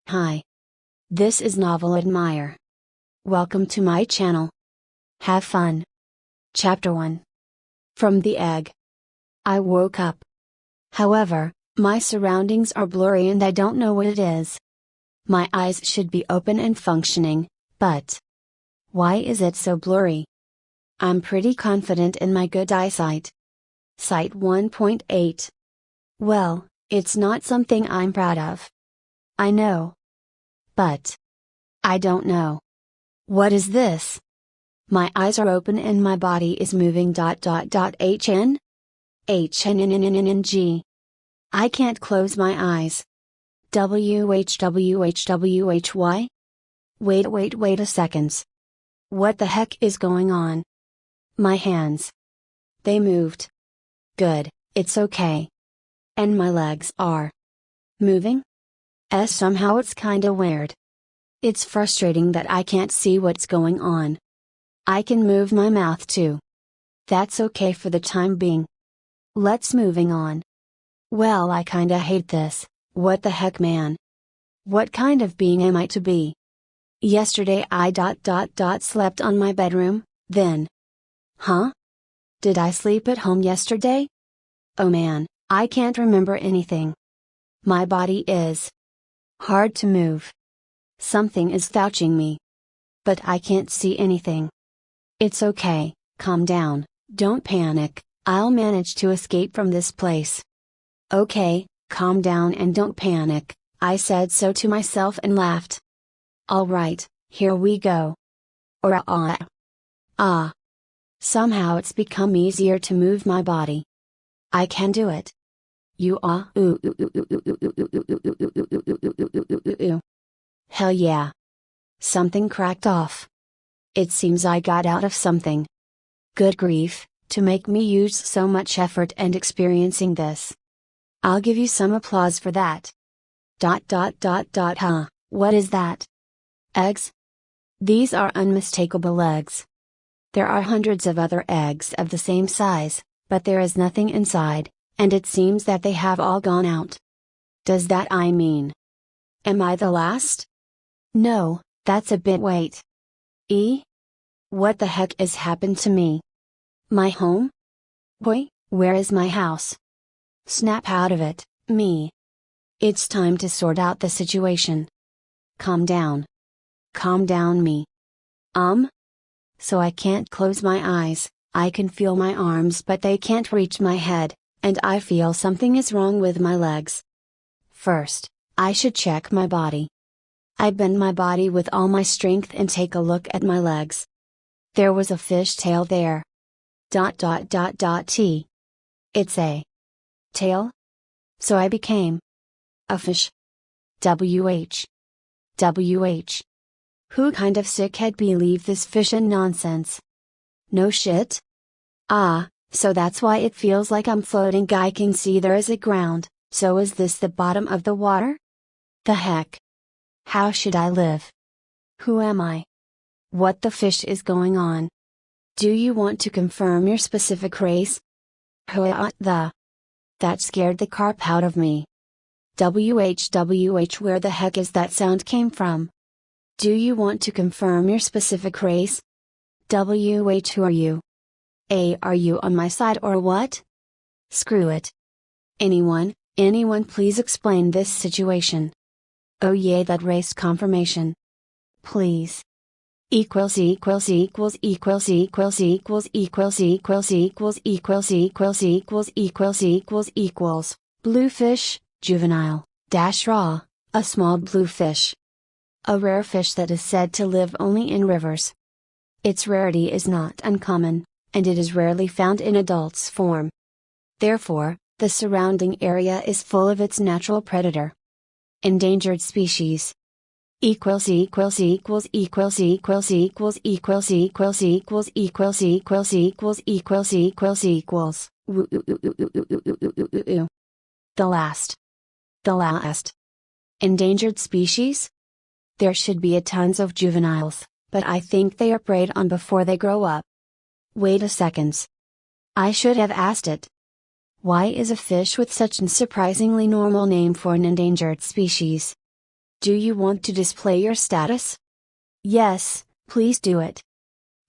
Hi. This is Novel Admire. Welcome to my channel. Have fun. Chapter 1. From the Egg. I woke up. However, my surroundings are blurry and I don't know what it is. My eyes should be open and functioning, but why is it so blurry? I'm pretty confident in my good eyesight. Sight 1.8. Well, it's not something I'm proud of. I know. But I don't know. What is this? My eyes are open and my body is moving. HN? HNNNNNG. I can't close my eyes. WHWHWHY? Wait a second. What the heck is going on? My hands. They moved. Good, it's okay. And my legs are moving? Somehow it's kinda weird. It's frustrating that I can't see what's going on. I can move my mouth too. That's okay for the time being. Let's moving on. Well, I kinda hate this. What the heck, man? What kind of being am I to be? Yesterday I slept on my bedroom, then. Huh? Did I sleep at home yesterday? Oh man, I can't remember anything. My body is hard to move. Something is touching me. But I can't see anything. It's okay, calm down, don't panic, I'll manage to escape from this place. Okay, calm down and don't panic, I said so to myself and laughed. Alright, here we go. Somehow it's become easier to move my body. I can do it. Hell yeah. Something cracked off. It seems I got out of something. Good grief, to make me use so much effort and experiencing this. I'll give you some applause for that. Huh, what is that? Eggs? These are unmistakable eggs. There are hundreds of other eggs of the same size, but there is nothing inside, and it seems that they have all gone out. Does that I mean? Am I the last? No, that's a bit wait. What the heck has happened to me? My home? Boy, where is my house? Snap out of it, me. It's time to sort out the situation. Calm down. Calm down, me. So I can't close my eyes, I can feel my arms but they can't reach my head, and I feel something is wrong with my legs. First, I should check my body. I bend my body with all my strength and take a look at my legs. There was a fish tail there. T. It's a tail? So I became a fish. WH. Who kind of sickhead believe this fishin' nonsense? No shit? So that's why it feels like I'm floating. I can see there is a ground, so is this the bottom of the water? The heck? How should I live? Who am I? What the fish is going on? Do you want to confirm your specific race? That scared the carp out of me. WH, where the heck is that sound came from? Do you want to confirm your specific race? WH, who are you? Are you on my side or what? Screw it. Anyone please explain this situation. Oh yeah, that race confirmation. Please. Equals. Blue fish, juvenile, raw, a small blue fish. A rare fish that is said to live only in rivers. Its rarity is not uncommon, and it is rarely found in adult's form. Therefore, the surrounding area is full of its natural predator. Endangered species. Blue fish, the last. Endangered species? There should be a tons of juveniles, but I think they are preyed on before they grow up. Wait a second. I should have asked it. Why is a fish with such an surprisingly normal name for an endangered species? Do you want to display your status? Yes, please do it.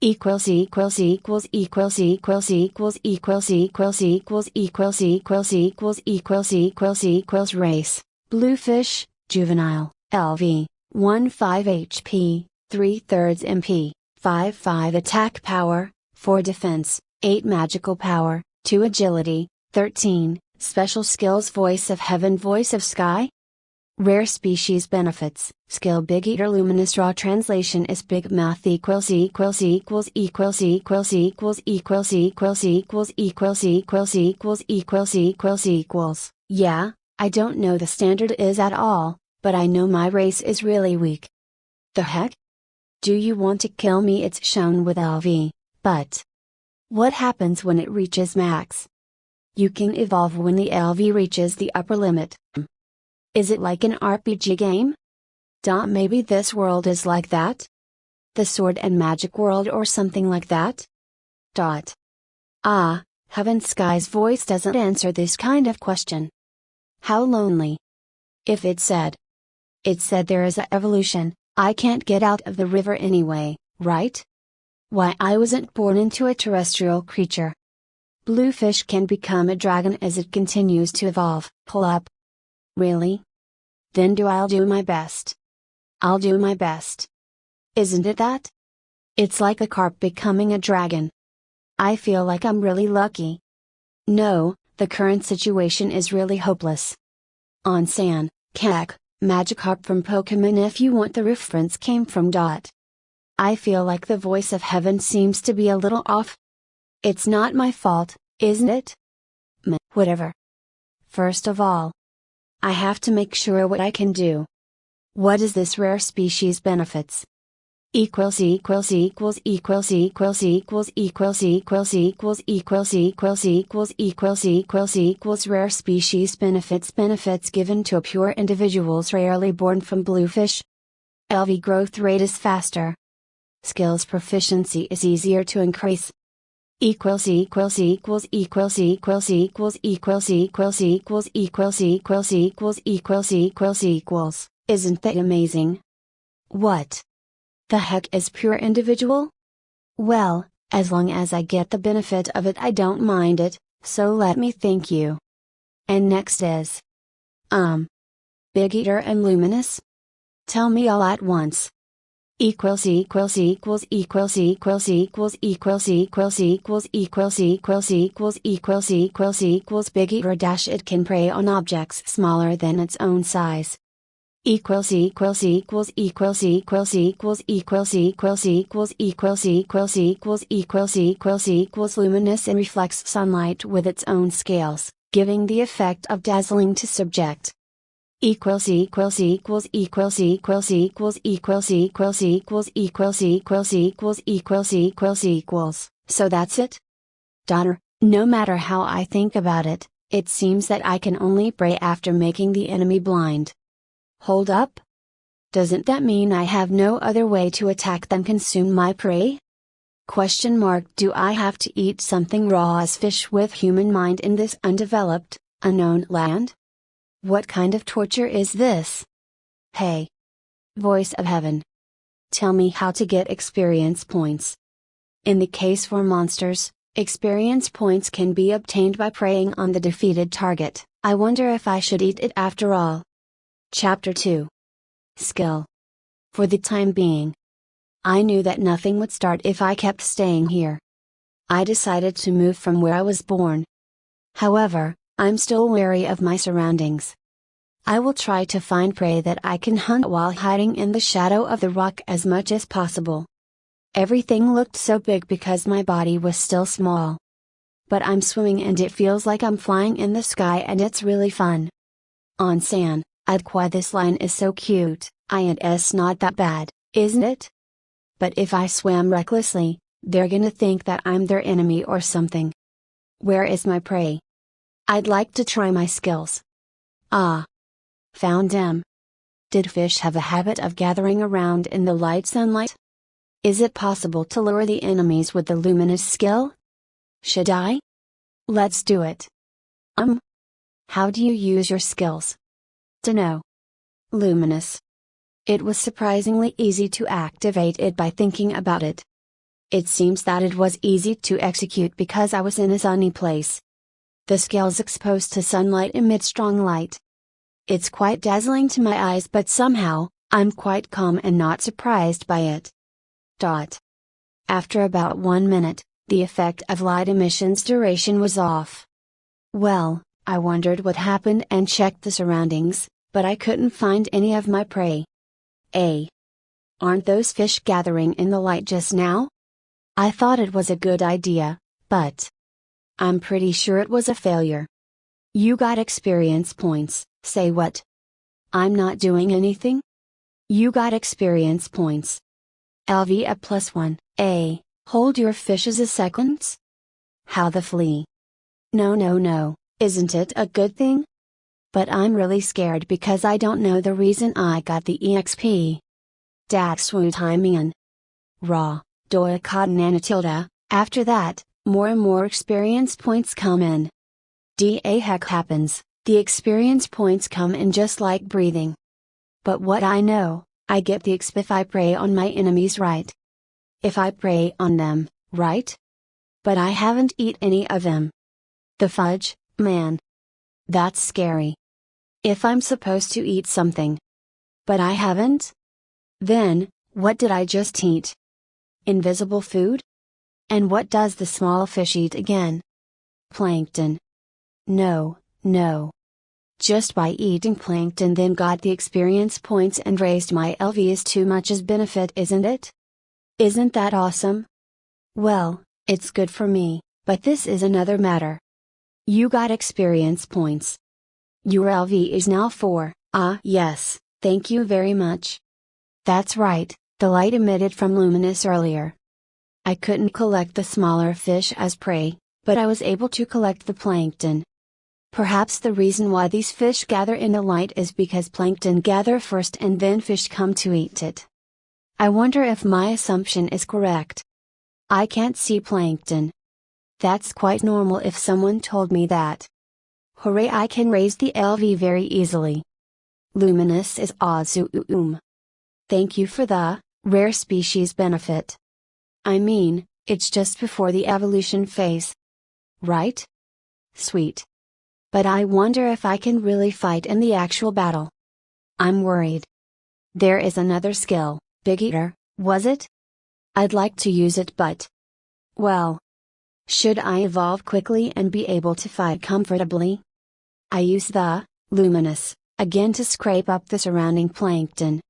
Equals equals equals equals equals equals equals equals equals equals equals equals equals equals equals race, bluefish, juvenile, LV, 15 HP, 3/3 MP, 5 attack power, 4 defense, 8 magical power, 2 agility, 13, special skills voice of heaven voice of sky? Rare species benefits, skill Big Eater luminous raw translation is big mouth equals equals equals equals equals equals equals equals equals equals equals equals equals equals equals. Yeah, I don't know the standard is at all, but I know my race is really weak. The heck? Do you want to kill me? It's shown with LV, but what happens when it reaches max? You can evolve when the LV reaches the upper limit. Is it like an RPG game? Maybe this world is like that? The sword and magic world or something like that? Heaven Sky's voice doesn't answer this kind of question. How lonely. If it said there is a evolution, I can't get out of the river anyway, right? Why, I wasn't born into a terrestrial creature. Bluefish can become a dragon as it continues to evolve. Pull up. Really? Then I'll do my best. I'll do my best. Isn't it that? It's like a carp becoming a dragon. I feel like I'm really lucky. No, the current situation is really hopeless. Onsan, Kek, Magikarp from Pokemon if you want the reference came from. I feel like the voice of heaven seems to be a little off. It's not my fault, isn't it? Whatever. First of all, I have to make sure what I can do. What is this rare species benefits? Equals equals equals equals equals equals equals equals equals equals equals equals equals equals equals rare species benefits given to pure individuals rarely born from bluefish. LV growth rate is faster. Skills proficiency is easier to increase. Equals equals equals equals equals equals equals equals equals equals equals equals equals equals equals. Isn't that amazing? What the heck is pure individual? Well, as long as I get the benefit of it I don't mind it, so let me thank you. And next is Big Eater and Luminous? Tell me all at once. Equals equals equals equals equals equals equals equals equals equals equals equals equals equals equals Big Eater dash it can prey on objects smaller than its own size. Equals equals equals equals equals equals equals equals equals equals equals equals equals equals equals luminous and reflects sunlight with its own scales, giving the effect of dazzling to subject. Equals equals equals equals equals equals equals equals equals equals equals equals equals equals equals. So that's it? No matter how I think about it, it seems that I can only pray after making the enemy blind. Hold up? Doesn't that mean I have no other way to attack than consume my prey? Do I have to eat something raw as fish with human mind in this undeveloped, unknown land? What kind of torture is this? Hey! Voice of Heaven! Tell me how to get experience points. In the case for monsters, experience points can be obtained by preying on the defeated target. I wonder if I should eat it after all. Chapter 2. Skill. For the time being, I knew that nothing would start if I kept staying here. I decided to move from where I was born. However, I'm still wary of my surroundings. I will try to find prey that I can hunt while hiding in the shadow of the rock as much as possible. Everything looked so big because my body was still small. But I'm swimming and it feels like I'm flying in the sky and it's really fun. Onsan, Adqua this line is so cute, it's not that bad, isn't it? But if I swam recklessly, they're gonna think that I'm their enemy or something. Where is my prey? I'd like to try my skills. Found them. Did fish have a habit of gathering around in the light sunlight? Is it possible to lure the enemies with the luminous skill? Should I? Let's do it. How do you use your skills? Dunno. Luminous. It was surprisingly easy to activate it by thinking about it. It seems that it was easy to execute because I was in a sunny place. The scales exposed to sunlight emit strong light. It's quite dazzling to my eyes, but somehow, I'm quite calm and not surprised by it. After about 1 minute, the effect of light emission's duration was off. Well, I wondered what happened and checked the surroundings, but I couldn't find any of my prey. Aren't those fish gathering in the light just now? I thought it was a good idea, but I'm pretty sure it was a failure. You got experience points. Say what? I'm not doing anything? You got experience points. LV a +1. Hold your fishes a second? How the flea? No, isn't it a good thing? But I'm really scared because I don't know the reason I got the EXP. Daxwutimian. Raw, doa after that, more and more experience points come in. Heck happens, the experience points come in just like breathing. But what I know, I get the exp if I prey on my enemies, right? If I prey on them, right? But I haven't eat any of them. The fudge, man. That's scary. If I'm supposed to eat something, but I haven't? Then, what did I just eat? Invisible food? And what does the small fish eat again? Plankton. No. Just by eating plankton then got the experience points and raised my LV is too much as benefit, isn't it? Isn't that awesome? Well, it's good for me, but this is another matter. You got experience points. Your LV is now 4, yes, thank you very much. That's right, the light emitted from Luminous earlier. I couldn't collect the smaller fish as prey, but I was able to collect the plankton. Perhaps the reason why these fish gather in the light is because plankton gather first and then fish come to eat it. I wonder if my assumption is correct. I can't see plankton. That's quite normal if someone told me that. Hooray, I can raise the LV very easily. Luminous is awesome. Thank you for the rare species benefit. I mean, it's just before the evolution phase. Right? Sweet. But I wonder if I can really fight in the actual battle. I'm worried. There is another skill, Big Eater, was it? I'd like to use it, but well, should I evolve quickly and be able to fight comfortably? I use the Luminous again to scrape up the surrounding plankton.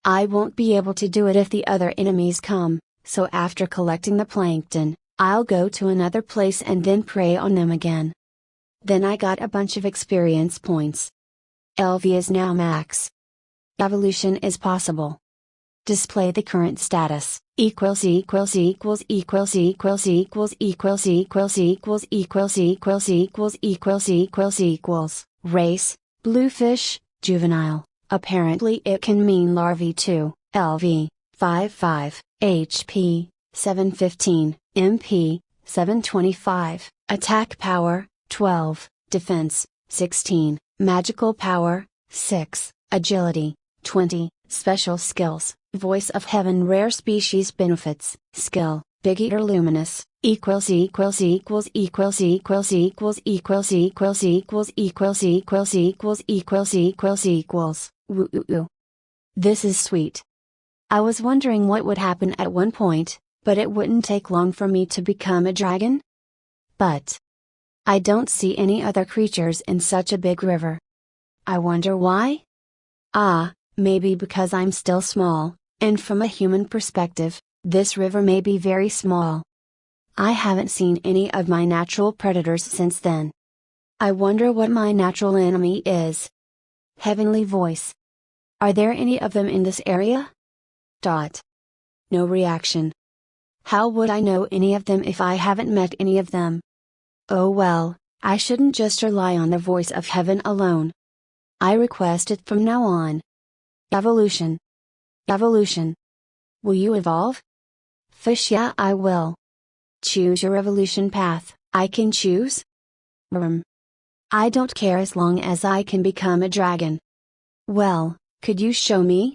I won't be able to do it if the other enemies come, so after collecting the plankton, I'll go to another place and then prey on them again. Then I got a bunch of experience points. LV is now max. Evolution is possible. Display the current status, equals race, bluefish, juvenile, apparently it can mean larvae too, LV, 55, HP, 715, MP, 725, attack power, 12, defense, 16, magical power, 6, agility, 20, special skills, voice of heaven rare species benefits, skill, Big Eater Luminous, equals woo. This is sweet. I was wondering what would happen at one point, but it wouldn't take long for me to become a dragon? But I don't see any other creatures in such a big river. I wonder why? Maybe because I'm still small, and from a human perspective, this river may be very small. I haven't seen any of my natural predators since then. I wonder what my natural enemy is. Heavenly voice. Are there any of them in this area? No reaction. How would I know any of them if I haven't met any of them? Oh well, I shouldn't just rely on the voice of heaven alone. I request it from now on. Evolution. Will you evolve? Fish, yeah, I will. Choose your evolution path, I can choose? I don't care as long as I can become a dragon. Well, could you show me?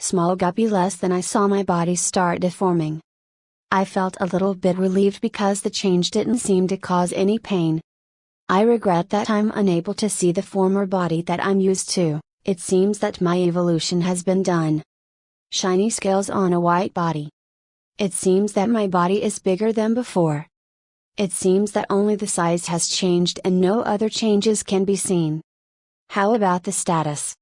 small guppy less than I saw my body start deforming. I felt a little bit relieved because the change didn't seem to cause any pain. I regret that I'm unable to see the former body that I'm used to. It seems that my evolution has been done. Shiny scales on a white body. It seems that my body is bigger than before. It seems that only the size has changed and no other changes can be seen. How about the status?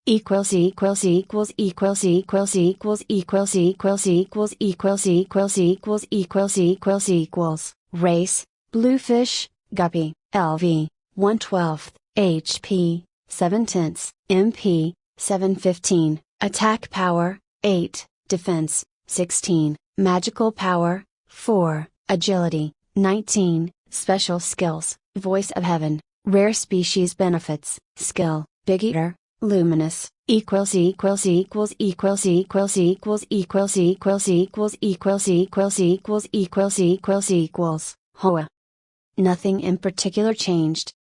Equals equals equals equals equals equals equals equals equals equals equals equals equals equals equals race, bluefish, guppy, LV, 1/12, HP, 7/10, MP, 715, attack power, 8, defense, 16, magical power, 4, agility, 19, special skills, voice of heaven, rare species benefits, skill, big eater, luminous, equals equals equals equals equals equals equals equals equals equals equals equals equals equals equals Hoa. Nothing in particular changed.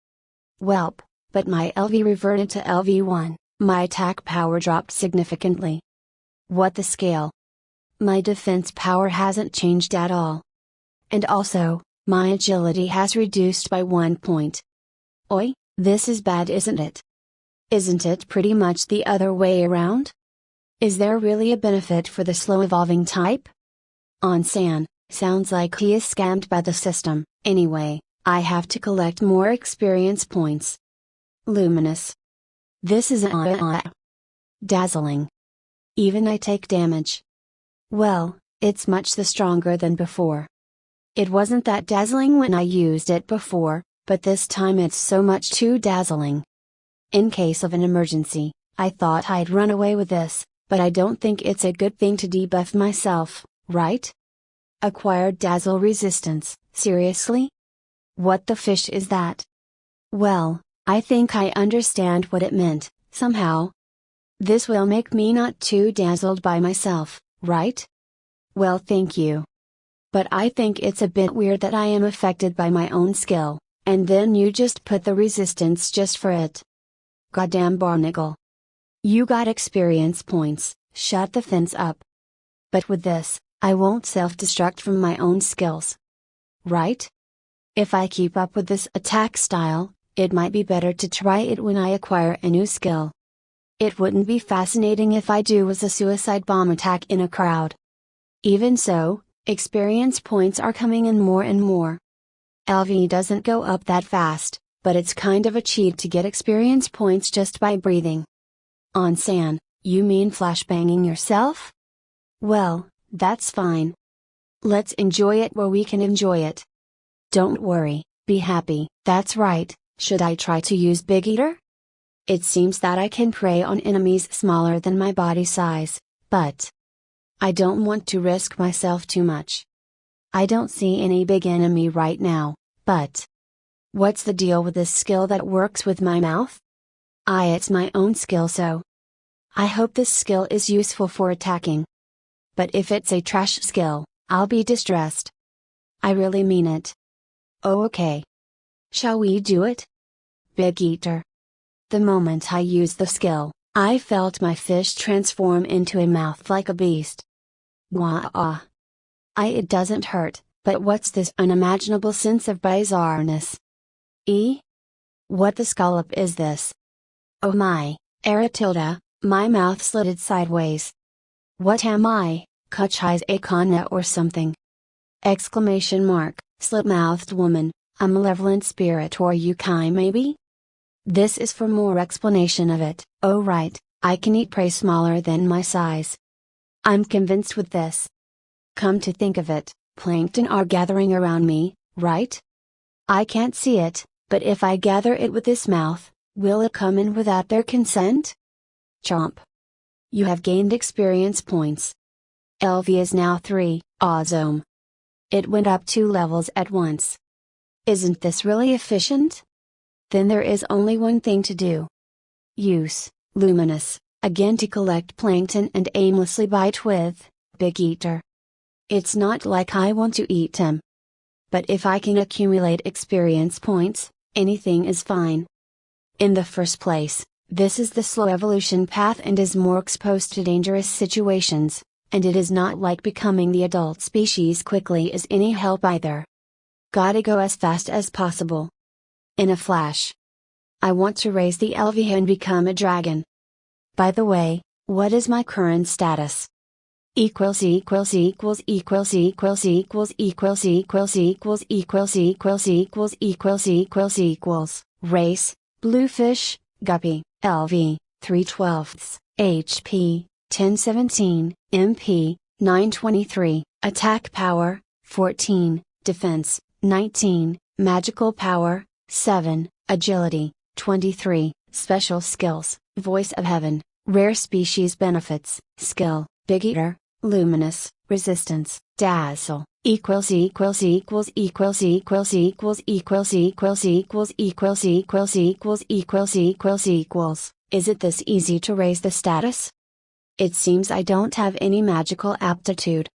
Welp, but my LV reverted to LV1, my attack power dropped significantly. What the scale? My defense power hasn't changed at all. And also, my agility has reduced by 1 point. Oi, this is bad, isn't it? Isn't it pretty much the other way around? Is there really a benefit for the slow evolving type? On-san, sounds like he is scammed by the system. Anyway, I have to collect more experience points. Luminous. This is dazzling. Even I take damage. Well, it's much the stronger than before. It wasn't that dazzling when I used it before, but this time it's so much too dazzling. In case of an emergency, I thought I'd run away with this, but I don't think it's a good thing to debuff myself, right? Acquired dazzle resistance, seriously? What the fish is that? Well, I think I understand what it meant, somehow. This will make me not too dazzled by myself, right? Well, thank you. But I think it's a bit weird that I am affected by my own skill, and then you just put the resistance just for it. Goddamn barnacle. You got experience points, shut the fence up. But with this, I won't self-destruct from my own skills. Right? If I keep up with this attack style, it might be better to try it when I acquire a new skill. It wouldn't be fascinating if I do as a suicide bomb attack in a crowd. Even so, experience points are coming in more and more. LV doesn't go up that fast, but it's kind of a cheat to get experience points just by breathing. On-san, you mean flashbanging yourself? Well, that's fine. Let's enjoy it where we can enjoy it. Don't worry, be happy. That's right, should I try to use Big Eater? It seems that I can prey on enemies smaller than my body size, but I don't want to risk myself too much. I don't see any big enemy right now, but what's the deal with this skill that works with my mouth? It's my own skill, so I hope this skill is useful for attacking. But if it's a trash skill, I'll be distressed. I really mean it. Oh, okay. Shall we do it? Big Eater. The moment I used the skill, I felt my fish transform into a mouth like a beast. Wah-ah. It doesn't hurt, but what's this unimaginable sense of bizarreness? What the scallop is this? Oh my, Aratilda, my mouth slitted sideways. What am I, Kuchai's Akana or something? Exclamation mark, slit-mouthed woman, a malevolent spirit or yukai maybe? This is for more explanation of it. Oh right, I can eat prey smaller than my size. I'm convinced with this. Come to think of it, plankton are gathering around me, right? I can't see it, but if I gather it with this mouth, will it come in without their consent? Chomp. You have gained experience points. LV is now 3, awesome. It went up 2 levels at once. Isn't this really efficient? Then there is only one thing to do. Use, Luminous, again to collect plankton and aimlessly bite with, Big Eater. It's not like I want to eat him. But if I can accumulate experience points, anything is fine. In the first place, This is the slow evolution path and is more exposed to dangerous situations, and it is not like becoming the adult species quickly is any help either. Gotta go as fast as possible. In a flash. I want to raise the LV and become a dragon. By the way, what is my current status? Equals equals equals equals equals equals equals equals equals equals equals equals equals equals equals race, bluefish, guppy, LV, 3/12, HP, 1017, MP, 923, attack power, 14, defense, 19, magical power, 7, agility, 23, special skills, voice of heaven, rare species benefits, skill, big eater, luminous, resistance, dazzle, equals equals equals equals equals equals equals equals equals equals equals equals equals equals equals. Is it this easy to raise the status? It seems I don't have any magical aptitude.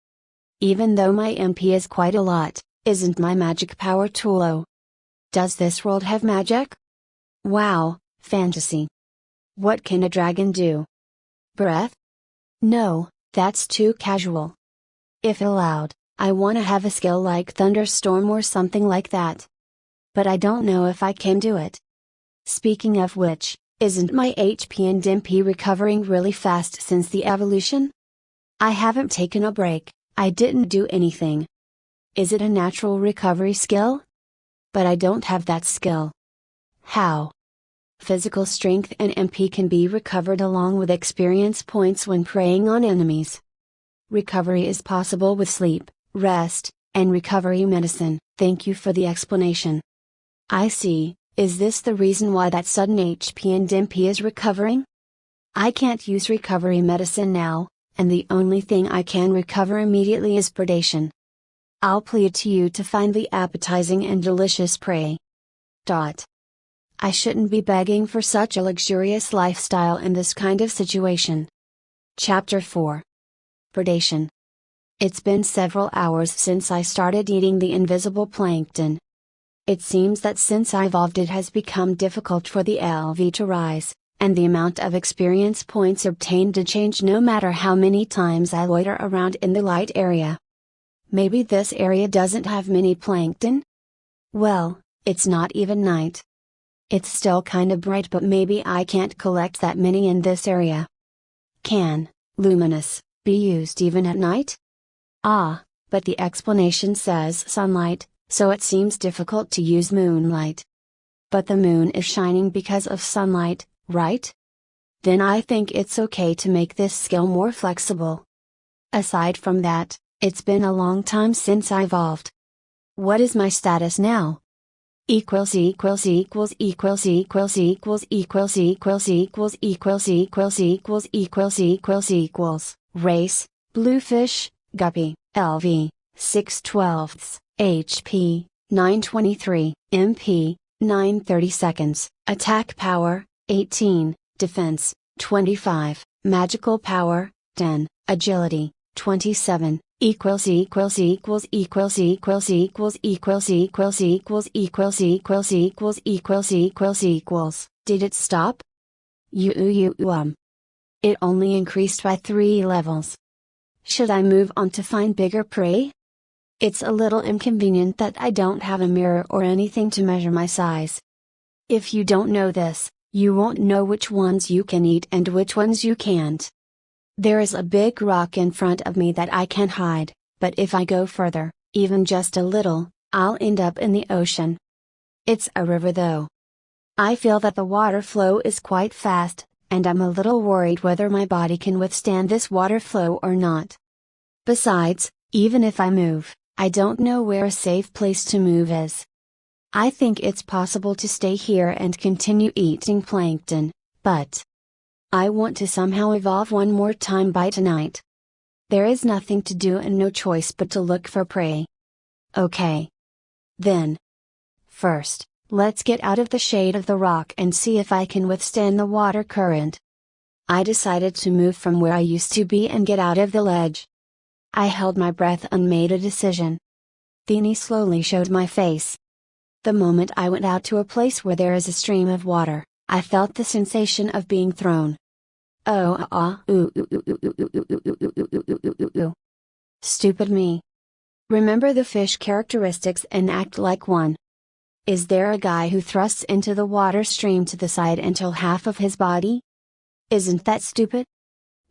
Even though my MP is quite a lot, isn't my magic power too low? Does this world have magic? Wow, fantasy. What can a dragon do? Breath? No, that's too casual. If allowed, I wanna have a skill like thunderstorm or something like that. But I don't know if I can do it. Speaking of which, isn't my HP and MP recovering really fast since the evolution? I haven't taken a break, I didn't do anything. Is it a natural recovery skill? But I don't have that skill. How? Physical strength and MP can be recovered along with experience points when preying on enemies. Recovery is possible with sleep, rest, and recovery medicine. Thank you for the explanation. I see. Is this the reason why that sudden HP and MP is recovering? I can't use recovery medicine now, and the only thing I can recover immediately is predation. I'll plead to you to find the appetizing and delicious prey. I shouldn't be begging for such a luxurious lifestyle in this kind of situation. Chapter 4. Predation. It's been several hours since I started eating the invisible plankton. It seems that since I evolved it has become difficult for the LV to rise, and the amount of experience points obtained to change no matter how many times I loiter around in the light area. Maybe this area doesn't have many plankton? Well, it's not even night. It's still kinda bright, but maybe I can't collect that many in this area. Can luminous be used even at night? But the explanation says sunlight, so it seems difficult to use moonlight. But the moon is shining because of sunlight, right? Then I think it's okay to make this skill more flexible. Aside from that, it's been a long time since I evolved. What is my status now? Equals equals equals equals equals equals equals equals equals equals equals equals equals equals equals race, bluefish, guppy, LV, 6/12, HP, 923, MP, 930 seconds, attack power, 18, defense, 25, magical power, 10, agility, 27, equals equals equals equals equals equals equals equals equals equals equals equals equals equals equals. Did it stop? It only increased by 3 levels. Should I move on to find bigger prey? It's a little inconvenient that I don't have a mirror or anything to measure my size. If you don't know this, you won't know which ones you can eat and which ones you can't. There is a big rock in front of me that I can hide, but if I go further, even just a little, I'll end up in the ocean. It's a river though. I feel that the water flow is quite fast, and I'm a little worried whether my body can withstand this water flow or not. Besides, even if I move, I don't know where a safe place to move is. I think it's possible to stay here and continue eating plankton, but I want to somehow evolve one more time by tonight. There is nothing to do and no choice but to look for prey. Okay. Then, first, let's get out of the shade of the rock and see if I can withstand the water current. I decided to move from where I used to be and get out of the ledge. I held my breath and made a decision. Then slowly showed my face. The moment I went out to a place where there is a stream of water, I felt the sensation of being thrown. Oh, ooh, ooh, ooh, ooh, ooh, ooh, ooh, ooh, ooh, ooh, ooh, ooh, ooh. Stupid me. Remember the fish characteristics and act like one. Is there a guy who thrusts into the water stream to the side until half of his body? Isn't that stupid?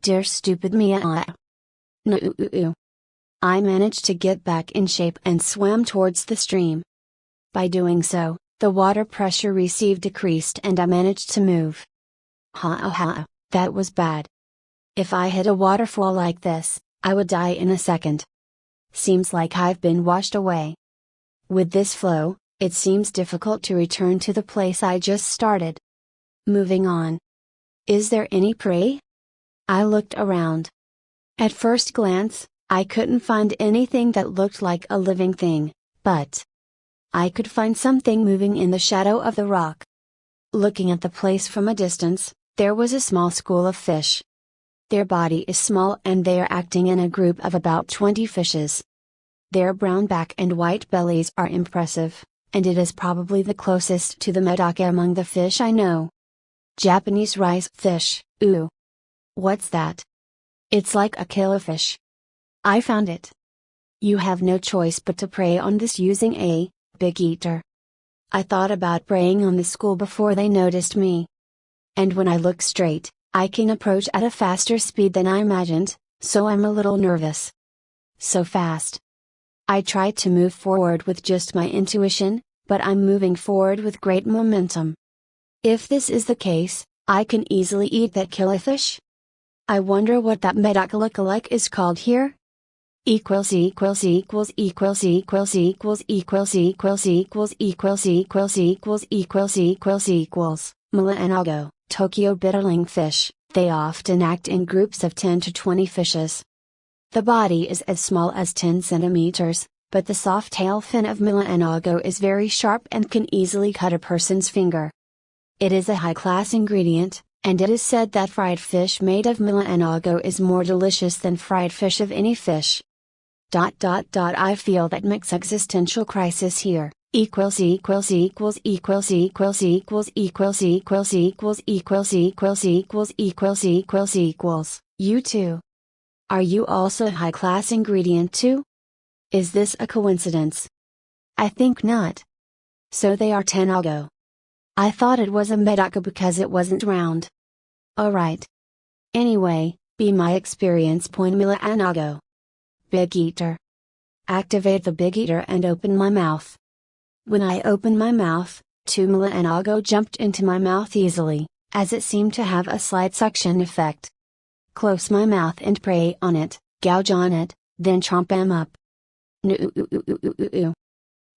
Dear stupid me. No. I managed to get back in shape and swam towards the stream. By doing so, the water pressure received decreased and I managed to move. That was bad. If I hit a waterfall like this, I would die in a second. Seems like I've been washed away. With this flow, it seems difficult to return to the place I just started. Moving on. Is there any prey? I looked around. At first glance, I couldn't find anything that looked like a living thing, but I could find something moving in the shadow of the rock. Looking at the place from a distance, there was a small school of fish. Their body is small and they are acting in a group of about 20 fishes. Their brown back and white bellies are impressive, and it is probably the closest to the medaka among the fish I know. Japanese rice fish, ooh. What's that? It's like a killifish. I found it. You have no choice but to prey on this using a big eater. I thought about preying on the school before they noticed me. And when I look straight, I can approach at a faster speed than I imagined, so I'm a little nervous. So fast. I tried to move forward with just my intuition, but I'm moving forward with great momentum. If this is the case, I can easily eat that killifish. I wonder what that medaka lookalike is called here? Equals equals equals equals equals equals equals equals equals equals equals equals equals equals equals Milanago, Tokyo bitterling fish. They often act in groups of 10 to 20 fishes. The body is as small as 10 centimeters, but the soft tail fin of Milanago is very sharp and can easily cut a person's finger. It is a high-class ingredient, and it is said that fried fish made of Milanago is more delicious than fried fish of any fish. I feel that mix existential crisis here. Equals equals equals equals equals equals equals equals equals equals equals equals equals equals equals you too. Are you also a high-class ingredient too? Is this a coincidence? I think not. So they are tenago. I thought it was a medaka because it wasn't round. Alright. Anyway, be my experience point Milanago. Big eater. Activate the big eater and open my mouth. When I opened my mouth, 2 Milanago jumped into my mouth easily, as it seemed to have a slight suction effect. Close my mouth and prey on it, gouge on it, then chomp them up.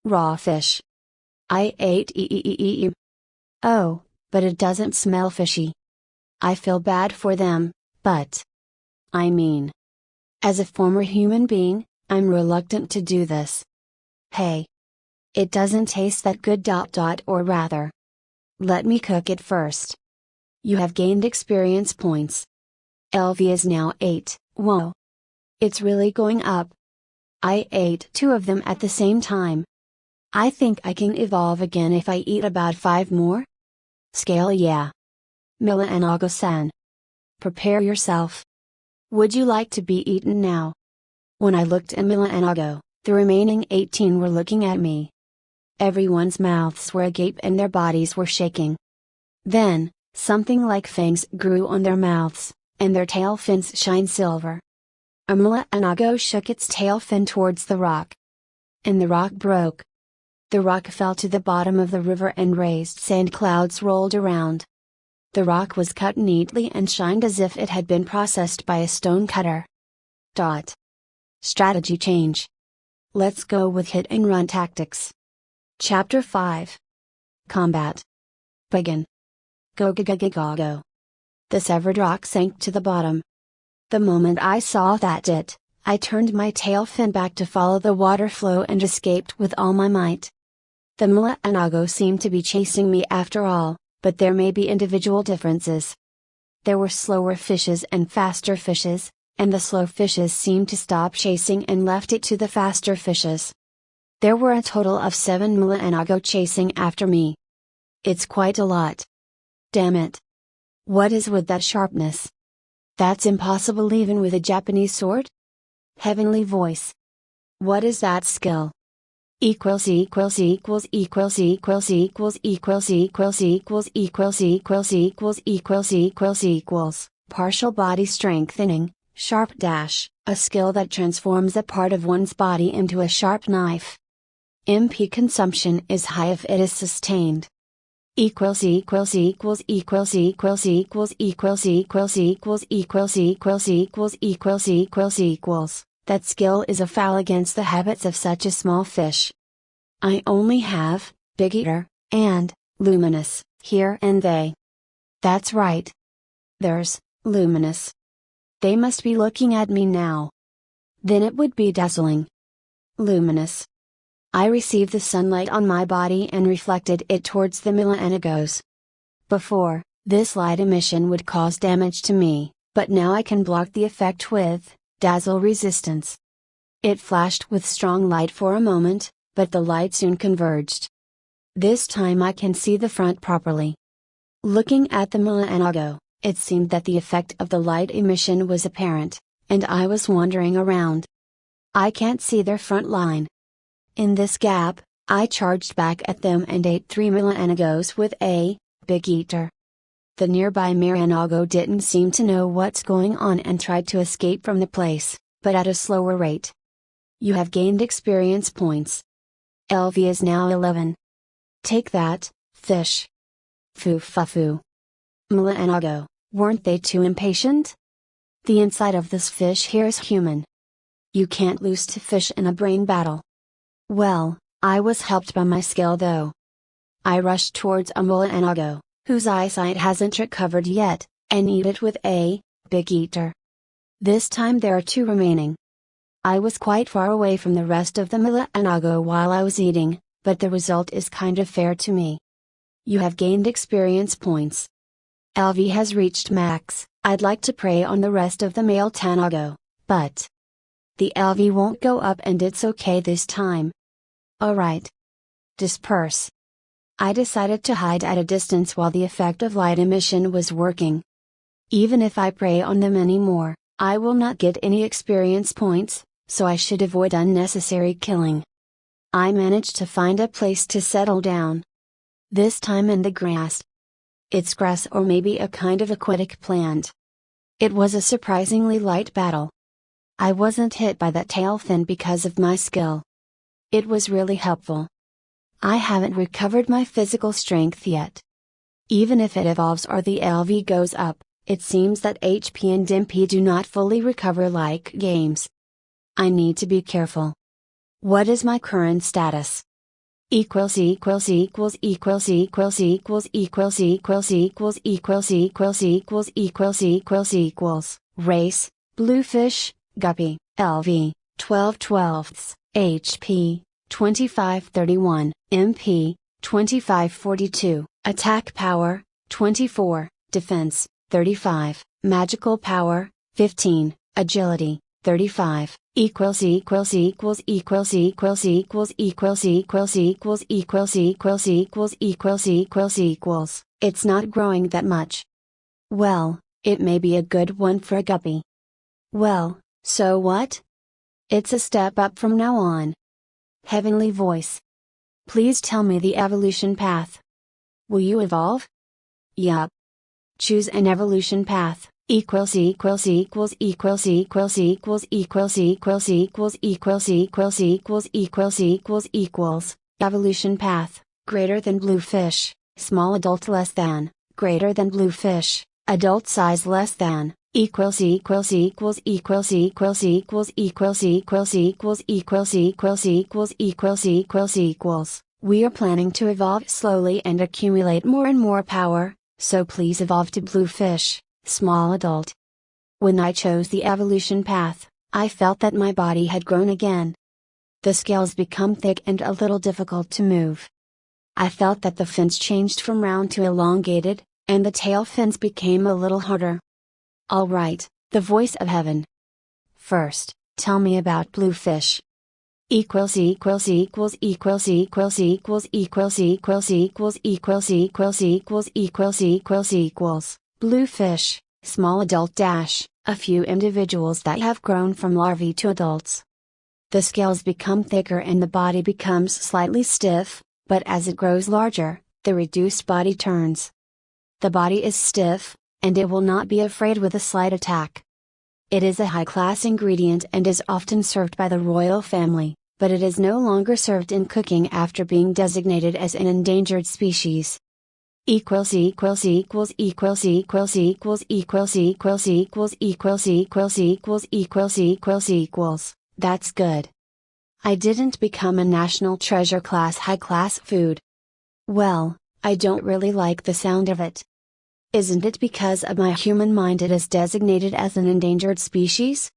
Raw fish. I ate Oh, but it doesn't smell fishy. I feel bad for them, but I mean, as a former human being, I'm reluctant to do this. Hey. It doesn't taste that good. Or rather. Let me cook it first. You have gained experience points. LV is now 8, whoa. It's really going up. I ate 2 of them at the same time. I think I can evolve again if I eat about 5 more. Scale yeah. Milanago-san. Prepare yourself. Would you like to be eaten now? When I looked at Milanago, the remaining 18 were looking at me. Everyone's mouths were agape and their bodies were shaking. Then, something like fangs grew on their mouths, and their tail fins shine silver. A Milanago shook its tail fin towards the rock. And the rock broke. The rock fell to the bottom of the river and raised sand clouds rolled around. The rock was cut neatly and shined as if it had been processed by a stone cutter. Strategy change. Let's go with hit and run tactics. Chapter 5. Combat. Begin. Go. The severed rock sank to the bottom. The moment I saw that I turned my tail fin back to follow the water flow and escaped with all my might. The Milanago seemed to be chasing me after all, but there may be individual differences. There were slower fishes and faster fishes, and the slow fishes seemed to stop chasing and left it to the faster fishes. There were a total of 7 Milanago chasing after me. It's quite a lot. Damn it. What is with that sharpness? That's impossible even with a Japanese sword? Heavenly voice. What is that skill? Equals equals equals equals equals equals equals equals equals equals equals equals equals equals equals partial body strengthening, sharp dash, a skill that transforms a part of one's body into a sharp knife. MP consumption is high if it is sustained. Equals equals equals equals equals equals equals equals equals equals equals equals equals equals equals. That skill is a foul against the habits of such a small fish. I only have Big Eater and Luminous here and they. That's right. There's Luminous. They must be looking at me now. Then it would be dazzling. Luminous. I received the sunlight on my body and reflected it towards the Millenagos. Before, this light emission would cause damage to me, but now I can block the effect with dazzle resistance. It flashed with strong light for a moment, but the light soon converged. This time I can see the front properly. Looking at the Milanago, it seemed that the effect of the light emission was apparent, and I was wandering around. I can't see their front line. In this gap, I charged back at them and ate 3 Milanagos with a Big Eater. The nearby Miranago didn't seem to know what's going on and tried to escape from the place, but at a slower rate. You have gained experience points. LV is now 11. Take that, fish. Foo. Milanago, weren't they too impatient? The inside of this fish here is human. You can't lose to fish in a brain battle. Well, I was helped by my skill though. I rushed towards a Milanago, whose eyesight hasn't recovered yet, and eat it with a Big Eater. This time there are 2 remaining. I was quite far away from the rest of the Milanago while I was eating, but the result is kind of fair to me. You have gained experience points. LV has reached max. I'd like to prey on the rest of the male Tanago, but the LV won't go up and it's okay this time. Alright. Disperse. I decided to hide at a distance while the effect of light emission was working. Even if I prey on them anymore, I will not get any experience points, so I should avoid unnecessary killing. I managed to find a place to settle down. This time in the grass. It's grass or maybe a kind of aquatic plant. It was a surprisingly light battle. I wasn't hit by that tail fin because of my skill. It was really helpful. I haven't recovered my physical strength yet. Even if it evolves or the LV goes up, it seems that HP and MP do not fully recover like games. I need to be careful. What is my current status? Equals equals equals equals equals equals equals equals equals equals equals equals equals equals equals race, bluefish, guppy, LV, 12/12ths, HP, 2531, MP, 2542, attack power, 24, defense, 35, magical power, 15, agility, 35, equals equals equals equals equals equals equals equals equals equals equals equals equals equals equals. It's not growing that much. Well, it may be a good one for a guppy. Well, so what? It's a step up from now on. Heavenly voice. Please tell me the evolution path. Will you evolve? Yup. Choose an evolution path. Equals equals equals equals equals equals equals equals equals equals equals equals equals equals equals evolution path greater than bluefish, small adult less than, greater than bluefish, adult size less than, equals equals equals equals equals equals equals equals equals equals equals equals equals equals equals. We are planning to evolve slowly and accumulate more and more power, so please evolve to bluefish, small adult. When I chose the evolution path, I felt that my body had grown again. The scales become thick and a little difficult to move. I felt that the fins changed from round to elongated, and the tail fins became a little harder. Alright, the voice of heaven. First, tell me about bluefish. equals equals equals equals equals equals equals equals equals equals equals equals equals equals equals bluefish, small adult dash, a few individuals that have grown from larvae to adults. The scales become thicker and the body becomes slightly stiff, but as it grows larger, the reduced body turns. The body is stiff, and it will not be afraid with a slight attack. It is a high-class ingredient and is often served by the royal family, but it is no longer served in cooking after being designated as an endangered species. Equals equals equals equals equals equals equals equals equals equals equals equals equals equals equals. That's good. I didn't become a national treasure class high-class food. Well, I don't really like the sound of it. Isn't it because of my human mind it is designated as an endangered species?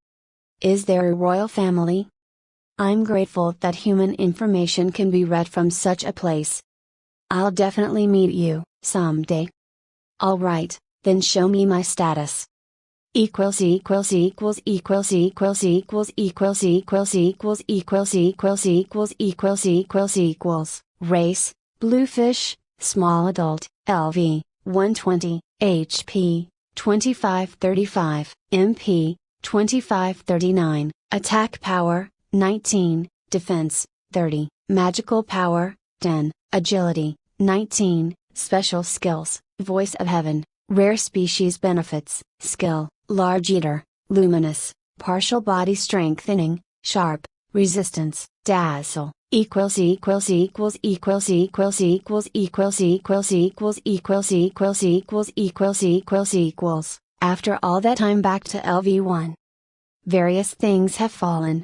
Is there a royal family? I'm grateful that human information can be read from such a place. I'll definitely meet you, someday. Alright, then show me my status. Equals equals equals equals equals equals equals equals equals equals equals equals equals equals equals race, bluefish, small adult, LV, 120, HP, 2535, MP, 2539, attack power, 19, defense, 30, magical power, 10, agility, 19, special skills, voice of heaven, rare species benefits, skill, large eater, luminous, partial body strengthening, sharp, resistance, dazzle, equals equals equals equals equals equals equals equals equals equals equals equals equals equals equals, after all that time back to LV1. Various things have fallen.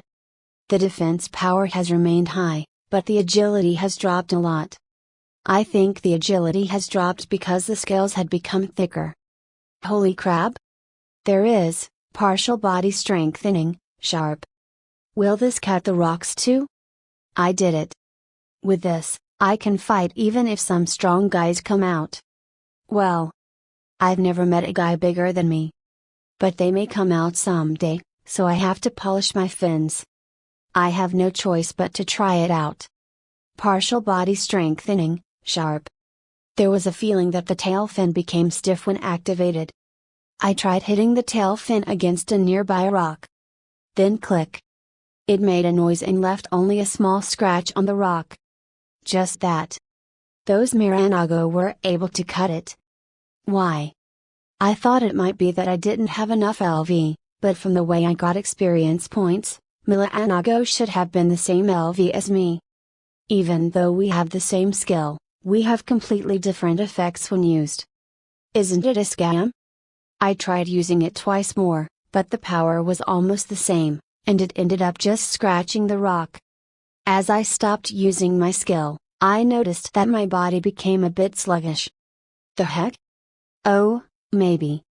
The defense power has remained high, but the agility has dropped a lot. I think the agility has dropped because the scales had become thicker. Holy crap! There is, partial body strengthening, sharp. Will this cut the rocks too? I did it. With this, I can fight even if some strong guys come out. Well, I've never met a guy bigger than me. But they may come out someday, so I have to polish my fins. I have no choice but to try it out. Partial body strengthening, sharp. There was a feeling that the tail fin became stiff when activated. I tried hitting the tail fin against a nearby rock. Then click. It made a noise and left only a small scratch on the rock. Just that. Those Miranago were able to cut it. Why? I thought it might be that I didn't have enough LV, but from the way I got experience points, Miranago should have been the same LV as me. Even though we have the same skill, we have completely different effects when used. Isn't it a scam? I tried using it twice more, but the power was almost the same, and it ended up just scratching the rock. As I stopped using my skill, I noticed that my body became a bit sluggish. The heck? Oh, maybe.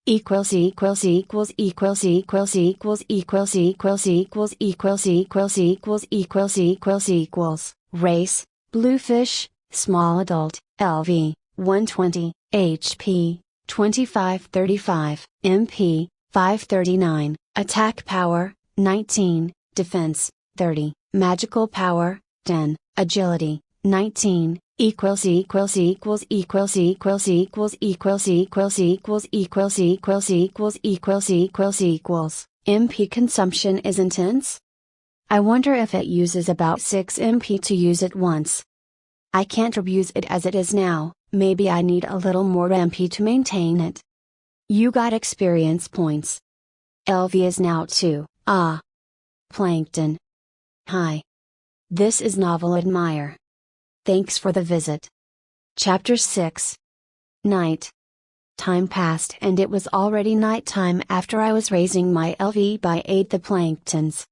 Equals equals equals equals equals equals equals equals equals equals equals equals equals equals equals race, bluefish, small adult, LV, 120, HP, 2535, MP, 539, attack power, 19, defense, 30, magical power, 10, agility, 19, equals equals equals equals equals equals equals equals equals equals equals equals equals equals equals MP consumption is intense? I wonder if it uses about 6 MP to use it once. I can't abuse it as it is now, maybe I need a little more MP to maintain it. You got experience points. LV is now 2, ah. Plankton. Hi. This is Novel Admire. Thanks for the visit. Chapter 6. Night. Time passed and it was already nighttime after I was raising my LV by 8 the planktons.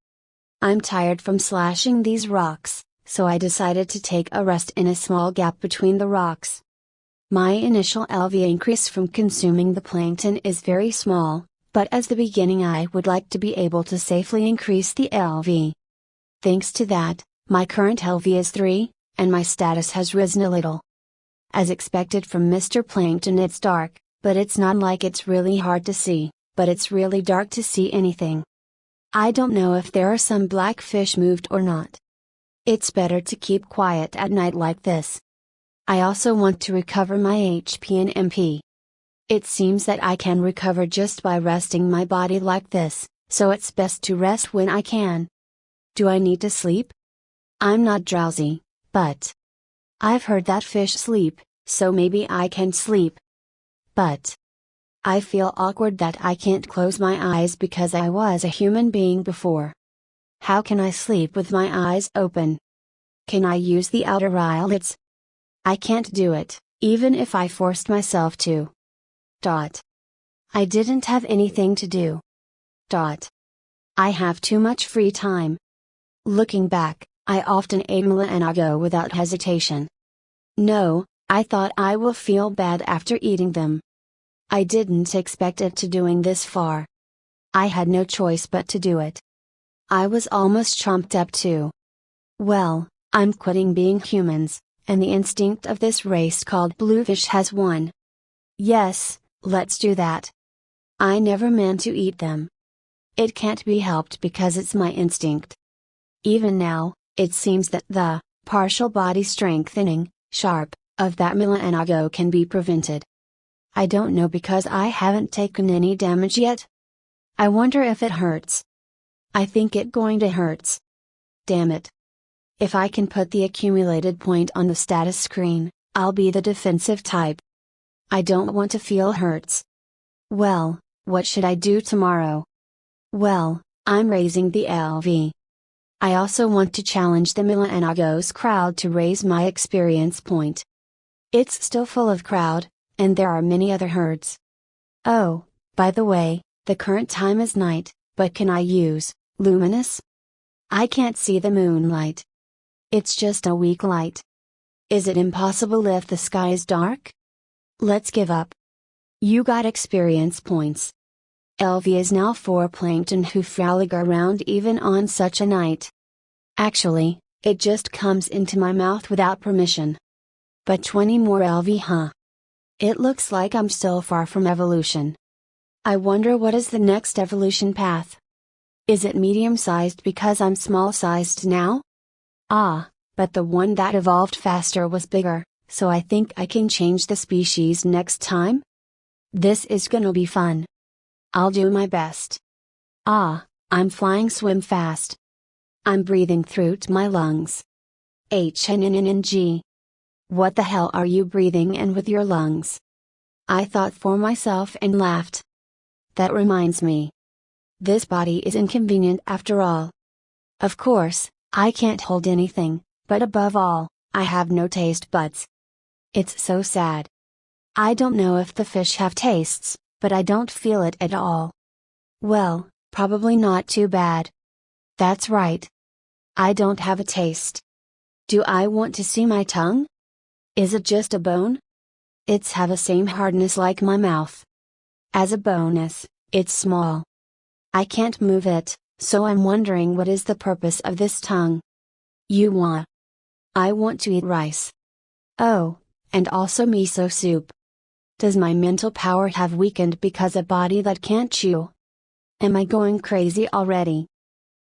I'm tired from slashing these rocks, so I decided to take a rest in a small gap between the rocks. My initial LV increase from consuming the plankton is very small, but as the beginning I would like to be able to safely increase the LV. Thanks to that, my current LV is 3, and my status has risen a little. As expected from Mr. Plankton, it's dark, but it's not like it's really hard to see, but it's really dark to see anything. I don't know if there are some black fish moved or not. It's better to keep quiet at night like this. I also want to recover my HP and MP. It seems that I can recover just by resting my body like this, so it's best to rest when I can. Do I need to sleep? I'm not drowsy, but I've heard that fish sleep, so maybe I can sleep. But I feel awkward that I can't close my eyes because I was a human being before. How can I sleep with my eyes open? Can I use the outer eyelids? I can't do it, even if I forced myself to. I didn't have anything to do. I have too much free time. Looking back, I often ate Milanago without hesitation. No, I thought I will feel bad after eating them. I didn't expect it to doing this far. I had no choice but to do it. I was almost chomped up too. Well, I'm quitting being humans, and the instinct of this race called bluefish has won. Yes, let's do that. I never meant to eat them. It can't be helped because it's my instinct. Even now, it seems that the partial body strengthening, sharp, of that Milanago can be prevented. I don't know because I haven't taken any damage yet. I wonder if it hurts. I think it going to hurts. Damn it. If I can put the accumulated point on the status screen, I'll be the defensive type. I don't want to feel hurts. Well, what should I do tomorrow? Well, I'm raising the LV. I also want to challenge the Milanagos crowd to raise my experience point. It's still full of crowd, and there are many other herds. Oh, by the way, the current time is night, but can I use luminous? I can't see the moonlight. It's just a weak light. Is it impossible if the sky is dark? Let's give up. You got experience points. LV is now for plankton who frolic around even on such a night. Actually, it just comes into my mouth without permission. But 20 more LV, huh? It looks like I'm still far from evolution. I wonder what is the next evolution path. Is it medium-sized because I'm small-sized now? Ah, but the one that evolved faster was bigger, so I think I can change the species next time? This is gonna be fun. I'll do my best. Ah, I'm flying swim fast. I'm breathing through my lungs. HNNNG. What the hell are you breathing in with your lungs? I thought for myself and laughed. That reminds me. This body is inconvenient after all. Of course, I can't hold anything, but above all, I have no taste buds. It's so sad. I don't know if the fish have tastes, but I don't feel it at all. Well, probably not too bad. That's right. I don't have a taste. Do I want to see my tongue? Is it just a bone? It's have the same hardness like my mouth. As a bonus, it's small. I can't move it, so I'm wondering what is the purpose of this tongue. I want to eat rice. Oh, and also miso soup. Does my mental power have weakened because a body that can't chew? Am I going crazy already?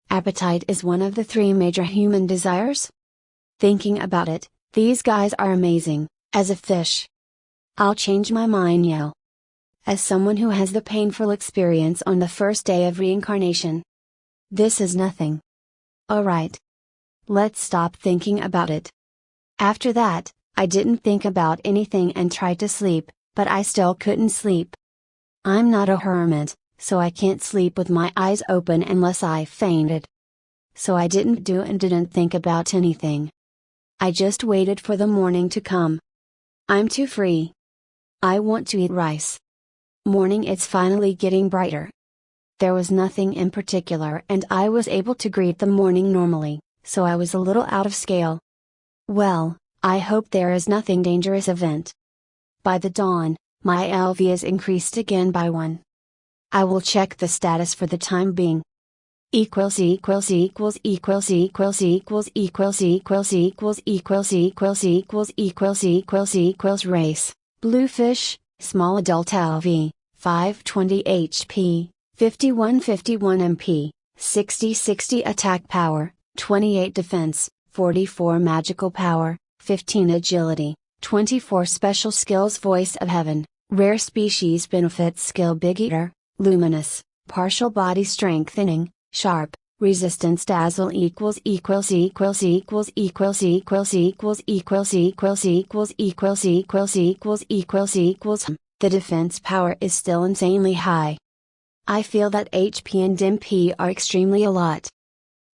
Appetite is one of the 3 major human desires? Thinking about it, these guys are amazing, as a fish. I'll change my mind now. As someone who has the painful experience on the first day of reincarnation. This is nothing. Alright. Let's stop thinking about it. After that, I didn't think about anything and tried to sleep, but I still couldn't sleep. I'm not a hermit, so I can't sleep with my eyes open unless I fainted. So I didn't do and didn't think about anything. I just waited for the morning to come. I'm too free. I want to eat rice. Morning, it's finally getting brighter. There was nothing in particular and I was able to greet the morning normally, so I was a little out of scale. Well, I hope there is nothing dangerous event. By the dawn, my LV is increased again by 1. I will check the status for the time being. Equals equals equals equals equals equals equals equals equals equals equals equals equals equals equals race, bluefish, small adult LV, 520 HP, 51 MP, 60 attack power, 28 defense, 44 magical power, 15 agility, 24 special skills. Voice of Heaven, rare species benefits skill. Big Eater, luminous, partial body strengthening, sharp, resistance. Dazzle equals equals equals equals equals equals equals equals equals equals equals equals equals equals equals. The defense power is still insanely high. I feel that HP and MP are extremely a lot.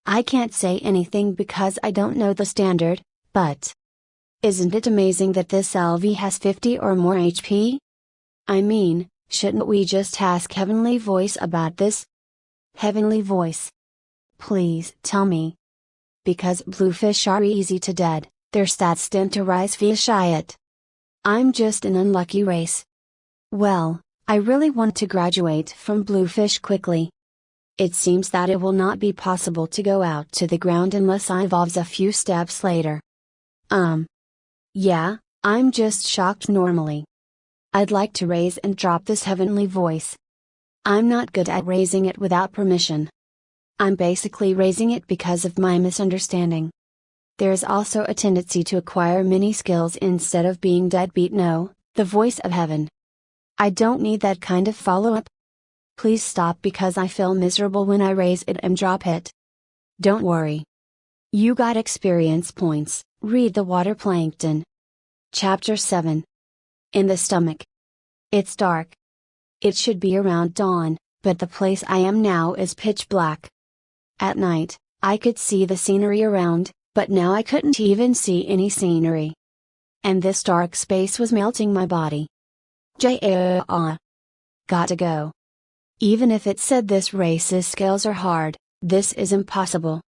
I can't say anything because I don't know the standard, but isn't it amazing that this LV has 50 or more HP? I mean, shouldn't we just ask Heavenly Voice about this? Heavenly Voice, please tell me. Because bluefish are easy to dead, their stats tend to rise via Shiat. I'm just an unlucky race. Well, I really want to graduate from bluefish quickly. It seems that it will not be possible to go out to the ground unless I evolve a few steps later. Yeah, I'm just shocked normally. I'd like to raise and drop this Heavenly Voice. I'm not good at raising it without permission. I'm basically raising it because of my misunderstanding. There's also a tendency to acquire many skills instead of being deadbeat. No, the Voice of Heaven. I don't need that kind of follow-up. Please stop because I feel miserable when I raise it and drop it. Don't worry. You got experience points. Read the water plankton. Chapter 7. In the stomach. It's dark. It should be around dawn, but the place I am now is pitch black. At night, I could see the scenery around, but now I couldn't even see any scenery. And this dark space was melting my body. Got to go. Even if it said this race's scales are hard, this is impossible.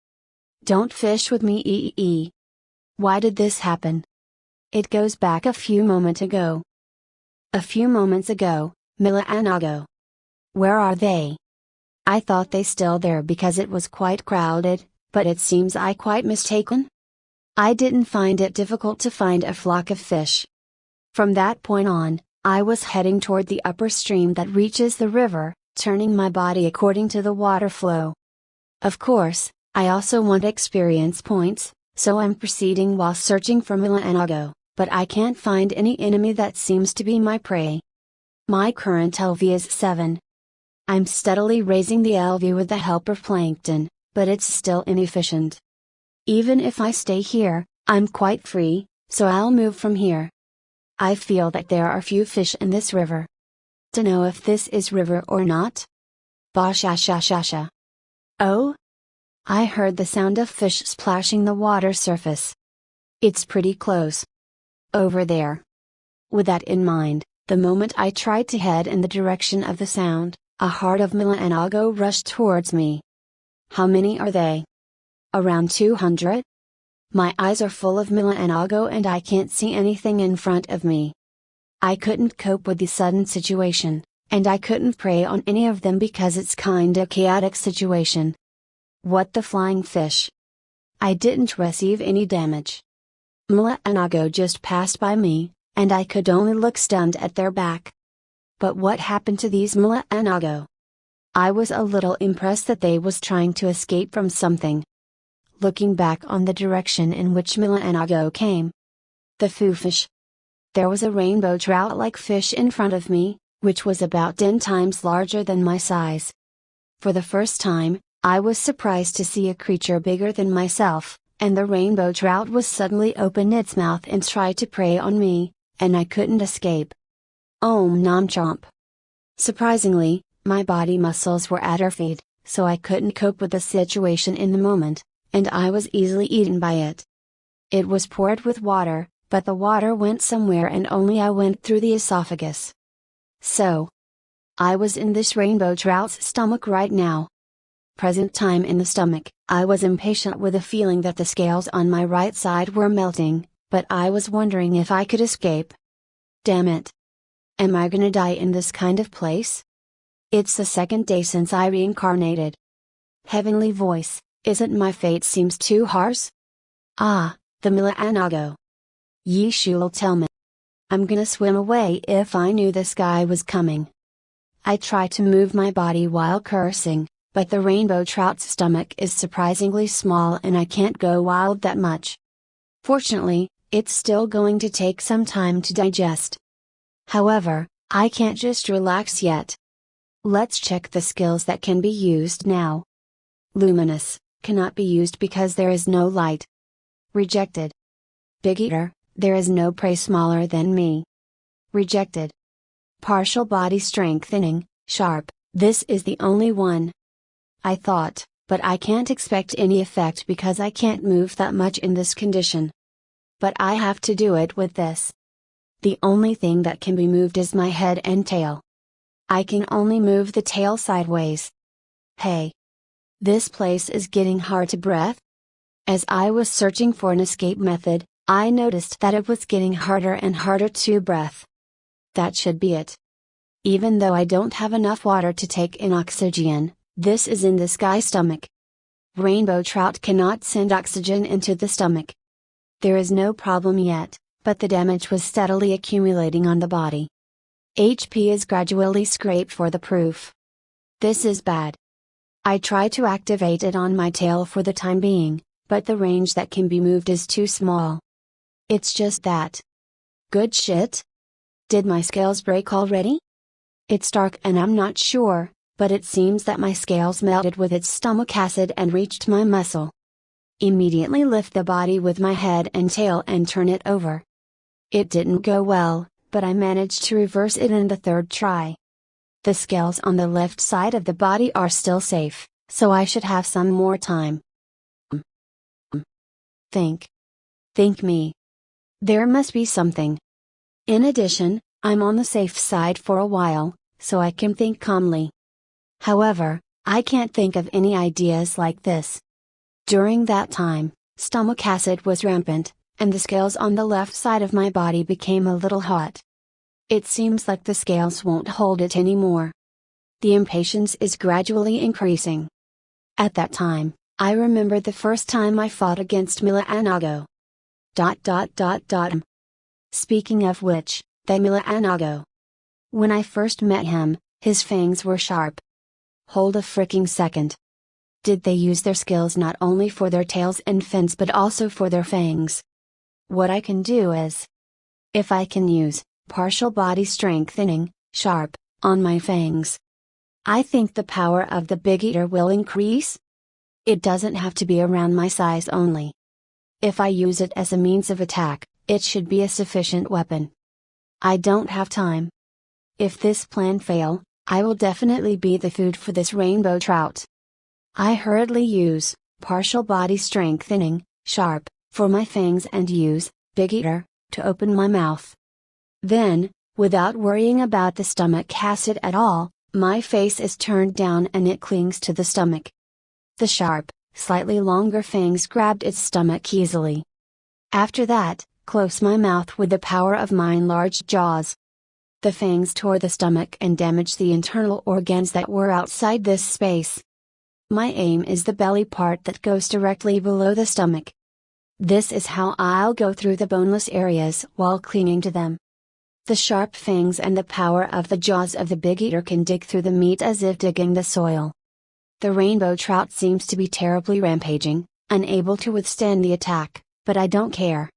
Don't fish with me. Why did this happen? It goes back a few moments ago. A few moments ago, Mila and Ago. Where are they? I thought they still there because it was quite crowded, but it seems I quite mistaken. I didn't find it difficult to find a flock of fish. From that point on, I was heading toward the upper stream that reaches the river, turning my body according to the water flow. Of course, I also want experience points, so I'm proceeding while searching for Mila and Ago, but I can't find any enemy that seems to be my prey. My current LV is 7. I'm steadily raising the LV with the help of plankton, but it's still inefficient. Even if I stay here, I'm quite free, so I'll move from here. I feel that there are few fish in this river. To know if this is river or not? Ba-sha-sha-sha-sha. Oh? I heard the sound of fish splashing the water surface. It's pretty close. Over there. With that in mind, the moment I tried to head in the direction of the sound, a herd of Mila and Ago rushed towards me. How many are they? Around 200? My eyes are full of Mila and Ago and I can't see anything in front of me. I couldn't cope with the sudden situation, and I couldn't prey on any of them because it's kinda chaotic situation. What the flying fish? I didn't receive any damage. Mila and Ago just passed by me, and I could only look stunned at their back. But what happened to these Mila and Ago? I was a little impressed that they was trying to escape from something. Looking back on the direction in which Mila and Ago came. The foo fish. There was a rainbow trout-like fish in front of me, which was about 10 times larger than my size. For the first time, I was surprised to see a creature bigger than myself, and the rainbow trout was suddenly open its mouth and tried to prey on me, and I couldn't escape. Om nom chomp. Surprisingly, my body muscles were atrophied, so I couldn't cope with the situation in the moment, and I was easily eaten by it. It was poured with water, but the water went somewhere and only I went through the esophagus. So, I was in this rainbow trout's stomach right now. Present time in the stomach, I was impatient with the feeling that the scales on my right side were melting, but I was wondering if I could escape. Damn it. Am I gonna die in this kind of place? It's the second day since I reincarnated. Heavenly Voice, isn't my fate seems too harsh? Ah, the Mila and Ago. Yeshu'll tell me. I'm gonna swim away if I knew this guy was coming. I try to move my body while cursing, But the rainbow trout's stomach is surprisingly small and I can't go wild that much. Fortunately, it's still going to take some time to digest. However, I can't just relax yet. Let's check the skills that can be used now. Luminous, cannot be used because there is no light. Rejected. Big Eater, there is no prey smaller than me. Rejected. Partial body strengthening, sharp, this is the only one. I thought, but I can't expect any effect because I can't move that much in this condition. But I have to do it with this. The only thing that can be moved is my head and tail. I can only move the tail sideways. Hey! This place is getting hard to breathe. As I was searching for an escape method, I noticed that it was getting harder and harder to breathe. That should be it. Even though I don't have enough water to take in oxygen, this is in this guy's stomach. Rainbow trout cannot send oxygen into the stomach. There is no problem yet, but the damage was steadily accumulating on the body. HP is gradually scraped for the proof. This is bad. I try to activate it on my tail for the time being, but the range that can be moved is too small. It's just that. Good shit? Did my scales break already? It's dark and I'm not sure, but it seems that my scales melted with its stomach acid and reached my muscle. Immediately lift the body with my head and tail and turn it over. It didn't go well, but I managed to reverse it in the third try. The scales on the left side of the body are still safe, so I should have some more time. Think. Think me. There must be something. In addition, I'm on the safe side for a while, so I can think calmly. However, I can't think of any ideas like this. During that time, stomach acid was rampant, and the scales on the left side of my body became a little hot. It seems like the scales won't hold it anymore. The impatience is gradually increasing. At that time, I remembered the first time I fought against Milanago. Speaking of which, the Milanago. When I first met him, his fangs were sharp. Hold a fricking second. Did they use their skills not only for their tails and fins but also for their fangs? What I can do is, if I can use partial body strengthening, sharp, on my fangs, I think the power of the Big Eater will increase. It doesn't have to be around my size only. If I use it as a means of attack, it should be a sufficient weapon. I don't have time. If this plan fail, I will definitely be the food for this rainbow trout. I hurriedly use partial body strengthening, sharp, for my fangs and use Big Eater to open my mouth. Then, without worrying about the stomach acid at all, my face is turned down and it clings to the stomach. The sharp, slightly longer fangs grabbed its stomach easily. After that, close my mouth with the power of my enlarged jaws. The fangs tore the stomach and damaged the internal organs that were outside this space. My aim is the belly part that goes directly below the stomach. This is how I'll go through the boneless areas while clinging to them. The sharp fangs and the power of the jaws of the Big Eater can dig through the meat as if digging the soil. The rainbow trout seems to be terribly rampaging, unable to withstand the attack, but I don't care.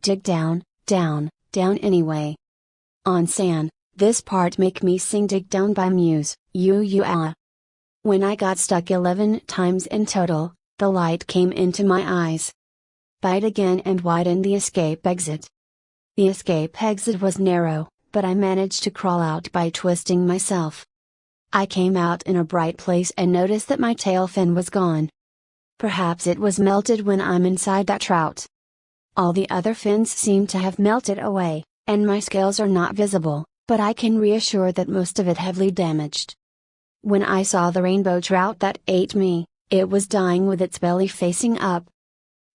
Dig down, down, down anyway. On San, this part make me sing Dig Down by Muse, ah. When I got stuck 11 times in total, the light came into my eyes. Bite again and widen the escape exit. The escape exit was narrow, but I managed to crawl out by twisting myself. I came out in a bright place and noticed that my tail fin was gone. Perhaps it was melted when I'm inside that trout. All the other fins seem to have melted away, and my scales are not visible, but I can reassure that most of it heavily damaged. When I saw the rainbow trout that ate me, it was dying with its belly facing up.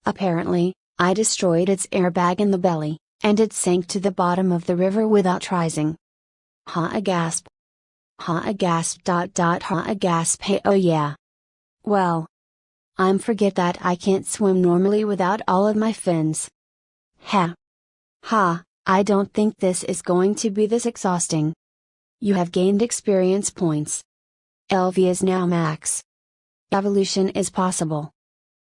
Apparently, I destroyed its airbag in the belly, and it sank to the bottom of the river without rising. Ha a gasp. Ha a gasp. Ha a gasp. Hey, oh yeah. Well. I'm forget that I can't swim normally without all of my fins. Ha. Ha, I don't think this is going to be this exhausting. You have gained experience points. LV is now max. Evolution is possible.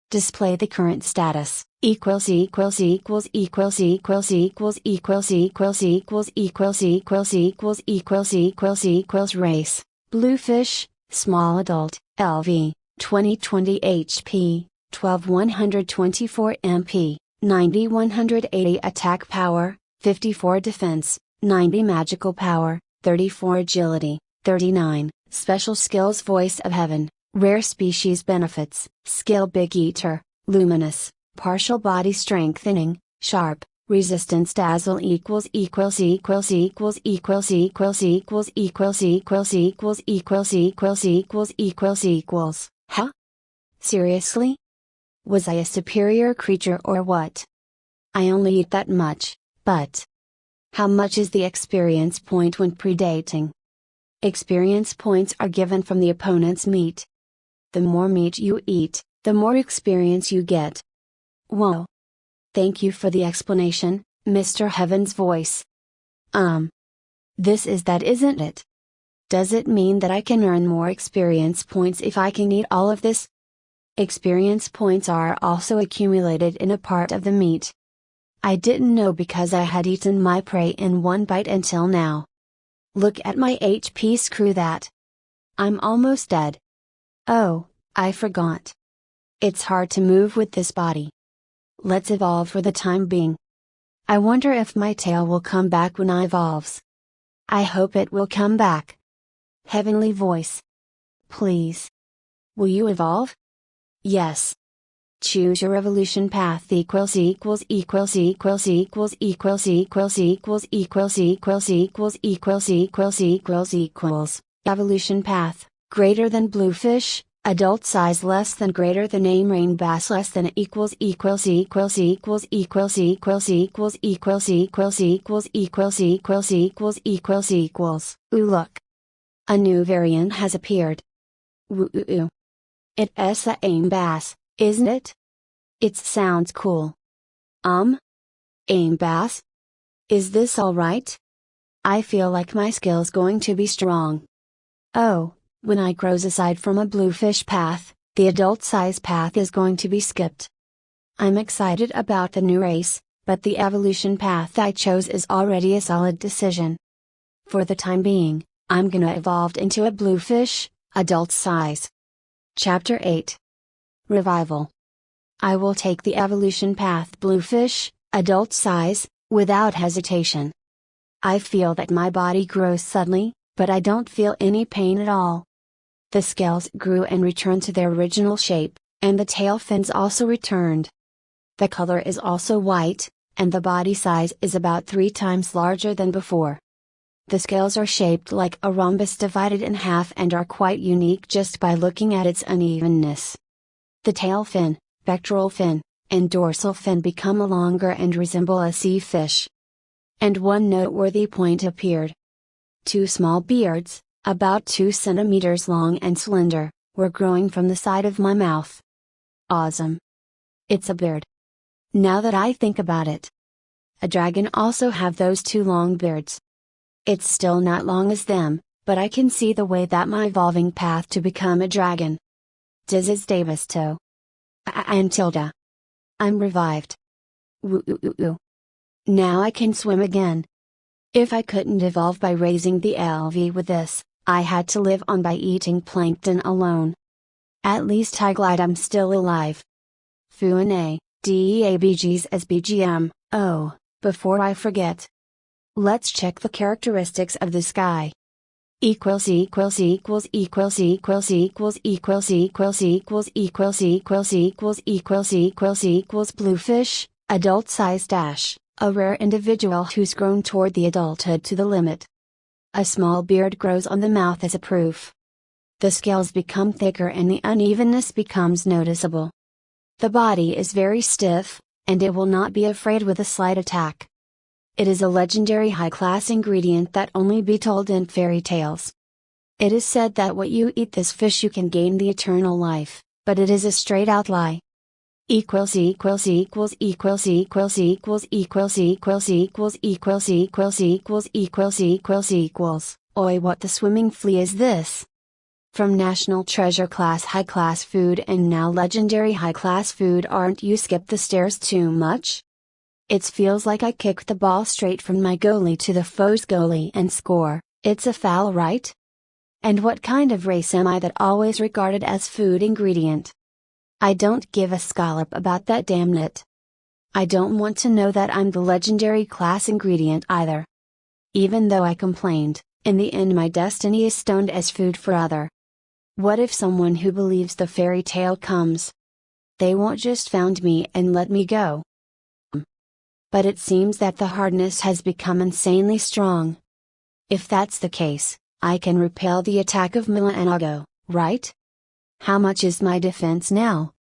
Display the current status, equals equals equals equals equals equals equals equals equals equals equals equals equals equals equals race, bluefish, small adult, LV, 2020 HP, 12124 MP, 90-180 attack power, 54 defense, 90 magical power, 34 agility, 39, special skills voice of heaven. Rare species benefits, skill big eater, luminous, partial body strengthening, sharp, resistance dazzle equals equals equals equals equals equals equals equals equals equals equals equals equals equals equals. Huh? Seriously? Was I a superior creature or what? I only eat that much, but how much is the experience point when predating? Experience points are given from the opponent's meat. The more meat you eat, the more experience you get. Whoa. Thank you for the explanation, Mr. Heaven's voice. This is that, isn't it? Does it mean that I can earn more experience points if I can eat all of this? Experience points are also accumulated in a part of the meat. I didn't know because I had eaten my prey in one bite until now. Look at my HP, screw that. I'm almost dead. Oh, I forgot. It's hard to move with this body. Let's evolve for the time being. I wonder if my tail will come back when I evolves. I hope it will come back. Heavenly voice. Please. Will you evolve? Yes. Choose your evolution path equals equals equals equals equals equals equals equals equals equals equals equals equals equals equals. Evolution path, greater than bluefish, adult size less than greater than marine bass less than equals equals equals equals equals equals equals equals equals equals equals equals equals equals equals. Ooh, look. A new variant has appeared. Woo. It's a aim bass, isn't it? It sounds cool. Aim bass? Is this alright? I feel like my skill's going to be strong. Oh, when I grows aside from a bluefish path, the adult size path is going to be skipped. I'm excited about the new race, but the evolution path I chose is already a solid decision. For the time being, I'm gonna evolve into a bluefish, adult size. Chapter 8. Revival. I will take the evolution path bluefish, adult size, without hesitation. I feel that my body grows suddenly, but I don't feel any pain at all. The scales grew and returned to their original shape, and the tail fins also returned. The color is also white, and the body size is about 3 times larger than before. The scales are shaped like a rhombus divided in half and are quite unique just by looking at its unevenness. The tail fin, pectoral fin, and dorsal fin become longer and resemble a sea fish. And one noteworthy point appeared. 2 small beards, about 2 centimeters long and slender, were growing from the side of my mouth. Awesome. It's a beard. Now that I think about it. A dragon also have those 2 long beards. It's still not long as them, but I can see the way that my evolving path to become a dragon. Dizes Davisto. And Tilda. I'm revived. Woo. Now I can swim again. If I couldn't evolve by raising the LV with this, I had to live on by eating plankton alone. At least I glad I'm still alive. Fuane, DEABGs as BGM. Oh, before I forget. Let's check the characteristics of the sky. Equals equals equals equals equals equals equals equals equals equals equals equals equals equals equals bluefish, adult size dash, a rare individual who's grown toward the adulthood to the limit. A small beard grows on the mouth as a proof. The scales become thicker and the unevenness becomes noticeable. The body is very stiff, and it will not be afraid with a slight attack. It is a legendary high-class ingredient that only be told in fairy tales. It is said that what you eat this fish you can gain the eternal life, but it is a straight-out lie. Equals equals equals equals equals equals equals equals equals equals equals equals equals equals equals. Oi, what the swimming flea is this? From national treasure class high class food and now legendary high class food. Aren't you skip the stairs too much? It feels like I kicked the ball straight from my goalie to the foe's goalie and score. It's a foul, right? And what kind of race am I that always regarded as food ingredient? I don't give a scallop about that, damn it. I don't want to know that I'm the legendary class ingredient either. Even though I complained, in the end my destiny is stoned as food for other. What if someone who believes the fairy tale comes? They won't just found me and let me go. But it seems that the hardness has become insanely strong. If that's the case, I can repel the attack of Milanago, right? How much is my defense now?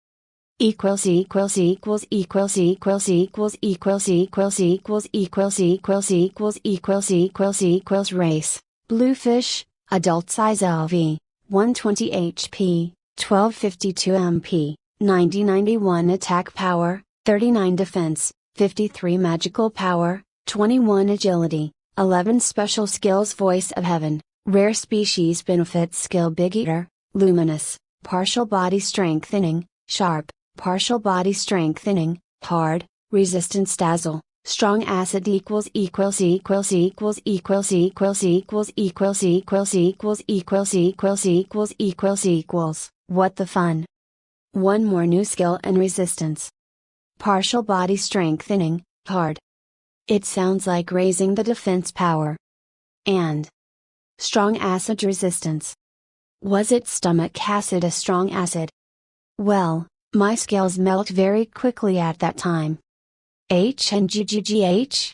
Equals equals equals equals equals equals equals equals equals equals equals equals equals equals equals race. Bluefish, adult size LV, 120 HP, 1252 MP, 9091 attack power, 39 defense, 53 magical power, 21 agility, 11 special skills. Voice of Heaven, rare species benefits skill. Big Eater, luminous, partial body strengthening, sharp, partial body strengthening, hard, resistance dazzle, strong acid. Equals equals equals equals equals equals equals equals equals equals equals equals equals equals equals. What the fun. One more new skill and resistance. Partial body strengthening, hard. It sounds like raising the defense power. And strong acid resistance. Was it stomach acid, a strong acid? Well, my skills melt very quickly at that time. H and GGGH?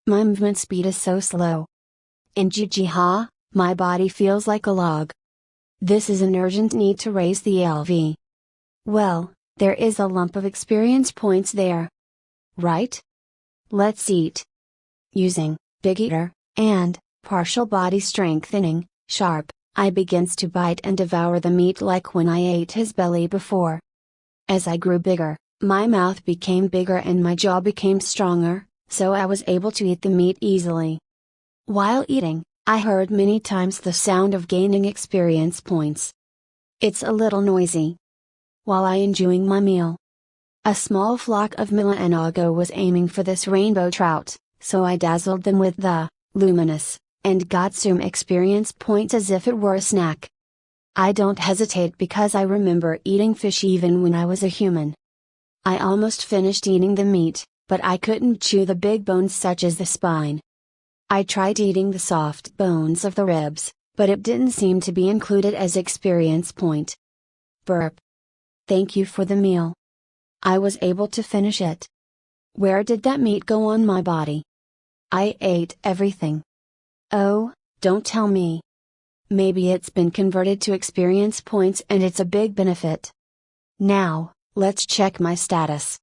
My movement speed is so slow. In GG my body feels like a log. This is an urgent need to raise the LV. Well, there is a lump of experience points there. Right? Let's eat. Using Big Eater and partial body strengthening, sharp, I begins to bite and devour the meat like when I ate his belly before. As I grew bigger, my mouth became bigger and my jaw became stronger, so I was able to eat the meat easily. While eating, I heard many times the sound of gaining experience points. It's a little noisy. While I enjoying my meal, a small flock of Milanago was aiming for this rainbow trout, so I dazzled them with the luminous, and got some experience points as if it were a snack. I don't hesitate because I remember eating fish even when I was a human. I almost finished eating the meat, but I couldn't chew the big bones such as the spine. I tried eating the soft bones of the ribs, but it didn't seem to be included as experience point. Burp. Thank you for the meal. I was able to finish it. Where did that meat go on my body? I ate everything. Oh, don't tell me. Maybe it's been converted to experience points and it's a big benefit. Now, let's check my status.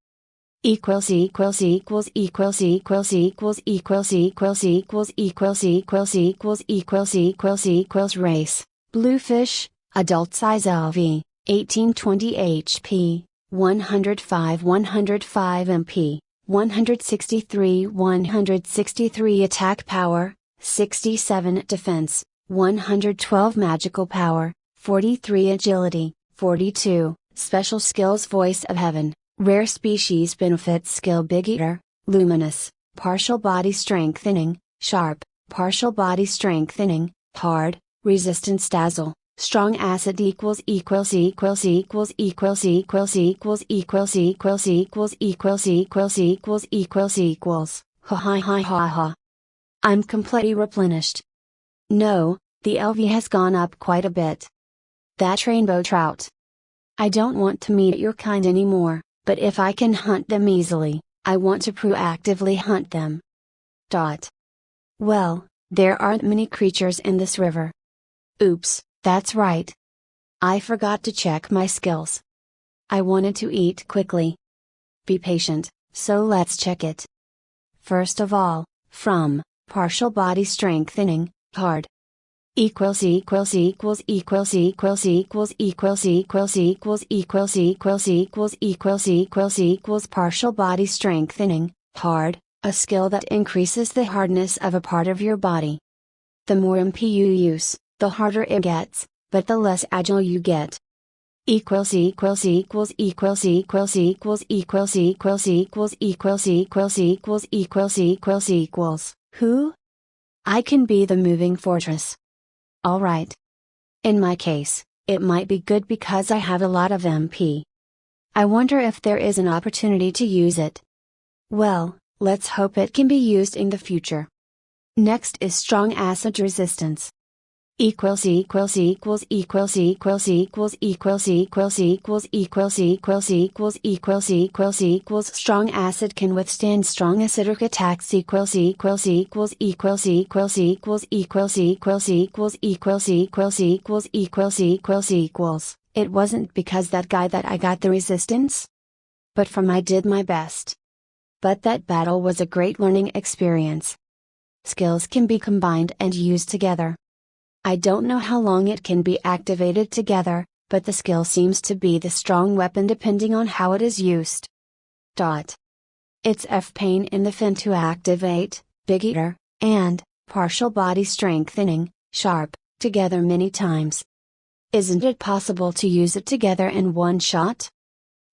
Equals equals equals equals equals equals equals equals equals equals equals equals equals equals equals race. Bluefish, adult size LV, 1820 HP, 105 MP, 163 attack power, 67 defense, 112 magical power, 43 agility, 42 special skills. Voice of Heaven, rare species benefits skill. Big Eater, luminous, partial body strengthening, sharp, partial body strengthening, hard, resistance dazzle, strong acid. Equals equals equals equals equals equals equals equals equals equals equals equals equals equals equals. Ha ha ha ha ha. I'm completely replenished. No, the LV has gone up quite a bit. That rainbow trout. I don't want to meet your kind anymore, but if I can hunt them easily, I want to proactively hunt them. Well, there aren't many creatures in this river. Oops, that's right. I forgot to check my skills. I wanted to eat quickly. Be patient, so let's check it. First of all, from partial body strengthening, hard. Equals equals equals equals equals equals equals equals equals equals equals equals equals equals equals partial body strengthening, hard, a skill that increases the hardness of a part of your body. The more MP you use, the harder it gets, but the less agile you get. Equals equals equals equals equals equals equals equals equals equals equals equals equals equals equals who? I can be the moving fortress. Alright. In my case, it might be good because I have a lot of MP. I wonder if there is an opportunity to use it. Well, let's hope it can be used in the future. Next is strong acid resistance. Equals equals equals equals equals equals equals equals equals equals equals equals equals equals equals strong acid can withstand strong acidic attacks equals equals equals equals equals equals equals equals equals equals equals equals equals equals equals. It wasn't because that guy that I got the resistance, but from I did my best. But that battle was a great learning experience. Skills can be combined and used together. I don't know how long it can be activated together, but the skill seems to be the strong weapon depending on how it is used. It's F pain in the fin to activate, Big Eater, and, partial body strengthening, Sharp, together many times. Isn't it possible to use it together in one shot?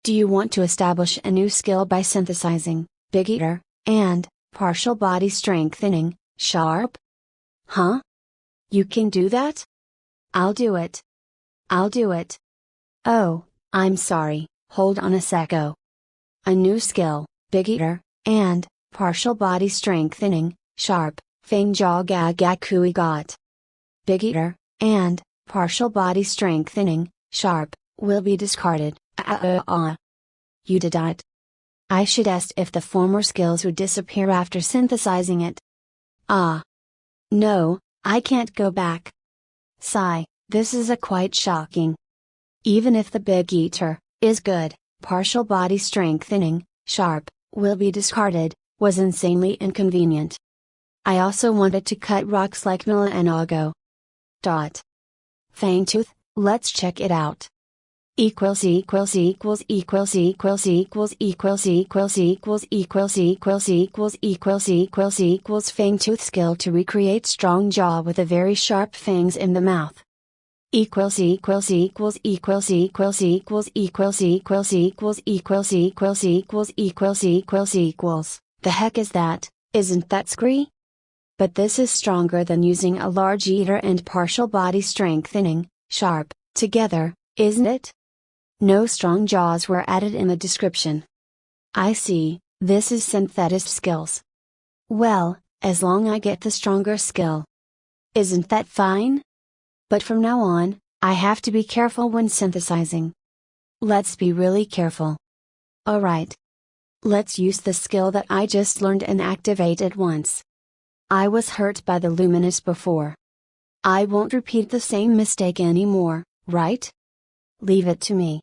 Do you want to establish a new skill by synthesizing, Big Eater, and, partial body strengthening, Sharp? Huh? You can do that? I'll do it. I'll do it. Oh, I'm sorry, hold on a secco. A new skill, Big Eater, and, partial body strengthening, Sharp, Fang Jaw Gagakui got. Big Eater, and, partial body strengthening, Sharp, will be discarded. You did it. I should ask if the former skills would disappear after synthesizing it. No, I can't go back. Sigh, this is a quite shocking. Even if the Big Eater is good, partial body strengthening, Sharp, will be discarded, was insanely inconvenient. I also wanted to cut rocks like Mila and Ago. Fangtooth, let's check it out. Equals equals equals equals equals equals equals equals equals equals equals equals equals equals equals Fangtooth skill to recreate strong jaw with a very sharp fangs in the mouth. Equals equals equals equals equals equals equals equals equals equals equals equals equals equals equals. The heck is that? Isn't that scree? But this is stronger than using a large eater and partial body strengthening, Sharp, together, isn't it? No strong jaws were added in the description. I see, this is synthetist skills. Well, as long I get the stronger skill. Isn't that fine? But from now on, I have to be careful when synthesizing. Let's be really careful. Alright. Let's use the skill that I just learned and activate it once. I was hurt by the luminous before. I won't repeat the same mistake anymore, right? Leave it to me.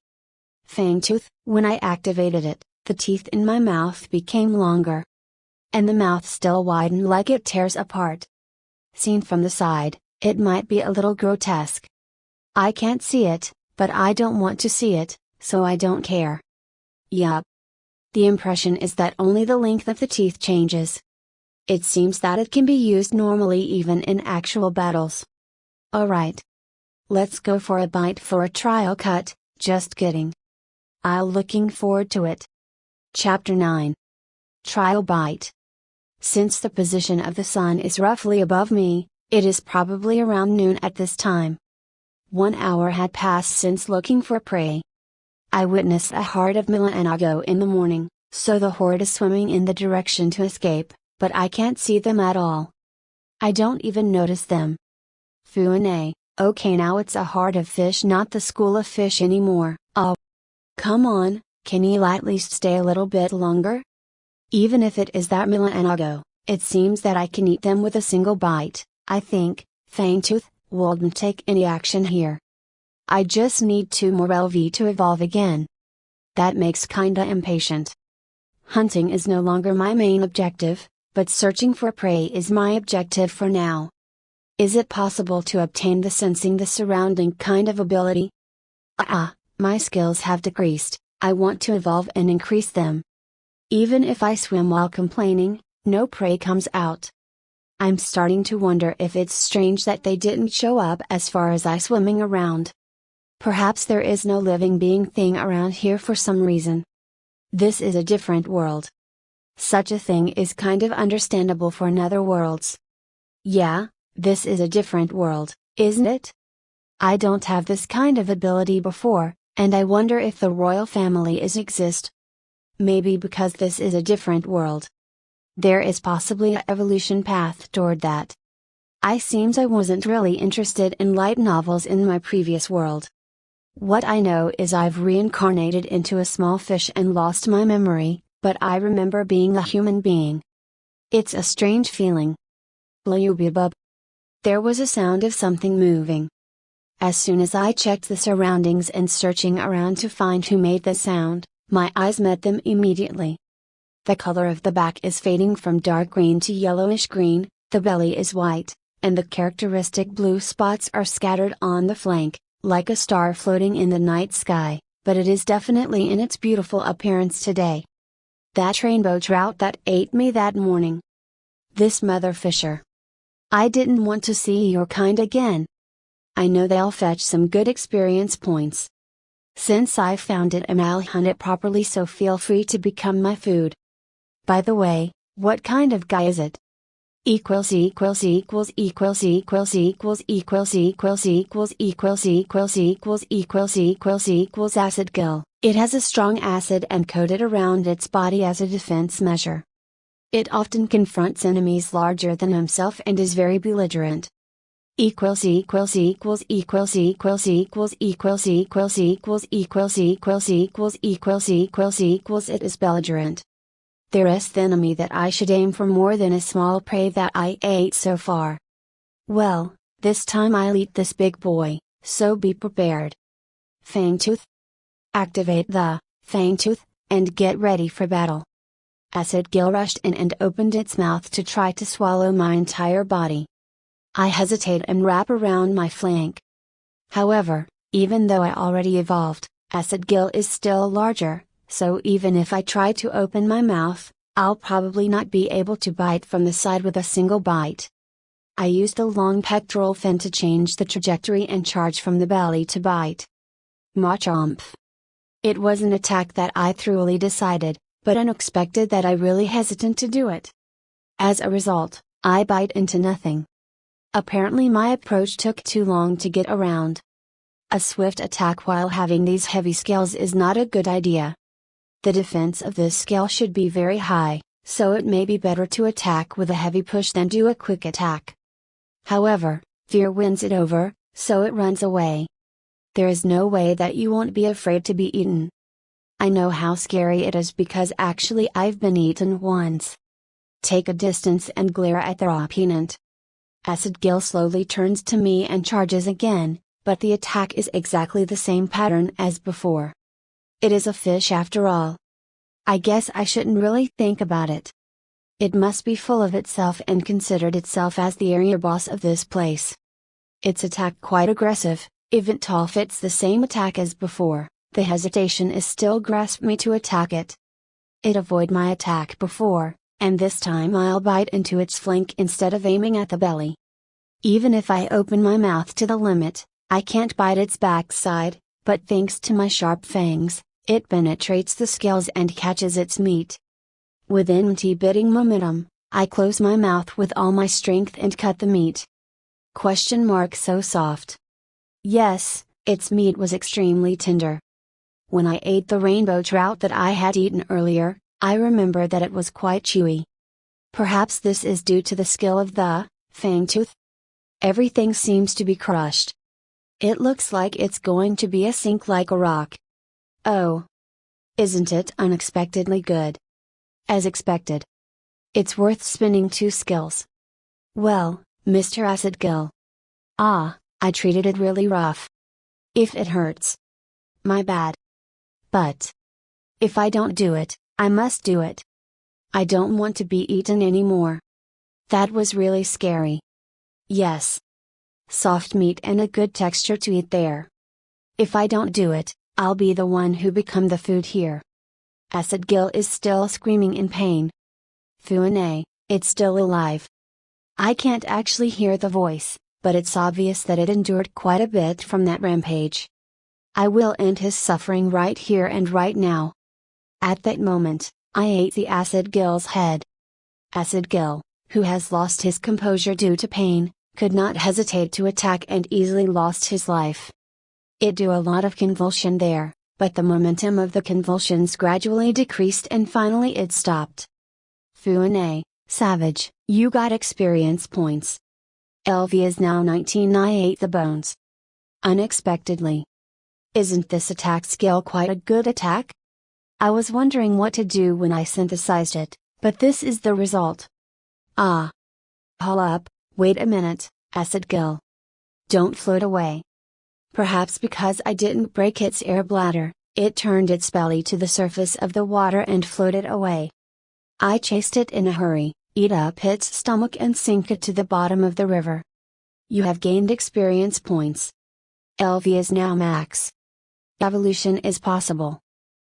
Fangtooth, when I activated it, the teeth in my mouth became longer. And the mouth still widened like it tears apart. Seen from the side, it might be a little grotesque. I can't see it, but I don't want to see it, so I don't care. Yup. The impression is that only the length of the teeth changes. It seems that it can be used normally even in actual battles. Alright. Let's go for a bite for a trial cut, just kidding. I'm looking forward to it. Chapter 9. Trial Bite. Since the position of the sun is roughly above me, it is probably around noon at this time. 1 hour had passed since looking for prey. I witnessed a horde of Mila and Ago in the morning, so the horde is swimming in the direction to escape, but I can't see them at all. I don't even notice them. Fuane, okay, now it's a horde of fish, not the school of fish anymore. Oh. Come on, can you at least stay a little bit longer? Even if it is that Mila and Ago, it seems that I can eat them with a single bite. I think, Fangtooth, wouldn't take any action here. I just need 2 more LV to evolve again. That makes kinda impatient. Hunting is no longer my main objective, but searching for prey is my objective for now. Is it possible to obtain the sensing the surrounding kind of ability? My skills have decreased, I want to evolve and increase them. Even if I swim while complaining, no prey comes out. I'm starting to wonder if it's strange that they didn't show up as far as I swimming around. Perhaps there is no living being thing around here for some reason. This is a different world. Such a thing is kind of understandable for nether worlds. Yeah, this is a different world, isn't it? I don't have this kind of ability before, and I wonder if the royal family exist. Maybe because this is a different world. There is possibly an evolution path toward that. Seems I wasn't really interested in light novels in my previous world. What I know is I've reincarnated into a small fish and lost my memory, but I remember being a human being. It's a strange feeling. Blah-bub. There was a sound of something moving. As soon as I checked the surroundings and searching around to find who made the sound, my eyes met them immediately. The color of the back is fading from dark green to yellowish green, the belly is white, and the characteristic blue spots are scattered on the flank, like a star floating in the night sky, but it is definitely in its beautiful appearance today. That rainbow trout that ate me that morning. This mother fisher. I didn't want to see your kind again. I know they'll fetch some good experience points. Since I found it, I'll hunt it properly, so feel free to become my food. By the way, what kind of guy is it? Equals equals equals equals equals equals equals equals equals equals equals equals equals equals equals acid gill. It has a strong acid and coated around its body as a defense measure. It often confronts enemies larger than himself and is very belligerent. Equals equals equals equals equals equals equals equals equals equals equals equals equals equals equals it is belligerent. There is the enemy that I should aim for more than a small prey that I ate so far. Well, this time I'll eat this big boy, so be prepared. Fangtooth. Activate the Fangtooth, and get ready for battle. Acid gill rushed in and opened its mouth to try to swallow my entire body. I hesitate and wrap around my flank. However, even though I already evolved, acid gill is still larger, so even if I try to open my mouth, I'll probably not be able to bite from the side with a single bite. I used the long pectoral fin to change the trajectory and charge from the belly to bite. Machomph. It was an attack that I thoroughly decided, but unexpected that I really hesitant to do it. As a result, I bite into nothing. Apparently my approach took too long to get around. A swift attack while having these heavy scales is not a good idea. The defense of this scale should be very high, so it may be better to attack with a heavy push than do a quick attack. However, fear wins it over, so it runs away. There is no way that you won't be afraid to be eaten. I know how scary it is because actually I've been eaten once. Take a distance and glare at the opponent. Acid gill slowly turns to me and charges again, but the attack is exactly the same pattern as before. It is a fish after all. I guess I shouldn't really think about it. It must be full of itself and considered itself as the area boss of this place. Its attack quite aggressive, even tall fits the same attack as before, the hesitation is still grasp me to attack it. It avoid my attack before, and this time I'll bite into its flank instead of aiming at the belly. Even if I open my mouth to the limit, I can't bite its backside, but thanks to my sharp fangs, it penetrates the scales and catches its meat. With biting momentum, I close my mouth with all my strength and cut the meat. So soft. Yes, its meat was extremely tender. When I ate the rainbow trout that I had eaten earlier, I remember that it was quite chewy. Perhaps this is due to the skill of the Fangtooth. Everything seems to be crushed. It looks like it's going to be a sink like a rock. Oh! Isn't it unexpectedly good? As expected. It's worth spending 2 skills. Well, Mr. Acid Gill. I treated it really rough. If it hurts. My bad. But. If I don't do it, I must do it. I don't want to be eaten anymore. That was really scary. Yes. Soft meat and a good texture to eat there. If I don't do it, I'll be the one who become the food here. Acid Gill is still screaming in pain. Fuane, it's still alive. I can't actually hear the voice, but it's obvious that it endured quite a bit from that rampage. I will end his suffering right here and right now. At that moment, I ate the acid gill's head. Acid gill, who has lost his composure due to pain, could not hesitate to attack and easily lost his life. It do a lot of convulsion there, but the momentum of the convulsions gradually decreased and finally it stopped. Fuane, savage, you got experience points. LV is now 19. I ate the bones. Unexpectedly. Isn't this attack skill quite a good attack? I was wondering what to do when I synthesized it, but this is the result. Ah. Hold up, wait a minute, acid gill. Don't float away. Perhaps because I didn't break its air bladder, it turned its belly to the surface of the water and floated away. I chased it in a hurry, eat up its stomach and sink it to the bottom of the river. You have gained experience points. LV is now max. Evolution is possible.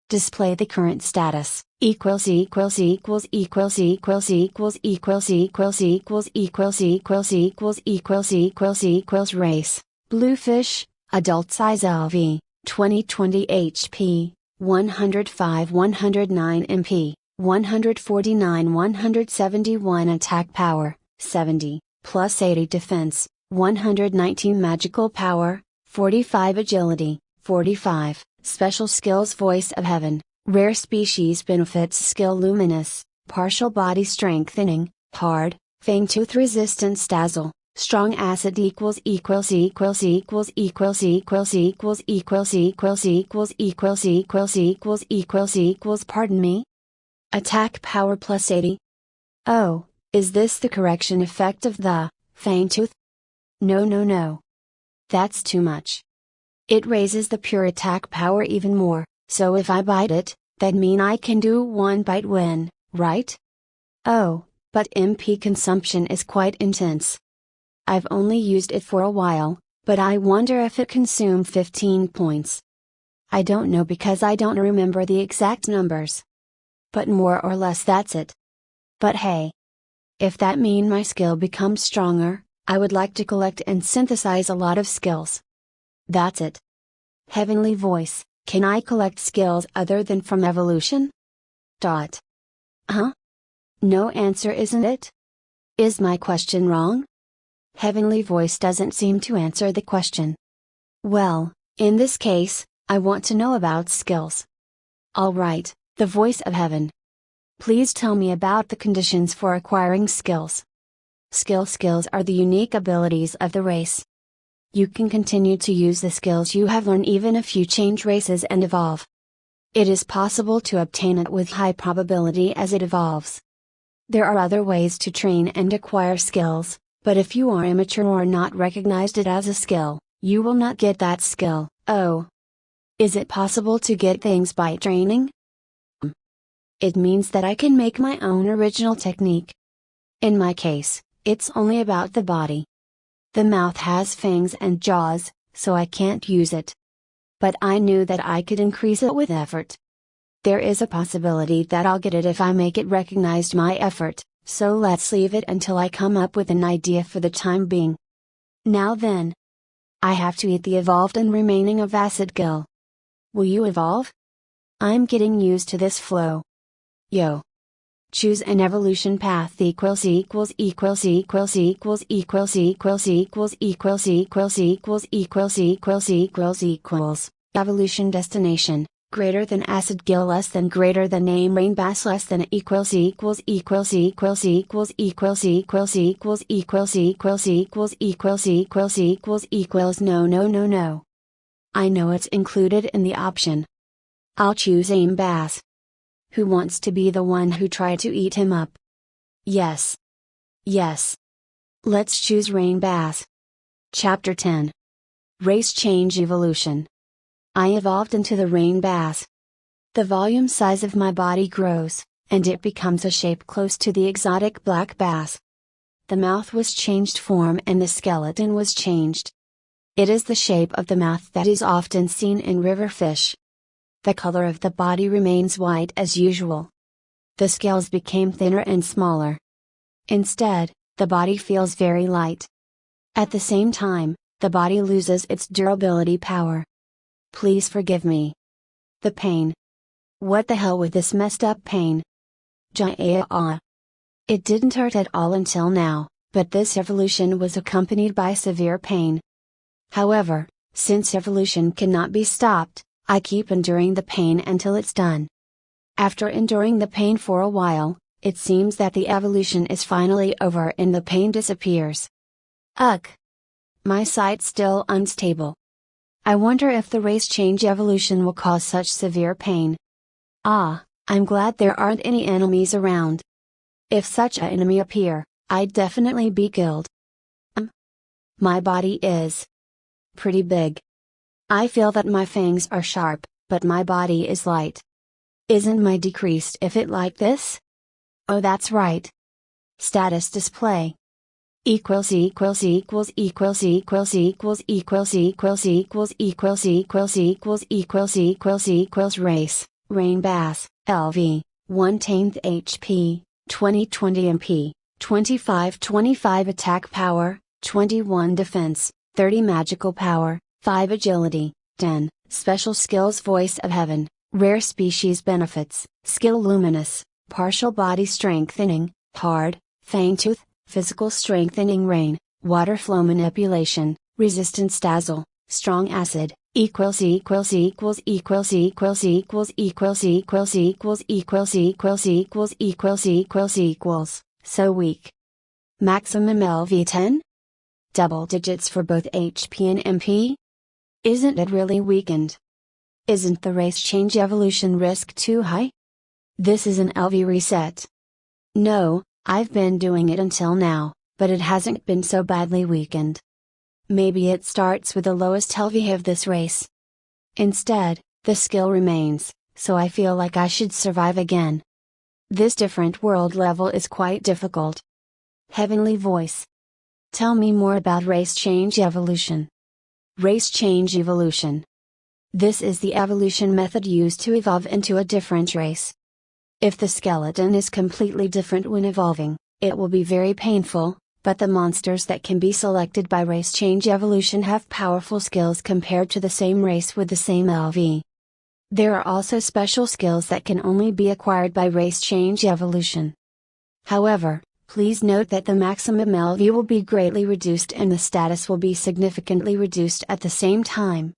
Display the current status, equals equals equals equals equals equals equals equals equals equals equals equals equals equals equals race, bluefish, adult size LV, 2020 HP, 105 109 MP, 149 171 attack power, 70, plus 80 defense, 119 magical power, 45 agility, 45, special skills voice of heaven, rare species benefits skill luminous, partial body strengthening, hard, fangtooth resistance dazzle, strong acid equals equals equals equals equals equals equals equals equals equals equals equals equals equals equals pardon me? Attack power plus 80. Oh, is this the correction effect of the fangtooth? No. That's too much. It raises the pure attack power even more, so if I bite it, that mean I can do one bite win, right? Oh, but MP consumption is quite intense. I've only used it for a while, but I wonder if it consumed 15 points. I don't know because I don't remember the exact numbers. But more or less that's it. But hey. If that mean my skill becomes stronger, I would like to collect and synthesize a lot of skills. That's it. Heavenly voice, can I collect skills other than from evolution? Huh? No answer, isn't it? Is my question wrong? Heavenly voice doesn't seem to answer the question. Well, in this case, I want to know about skills. Alright, the voice of heaven. Please tell me about the conditions for acquiring skills. Skills are the unique abilities of the race. You can continue to use the skills you have learned even if you change races and evolve. It is possible to obtain it with high probability as it evolves. There are other ways to train and acquire skills, but if you are immature or not recognized it as a skill, you will not get that skill. Oh. Is it possible to get things by training? It means that I can make my own original technique. In my case, it's only about the body. The mouth has fangs and jaws, so I can't use it. But I knew that I could increase it with effort. There is a possibility that I'll get it if I make it recognized my effort, so let's leave it until I come up with an idea for the time being. Now then. I have to eat the evolved and remaining of acid gill. Will you evolve? I'm getting used to this flow. Yo. Choose an evolution path equals equals equals equals equals equals equals equals equals equals equals equals equals equals equals evolution destination greater than acid gill less than greater than name rain bass less than equals equals equals equals equals equals equals equals equals equals equals equals equals equals equals no. I know it's included in the option. I'll choose aim bass. Who wants to be the one who tried to eat him up? Yes. Let's choose rain bass. Chapter 10. Race Change Evolution. I evolved into the rain bass. The volume size of my body grows, and it becomes a shape close to the exotic black bass. The mouth was changed form and the skeleton was changed. It is the shape of the mouth that is often seen in river fish. The color of the body remains white as usual. The scales became thinner and smaller. Instead, the body feels very light. At the same time, the body loses its durability power. Please forgive me. The pain. What the hell with this messed up pain? Jaya. It didn't hurt at all until now, but this evolution was accompanied by severe pain. However, since evolution cannot be stopped, I keep enduring the pain until it's done. After enduring the pain for a while, it seems that the evolution is finally over and the pain disappears. Ugh! My sight's still unstable. I wonder if the race change evolution will cause such severe pain. Ah, I'm glad there aren't any enemies around. If such an enemy appear, I'd definitely be killed. My body is pretty big. I feel that my fangs are sharp, but my body is light. Isn't my decreased if it like this? Oh, that's right. Status display. Equals equals equals equals equals equals equals equals equals equals equals equals equals equals equals race, Rain Bass, LV, 1/10 HP, 2020 MP, 25 attack power, 21 defense, 30 magical power, 5 agility, 10, special skills Voice of Heaven, rare species benefits, skill luminous, partial body strengthening, hard, fangtooth, physical strengthening rain, water flow manipulation, resistance dazzle, strong acid, equals equals equals equals equals equals equals equals equals equals equals equals equals equals equals, so weak. Maximum LV 10? Double digits for both HP and MP? Isn't it really weakened? Isn't the race change evolution risk too high? This is an LV reset. No, I've been doing it until now, but it hasn't been so badly weakened. Maybe it starts with the lowest LV of this race. Instead, the skill remains, so I feel like I should survive again. This different world level is quite difficult. Heavenly Voice. Tell me more about race change evolution. Race change evolution. This is the evolution method used to evolve into a different race. If the skeleton is completely different when evolving, it will be very painful, but the monsters that can be selected by race change evolution have powerful skills compared to the same race with the same LV. There are also special skills that can only be acquired by race change evolution. However, please note that the maximum LV will be greatly reduced and the status will be significantly reduced at the same time.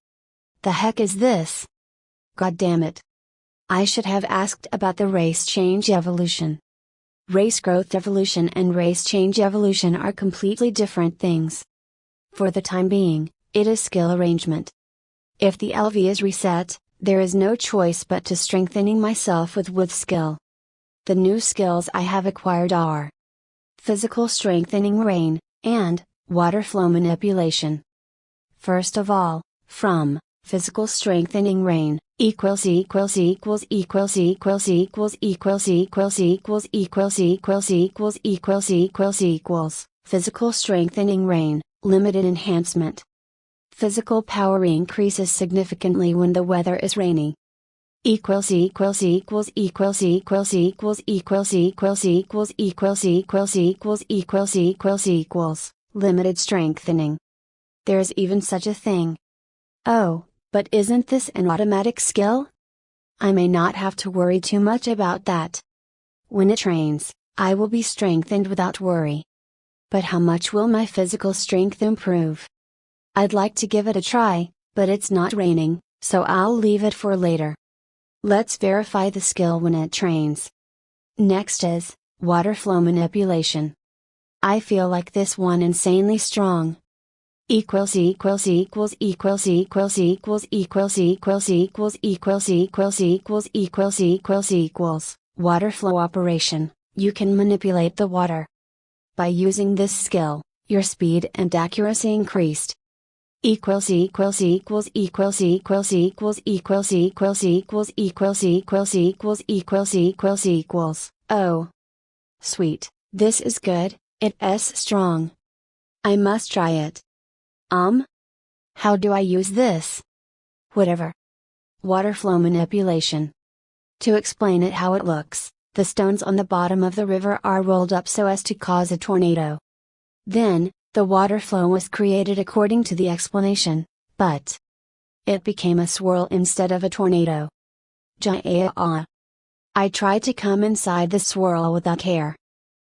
The heck is this? God damn it. I should have asked about the race change evolution. Race growth evolution and race change evolution are completely different things. For the time being, it is skill arrangement. If the LV is reset, there is no choice but to strengthening myself with skill. The new skills I have acquired are physical strengthening rain, and water flow manipulation. First of all, from physical strengthening rain, equals equals equals equals equals equals equals equals equals equals equals equals equals equals equals, physical strengthening rain, limited enhancement. Physical power increases significantly when the weather is rainy. Equals equals equals equals equals equals equals equals equals equals equals equals equals equals equals, limited strengthening. There's even such a thing. Oh, but isn't this an automatic skill? I may not have to worry too much about that. When it rains, I will be strengthened without worry. But how much will my physical strength improve? I'd like to give it a try, but it's not raining, so I'll leave it for later. Let's verify the skill when it rains. Next is water flow manipulation. I feel like this one insanely strong. Equals equals equals equals equals equals equals equals equals equals equals equals equals equals equals, water flow operation. You can manipulate the water. By using this skill, your speed and accuracy increased. Equals equals equals equals equals equals equals equals equals equals equals equals equals equals equals. Oh, sweet, this is good. It's strong. I must try it. How do I use this? Whatever. Water flow manipulation. To explain it how it looks, the stones on the bottom of the river are rolled up so as to cause a tornado. Then, the water flow was created according to the explanation, but it became a swirl instead of a tornado. Jaya. I tried to come inside the swirl without care.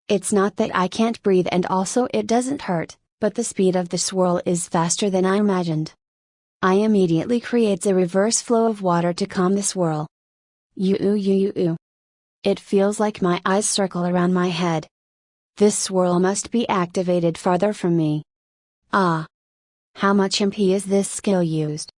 It's not that I can't breathe and also it doesn't hurt, but the speed of the swirl is faster than I imagined. I immediately creates a reverse flow of water to calm the swirl. It feels like my eyes circle around my head. This swirl must be activated farther from me. Ah! How much MP is this skill used?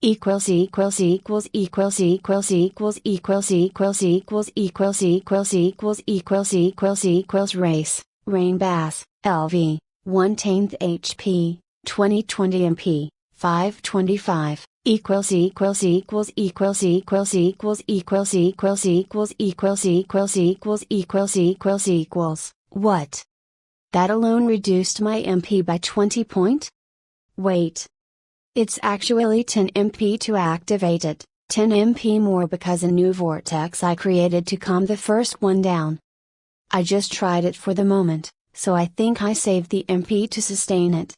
Equals equals equals equals equals equals equals equals equals equals equals equals equals equals equals race, rain bass, LV, 1/10 HP, 2020 MP, 525, equals equals equals equals equals equals equals equals equals equals equals equals equals equals equals, what? That alone reduced my MP by 20 point? Wait. It's actually 10 MP to activate it, 10 MP more because a new vortex I created to calm the first one down. I just tried it for the moment, so I think I saved the MP to sustain it.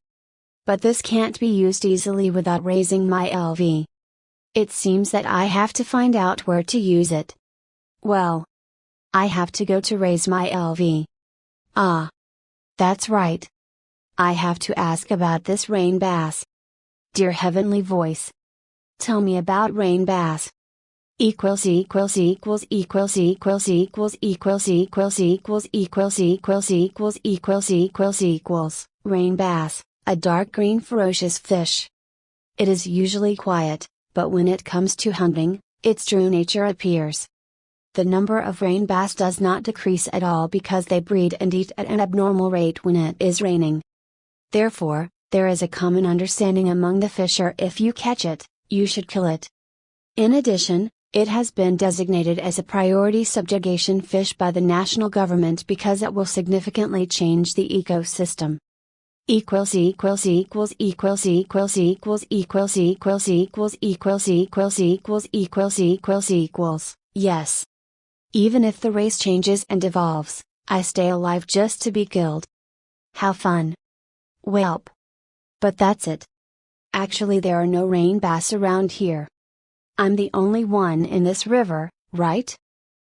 But this can't be used easily without raising my LV. It seems that I have to find out where to use it. Well, I have to go to raise my LV. Ah. That's right. I have to ask about this rain bass. Dear heavenly voice. Tell me about rain bass. Equals equals equals equals equals equals equals equals equals equals equals equals equals equals equals, rain bass, a dark green ferocious fish. It is usually quiet, but when it comes to hunting, its true nature appears. The number of rain bass does not decrease at all because they breed and eat at an abnormal rate when it is raining. Therefore, there is a common understanding among the fisher: if you catch it, you should kill it. In addition, it has been designated as a priority subjugation fish by the national government because it will significantly change the ecosystem. Equals equals equals equals equals equals equals equals equals equals equals equals equals equals equals, yes. Even if the race changes and evolves, I stay alive just to be killed. How fun. Welp. But that's it. Actually, there are no rain bass around here. I'm the only one in this river, right?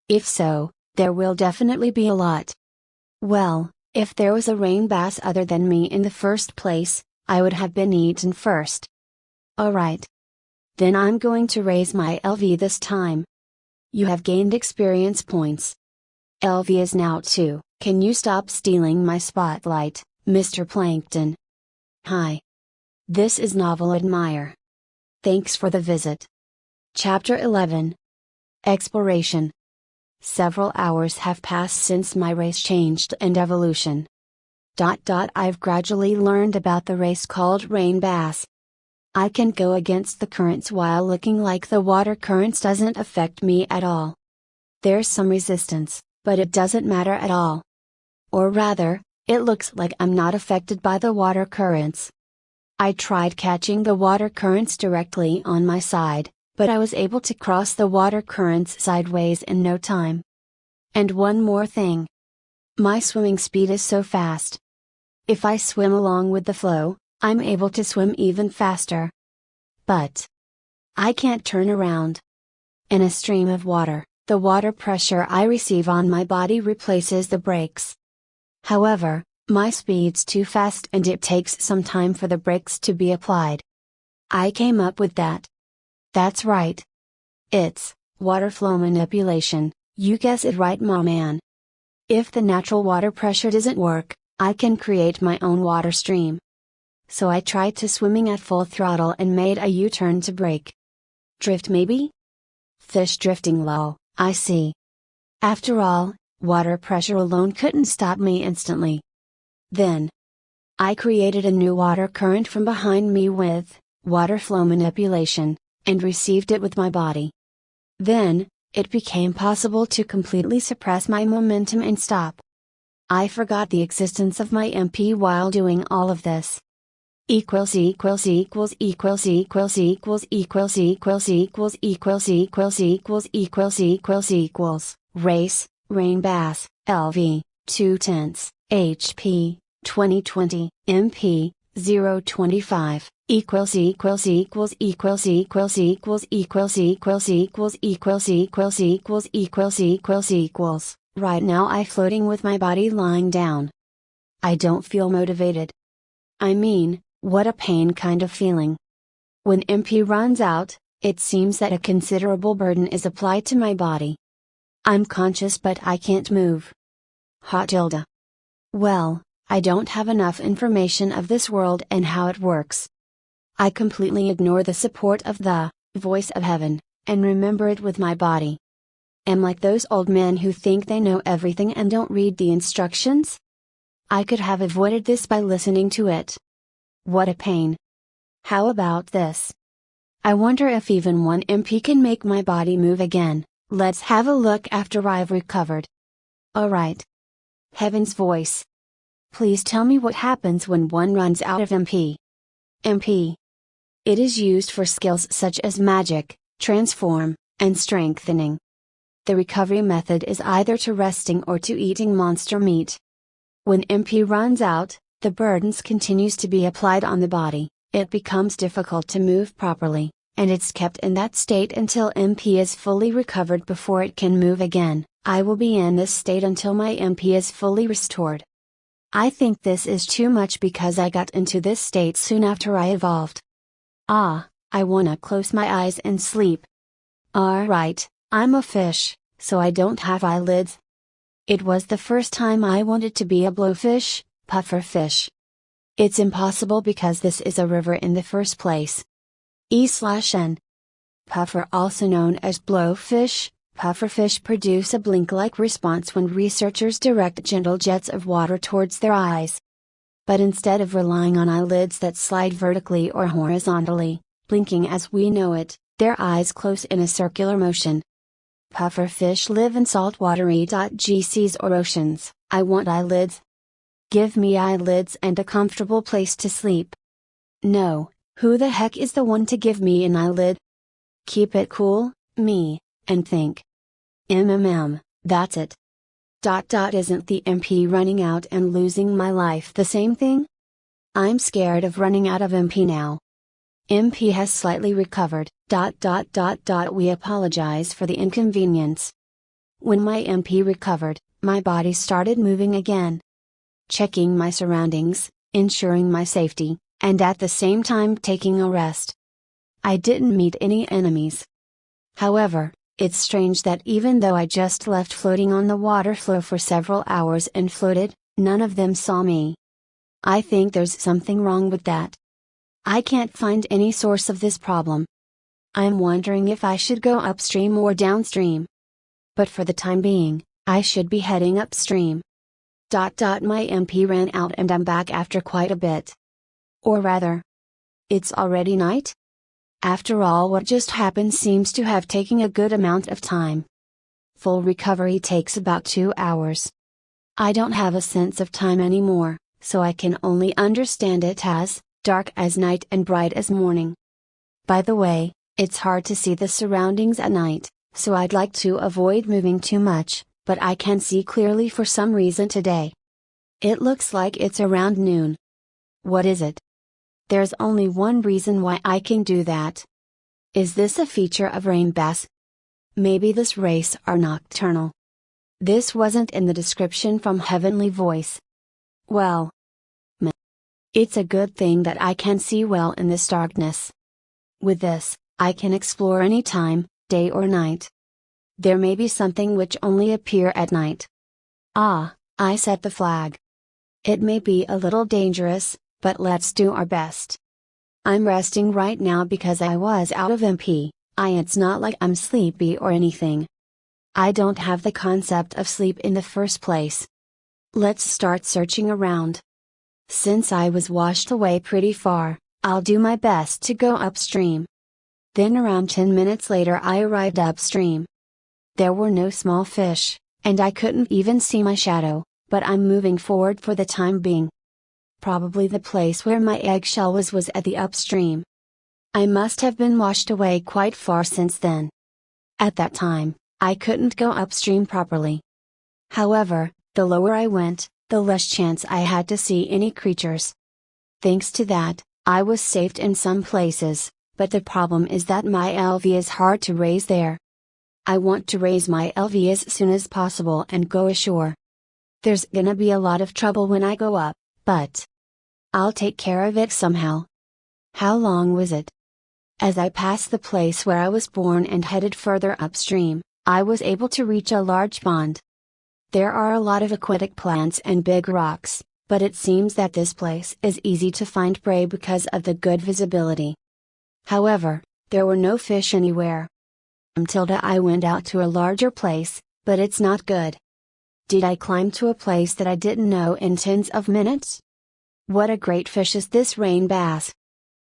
If so, there will definitely be a lot. Well, if there was a rain bass other than me in the first place, I would have been eaten first. Alright. Then I'm going to raise my LV this time. You have gained experience points. LV is now 2. Can you stop stealing my spotlight, Mr. Plankton? Hi. This is Novel Admire. Thanks for the visit. Chapter 11. Exploration. Several hours have passed since my race changed and evolution. I've gradually learned about the race called rain bass. I can go against the currents while looking like the water currents doesn't affect me at all. There's some resistance, but it doesn't matter at all. Or rather, it looks like I'm not affected by the water currents. I tried catching the water currents directly on my side, but I was able to cross the water currents sideways in no time. And one more thing. My swimming speed is so fast. If I swim along with the flow, I'm able to swim even faster. But I can't turn around. In a stream of water, the water pressure I receive on my body replaces the brakes. However, my speed's too fast and it takes some time for the brakes to be applied. I came up with that. That's right. It's water flow manipulation. You guess it right, my man. If the natural water pressure doesn't work, I can create my own water stream. So I tried to swimming at full throttle and made a U-turn to brake. Drift maybe? Fish drifting lol, I see. After all, water pressure alone couldn't stop me instantly. Then I created a new water current from behind me with water flow manipulation, and received it with my body. Then, it became possible to completely suppress my momentum and stop. I forgot the existence of my MP while doing all of this. Equals equals equals equals equals equals equals equals equals equals equals equals equals equals equals race, rain bass, LV, 2/10 HP, 2020 MP 025 equals equals equals equals equals equals equals equals equals equals equals equals equals equals equals. Right now I floating with my body lying down. I don't feel motivated. I mean, what a pain kind of feeling. When MP runs out, it seems that a considerable burden is applied to my body. I'm conscious but I can't move. Hot tilde. Well, I don't have enough information of this world and how it works. I completely ignore the support of the voice of heaven, and remember it with my body. Am like those old men who think they know everything and don't read the instructions? I could have avoided this by listening to it. What a pain. How about this? I wonder if even one MP can make my body move again. Let's have a look after I've recovered. Alright. Heaven's voice. Please tell me what happens when one runs out of MP. MP. It is used for skills such as magic, transform, and strengthening. The recovery method is either to resting or to eating monster meat. When MP runs out, the burdens continues to be applied on the body, it becomes difficult to move properly, and it's kept in that state until MP is fully recovered before it can move again. I will be in this state until my MP is fully restored. I think this is too much because I got into this state soon after I evolved. I wanna close my eyes and sleep. Alright, I'm a fish, so I don't have eyelids. It was the first time I wanted to be a blowfish, pufferfish. It's impossible because this is a river in the first place. E/N. Puffer, also known as blowfish, pufferfish produce a blink-like response when researchers direct gentle jets of water towards their eyes. But instead of relying on eyelids that slide vertically or horizontally, blinking as we know it, their eyes close in a circular motion. Pufferfish live in saltwater e.g. or oceans. I want eyelids. Give me eyelids and a comfortable place to sleep. No, who the heck is the one to give me an eyelid? Keep it cool, me, and think. That's it. Isn't the MP running out and losing my life the same thing? I'm scared of running out of MP now. MP has slightly recovered. We apologize for the inconvenience. When my MP recovered, my body started moving again. Checking my surroundings, ensuring my safety, and at the same time taking a rest. I didn't meet any enemies. However, it's strange that even though I just left floating on the water floor for several hours and floated, none of them saw me. I think there's something wrong with that. I can't find any source of this problem. I'm wondering if I should go upstream or downstream. But for the time being, I should be heading upstream. My MP ran out and I'm back after quite a bit. Or rather, it's already night? After all, what just happened seems to have taken a good amount of time. Full recovery takes about 2 hours. I don't have a sense of time anymore, so I can only understand it as dark as night and bright as morning. By the way, it's hard to see the surroundings at night, so I'd like to avoid moving too much, but I can see clearly for some reason today. It looks like it's around noon. What is it? There's only one reason why I can do that. Is this a feature of rain bass? Maybe this race are nocturnal. This wasn't in the description from Heavenly Voice. Well, it's a good thing that I can see well in this darkness. With this, I can explore any time, day or night. There may be something which only appear at night. I set the flag. It may be a little dangerous, but let's do our best. I'm resting right now because I was out of MP. It's not like I'm sleepy or anything. I don't have the concept of sleep in the first place. Let's start searching around. Since I was washed away pretty far, I'll do my best to go upstream. Then around 10 minutes later I arrived upstream. There were no small fish, and I couldn't even see my shadow, but I'm moving forward for the time being. Probably the place where my eggshell was at the upstream. I must have been washed away quite far since then. At that time, I couldn't go upstream properly. However, the lower I went, the less chance I had to see any creatures. Thanks to that, I was saved in some places, but the problem is that my LV is hard to raise there. I want to raise my LV as soon as possible and go ashore. There's gonna be a lot of trouble when I go up, but I'll take care of it somehow. How long was it? As I passed the place where I was born and headed further upstream, I was able to reach a large pond. There are a lot of aquatic plants and big rocks, but it seems that this place is easy to find prey because of the good visibility. However, there were no fish anywhere. Until I went out to a larger place, but it's not good. Did I climb to a place that I didn't know in tens of minutes? What a great fish is this rain bass.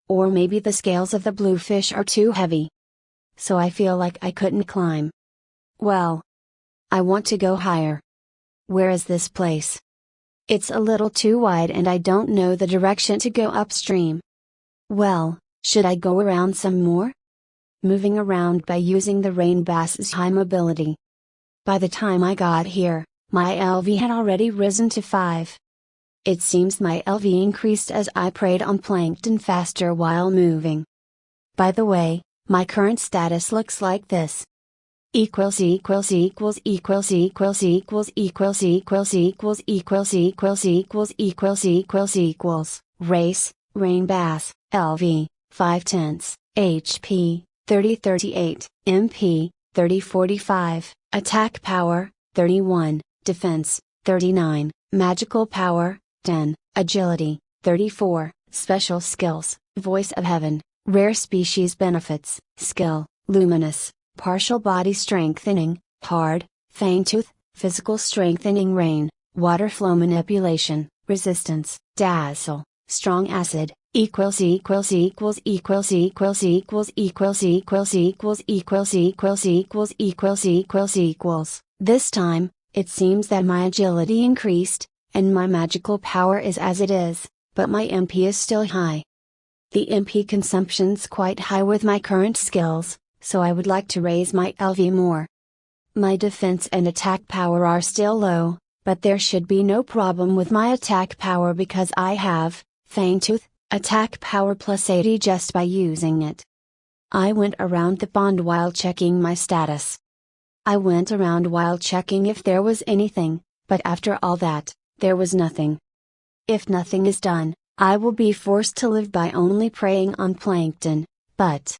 Or maybe the scales of the bluefish are too heavy. So I feel like I couldn't climb. Well, I want to go higher. Where is this place? It's a little too wide and I don't know the direction to go upstream. Well, should I go around some more? Moving around by using the rain bass's high mobility. By the time I got here, my LV had already risen to 5. It seems my LV increased as I preyed on plankton faster while moving. By the way, my current status looks like this. Equals equals equals equals equals equals equals equals equals equals equals equals equals equals equals race, rain bass, LV, 5/10, HP, 3038, MP, 3045, attack power, 31, defense, 39, magical power, 10, agility, 34, special skills, voice of heaven, rare species benefits, skill, luminous, partial body strengthening, hard, fangtooth, physical strengthening rain, water flow manipulation, resistance, dazzle, strong acid, equals equals equals equals equals equals equals equals equals equals equals equals equals equals equals. This time, it seems that my agility increased, and my magical power is as it is, but my MP is still high. The MP consumption's quite high with my current skills, so I would like to raise my LV more. My defense and attack power are still low, but there should be no problem with my attack power because I have Fangtooth, attack power plus 80 just by using it. I went around the pond while checking my status. I went around while checking if there was anything, but after all that, there was nothing. If nothing is done, I will be forced to live by only preying on plankton, but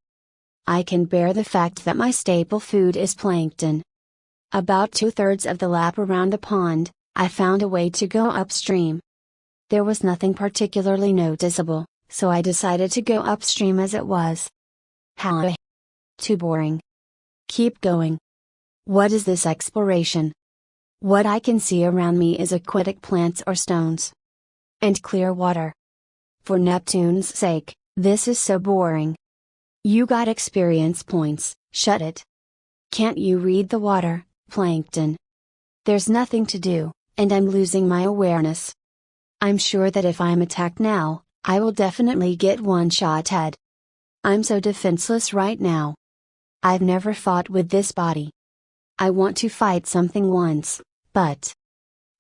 I can bear the fact that my staple food is plankton. About 2/3 of the lap around the pond, I found a way to go upstream. There was nothing particularly noticeable, so I decided to go upstream as it was. How? Too boring. Keep going. What is this exploration? What I can see around me is aquatic plants or stones. And clear water. For Neptune's sake, this is so boring. You got experience points, shut it. Can't you read the water, plankton? There's nothing to do, and I'm losing my awareness. I'm sure that if I'm attacked now, I will definitely get one shot head. I'm so defenseless right now. I've never fought with this body. I want to fight something once, but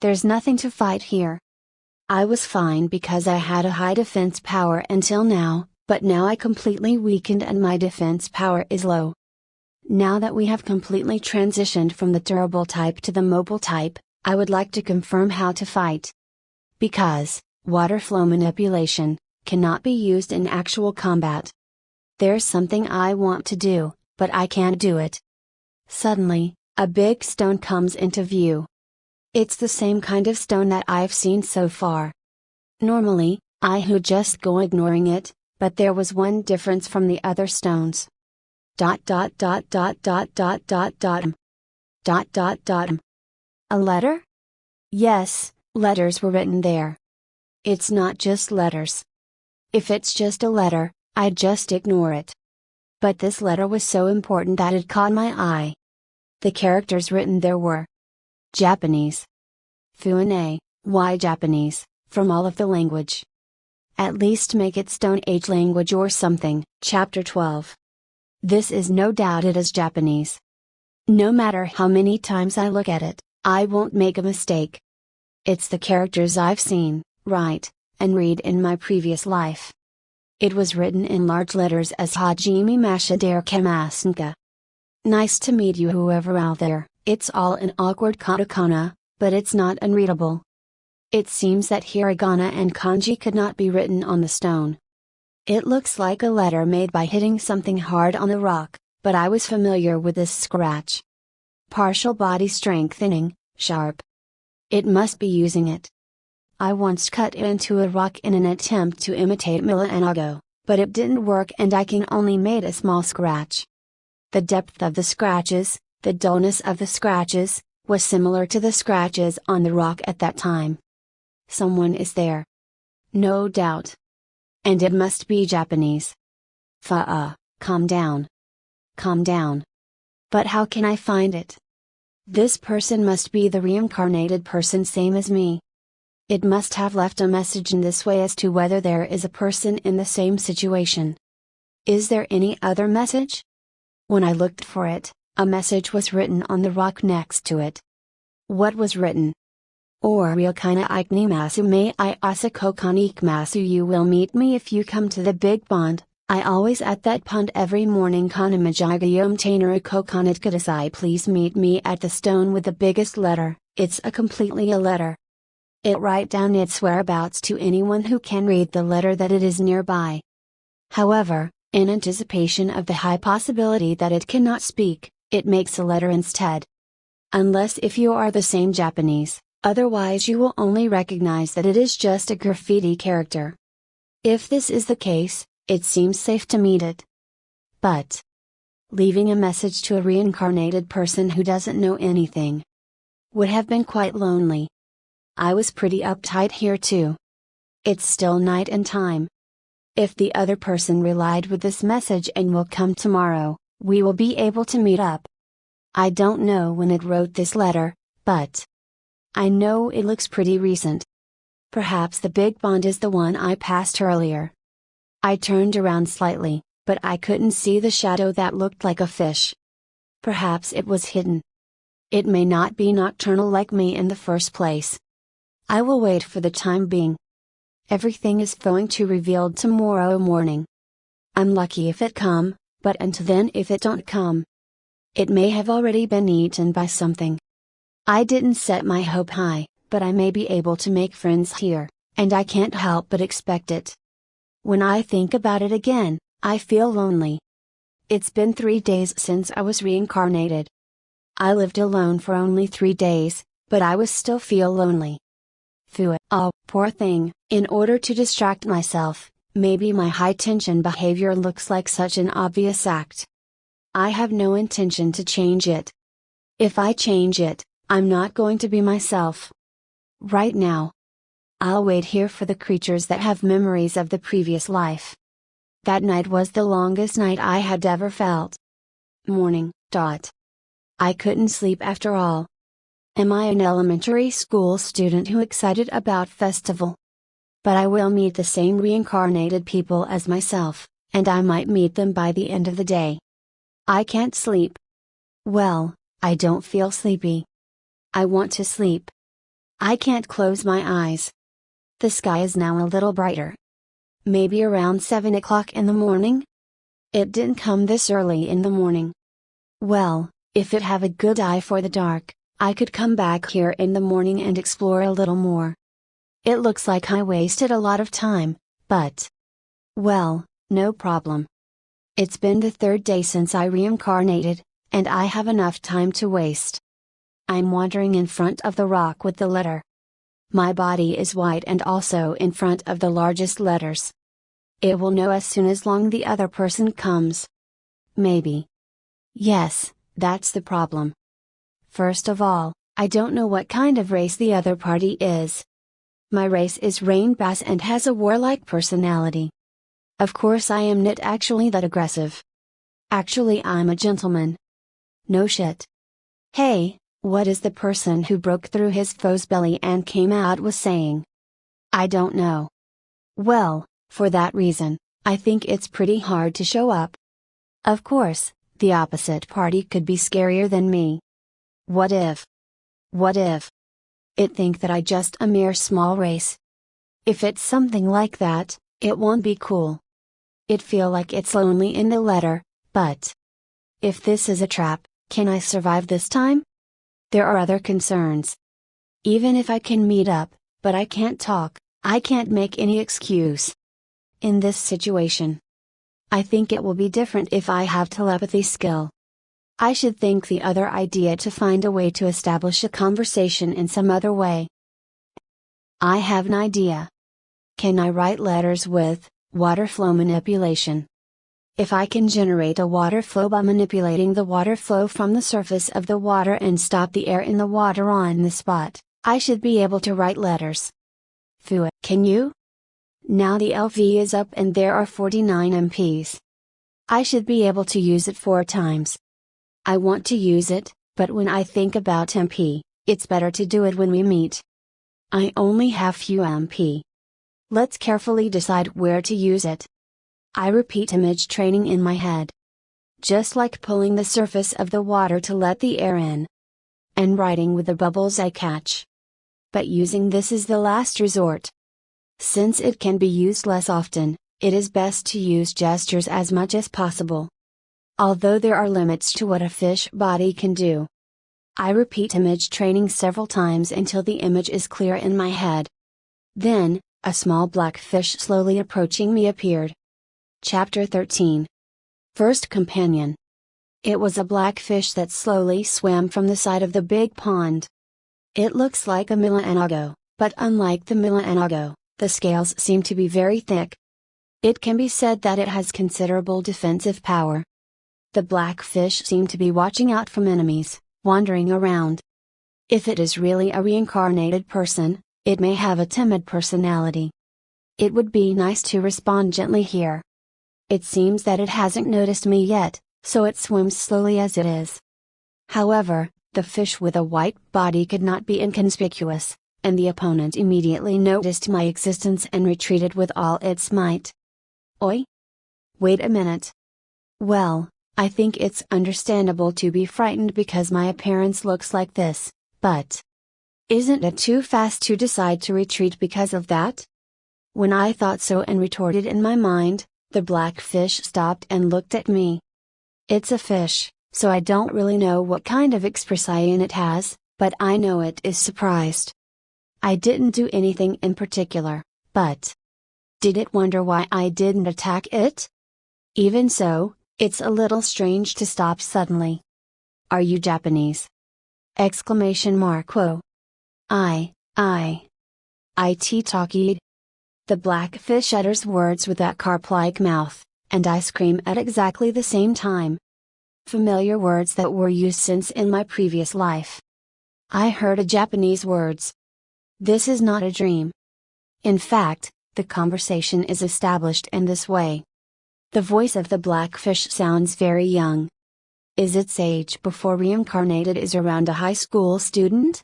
there's nothing to fight here. I was fine because I had a high defense power until now, but now I completely weakened and my defense power is low. Now that we have completely transitioned from the durable type to the mobile type, I would like to confirm how to fight. Because, water flow manipulation, cannot be used in actual combat. There's something I want to do, but I can't do it. Suddenly, a big stone comes into view. It's the same kind of stone that I've seen so far. Normally, I would just go ignoring it, but there was one difference from the other stones. Dot dot dot dot dot dot dot dot. Dot dot dot. A letter? Yes, letters were written there. It's not just letters. If it's just a letter, I'd just ignore it. But this letter was so important that it caught my eye. The characters written there were Japanese. Fuane, why Japanese, from all of the language? At least make it Stone Age language or something. Chapter 12. This is no doubt it is Japanese. No matter how many times I look at it, I won't make a mistake. It's the characters I've seen, write, and read in my previous life. It was written in large letters as Hajime Mashidare Kamasenka. Nice to meet you whoever out there. It's all in awkward katakana, but it's not unreadable. It seems that hiragana and kanji could not be written on the stone. It looks like a letter made by hitting something hard on the rock, but I was familiar with this scratch. Partial body strengthening, sharp. It must be using it. I once cut into a rock in an attempt to imitate Milanago, but it didn't work and I can only made a small scratch. The depth of the scratches, the dullness of the scratches, was similar to the scratches on the rock at that time. Someone is there. No doubt. And it must be Japanese. Calm down. Calm down. But how can I find it? This person must be the reincarnated person same as me. It must have left a message in this way as to whether there is a person in the same situation. Is there any other message? When I looked for it, a message was written on the rock next to it. What was written? Oriokana iknimasu me I asako kanikmasu you will meet me if you come to the big pond. I always at that pond every morning kanamajigayom tainaru kokonat kudasai please meet me at the stone with the biggest letter. It's a completely a letter. It write down its whereabouts to anyone who can read the letter that it is nearby. However, in anticipation of the high possibility that it cannot speak, it makes a letter instead. Unless if you are the same Japanese, otherwise you will only recognize that it is just a graffiti character. If this is the case, it seems safe to meet it. But leaving a message to a reincarnated person who doesn't know anything would have been quite lonely. I was pretty uptight here too. It's still night and time. If the other person relied with this message and will come tomorrow, we will be able to meet up. I don't know when it wrote this letter, but I know it looks pretty recent. Perhaps the big pond is the one I passed earlier. I turned around slightly, but I couldn't see the shadow that looked like a fish. Perhaps it was hidden. It may not be nocturnal like me in the first place. I will wait for the time being. Everything is going to revealed tomorrow morning. I'm lucky if it come, but until then if it don't come, it may have already been eaten by something. I didn't set my hope high, but I may be able to make friends here, and I can't help but expect it. When I think about it again, I feel lonely. It's been 3 days since I was reincarnated. I lived alone for only 3 days, but I was still feel lonely. Oh, poor thing, in order to distract myself, maybe my high tension behavior looks like such an obvious act. I have no intention to change it. If I change it, I'm not going to be myself. Right now. I'll wait here for the creatures that have memories of the previous life. That night was the longest night I had ever felt. Morning. I couldn't sleep after all. Am I an elementary school student who excited about festival? But I will meet the same reincarnated people as myself, and I might meet them by the end of the day. I can't sleep. Well, I don't feel sleepy. I want to sleep. I can't close my eyes. The sky is now a little brighter. Maybe around 7 o'clock in the morning? It didn't come this early in the morning. Well, if it have a good eye for the dark, I could come back here in the morning and explore a little more. It looks like I wasted a lot of time, but well, no problem. It's been the 3rd day since I reincarnated, and I have enough time to waste. I'm wandering in front of the rock with the letter. My body is white and also in front of the largest letters. It will know as soon as long the other person comes. Maybe. Yes, that's the problem. First of all, I don't know what kind of race the other party is. My race is Rain Bass and has a warlike personality. Of course I am not actually that aggressive. Actually I'm a gentleman. No shit. Hey, what is the person who broke through his foe's belly and came out was saying? I don't know. Well, for that reason, I think it's pretty hard to show up. Of course, the opposite party could be scarier than me. What if? What if? it think that I just a mere small race. If it's something like that, it won't be cool. It feel like it's lonely in the letter, but if this is a trap, can I survive this time? There are other concerns. Even if I can meet up, but I can't talk, I can't make any excuse. In this situation, I think it will be different if I have telepathy skill. I should think the other idea to find a way to establish a conversation in some other way. I have an idea. Can I write letters with water flow manipulation? If I can generate a water flow by manipulating the water flow from the surface of the water and stop the air in the water on the spot, I should be able to write letters. Phew, can you? Now the LV is up and there are 49 MPs. I should be able to use it 4 times. I want to use it, but when I think about MP, it's better to do it when we meet. I only have few MP. Let's carefully decide where to use it. I repeat image training in my head. Just like pulling the surface of the water to let the air in. And writing with the bubbles I catch. But using this is the last resort. Since it can be used less often, it is best to use gestures as much as possible. Although there are limits to what a fish body can do. I repeat image training several times until the image is clear in my head. Then, a small black fish slowly approaching me appeared. Chapter 13. First Companion. It was a black fish that slowly swam from the side of the big pond. It looks like a Milanago, but unlike the Milanago, the scales seem to be very thick. It can be said that it has considerable defensive power. The black fish seemed to be watching out from enemies, wandering around. If it is really a reincarnated person, it may have a timid personality. It would be nice to respond gently here. It seems that it hasn't noticed me yet, so it swims slowly as it is. However, the fish with a white body could not be inconspicuous, and the opponent immediately noticed my existence and retreated with all its might. Oi? Wait a minute. Well, I think it's understandable to be frightened because my appearance looks like this, but isn't it too fast to decide to retreat because of that? When I thought so and retorted in my mind, the black fish stopped and looked at me. It's a fish, so I don't really know what kind of expression it has, but I know it is surprised. I didn't do anything in particular, but did it wonder why I didn't attack it? Even so, it's a little strange to stop suddenly. Are you Japanese? Exclamation mark. Whoa. It talkied. The black fish utters words with that carp-like mouth, and I scream at exactly the same time. Familiar words that were used since in my previous life. I heard a Japanese words. This is not a dream. In fact, the conversation is established in this way. The voice of the black fish sounds very young. Is its age before reincarnated is around a high school student?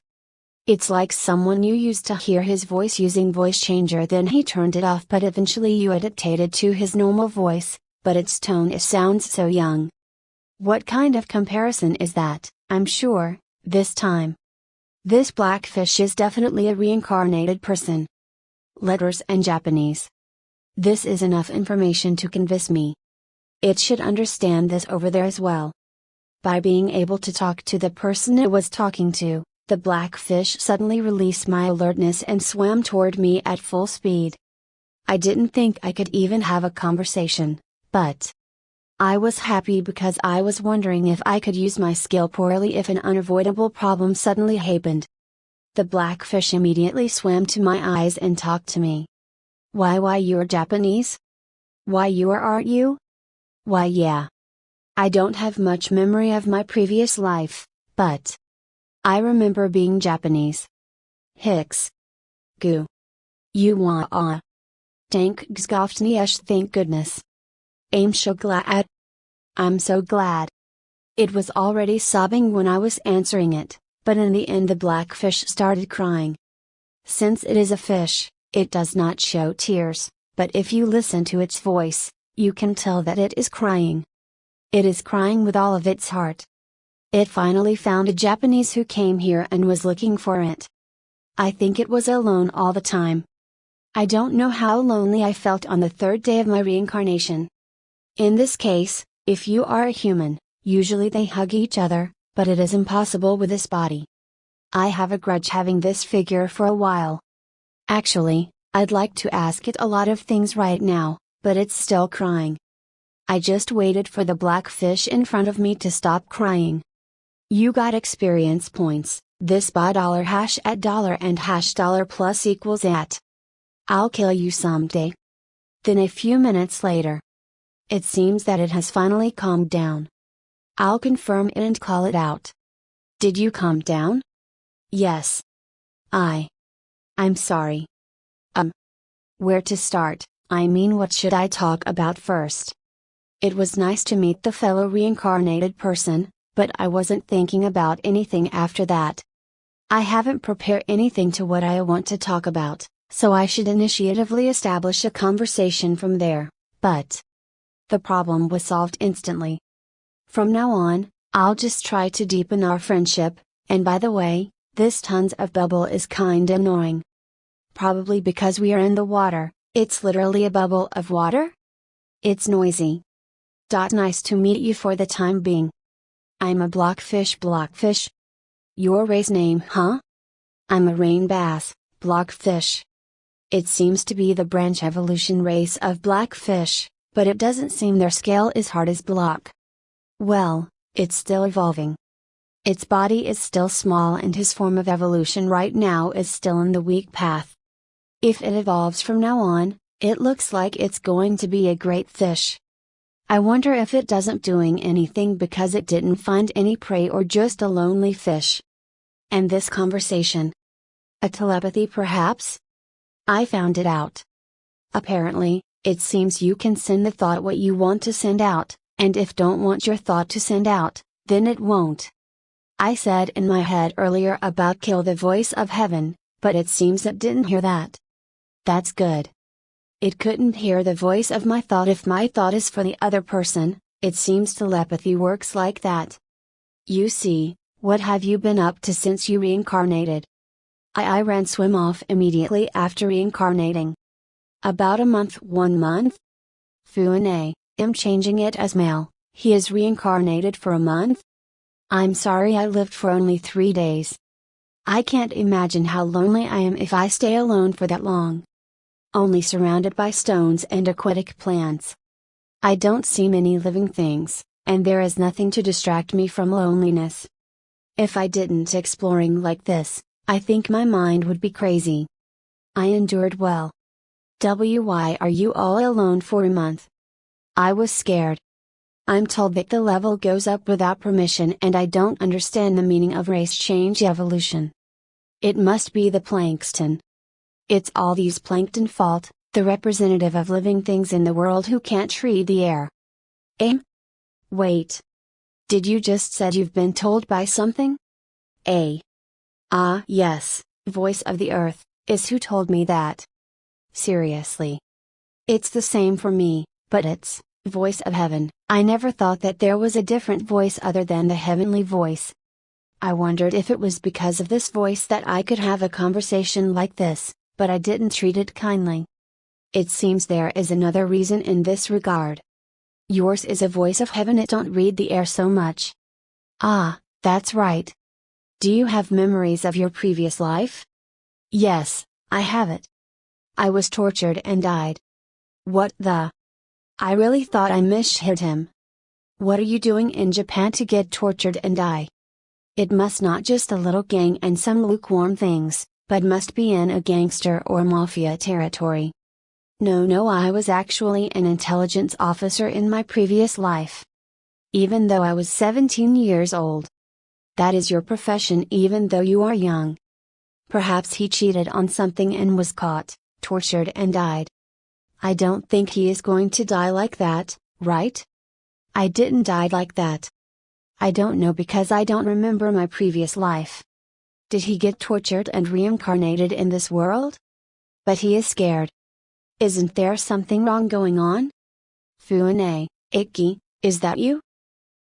It's like someone you used to hear his voice using voice changer, then he turned it off, but eventually you adapted to his normal voice, but its tone sounds so young. What kind of comparison is that? I'm sure, this time. This black fish is definitely a reincarnated person. Letters and Japanese. This is enough information to convince me. It should understand this over there as well. By being able to talk to the person it was talking to, the black fish suddenly released my alertness and swam toward me at full speed. I didn't think I could even have a conversation, but I was happy because I was wondering if I could use my skill poorly if an unavoidable problem suddenly happened. The black fish immediately swam to my eyes and talked to me. Why you're Japanese? Why aren't you? Why yeah. I don't have much memory of my previous life, but I remember being Japanese. Hicks. Goo. You wah. Tank gskoftniesh, thank goodness. I'm so glad. I'm so glad. It was already sobbing when I was answering it, but in the end the black fish started crying. Since it is a fish, it does not show tears, but if you listen to its voice, you can tell that it is crying. It is crying with all of its heart. It finally found a Japanese who came here and was looking for it. I think it was alone all the time. I don't know how lonely I felt on the third day of my reincarnation. In this case, if you are a human, usually they hug each other, but it is impossible with this body. I have a grudge having this figure for a while. Actually, I'd like to ask it a lot of things right now, but it's still crying. I just waited for the black fish in front of me to stop crying. You got experience points, this by $hash at dollar and hash dollar plus equals at. I'll kill you someday. Then a few minutes later. It seems that it has finally calmed down. I'll confirm it and call it out. Did you calm down? Yes. I'm sorry. Where to start? I mean, what should I talk about first? It was nice to meet the fellow reincarnated person, but I wasn't thinking about anything after that. I haven't prepared anything to what I want to talk about, so I should initiatively establish a conversation from there, but the problem was solved instantly. From now on, I'll just try to deepen our friendship, and by the way, this tons of bubble is kinda annoying. Probably because we are in the water, it's literally a bubble of water? It's noisy. Nice to meet you for the time being. I'm a blockfish. Your race name, huh? I'm a rain bass, blockfish. It seems to be the branch evolution race of blackfish, but it doesn't seem their scale is hard as block. Well, it's still evolving. Its body is still small and his form of evolution right now is still in the weak path. If it evolves from now on, it looks like it's going to be a great fish. I wonder if it doesn't doing anything because it didn't find any prey or just a lonely fish. And this conversation? A telepathy perhaps? I found it out. Apparently, it seems you can send the thought what you want to send out, and if don't want your thought to send out, then it won't. I said in my head earlier about kill the voice of heaven, but it seems it didn't hear that. That's good. It couldn't hear the voice of my thought if my thought is for the other person. It seems telepathy works like that. You see, what have you been up to since you reincarnated? I ran swim off immediately after reincarnating. About a month. 1 month? Fuane, am changing it as male, he is reincarnated for a month? I'm sorry I lived for only 3 days. I can't imagine how lonely I am if I stay alone for that long. Only surrounded by stones and aquatic plants. I don't see many living things, and there is nothing to distract me from loneliness. If I didn't exploring like this, I think my mind would be crazy. I endured well. Why are you all alone for a month? I was scared. I'm told that the level goes up without permission and I don't understand the meaning of race change evolution. It must be the plankton. It's all these plankton fault, the representative of living things in the world who can't read the air. Wait. Did you just said you've been told by something? Yes, voice of the earth, is who told me that. Seriously. It's the same for me, but it's voice of heaven. I never thought that there was a different voice other than the heavenly voice. I wondered if it was because of this voice that I could have a conversation like this, but I didn't treat it kindly. It seems there is another reason in this regard. Yours is a voice of heaven, it don't read the air so much. Ah, that's right. Do you have memories of your previous life? Yes, I have it. I was tortured and died. What the? I really thought I misheard him. What are you doing in Japan to get tortured and die? It must not just a little gang and some lukewarm things, but must be in a gangster or mafia territory. No, I was actually an intelligence officer in my previous life. Even though I was 17 years old. That is your profession even though you are young. Perhaps he cheated on something and was caught, tortured and died. I don't think he is going to die like that, right? I didn't die like that. I don't know because I don't remember my previous life. Did he get tortured and reincarnated in this world? But he is scared. Isn't there something wrong going on? Fuane, Ikki, is that you?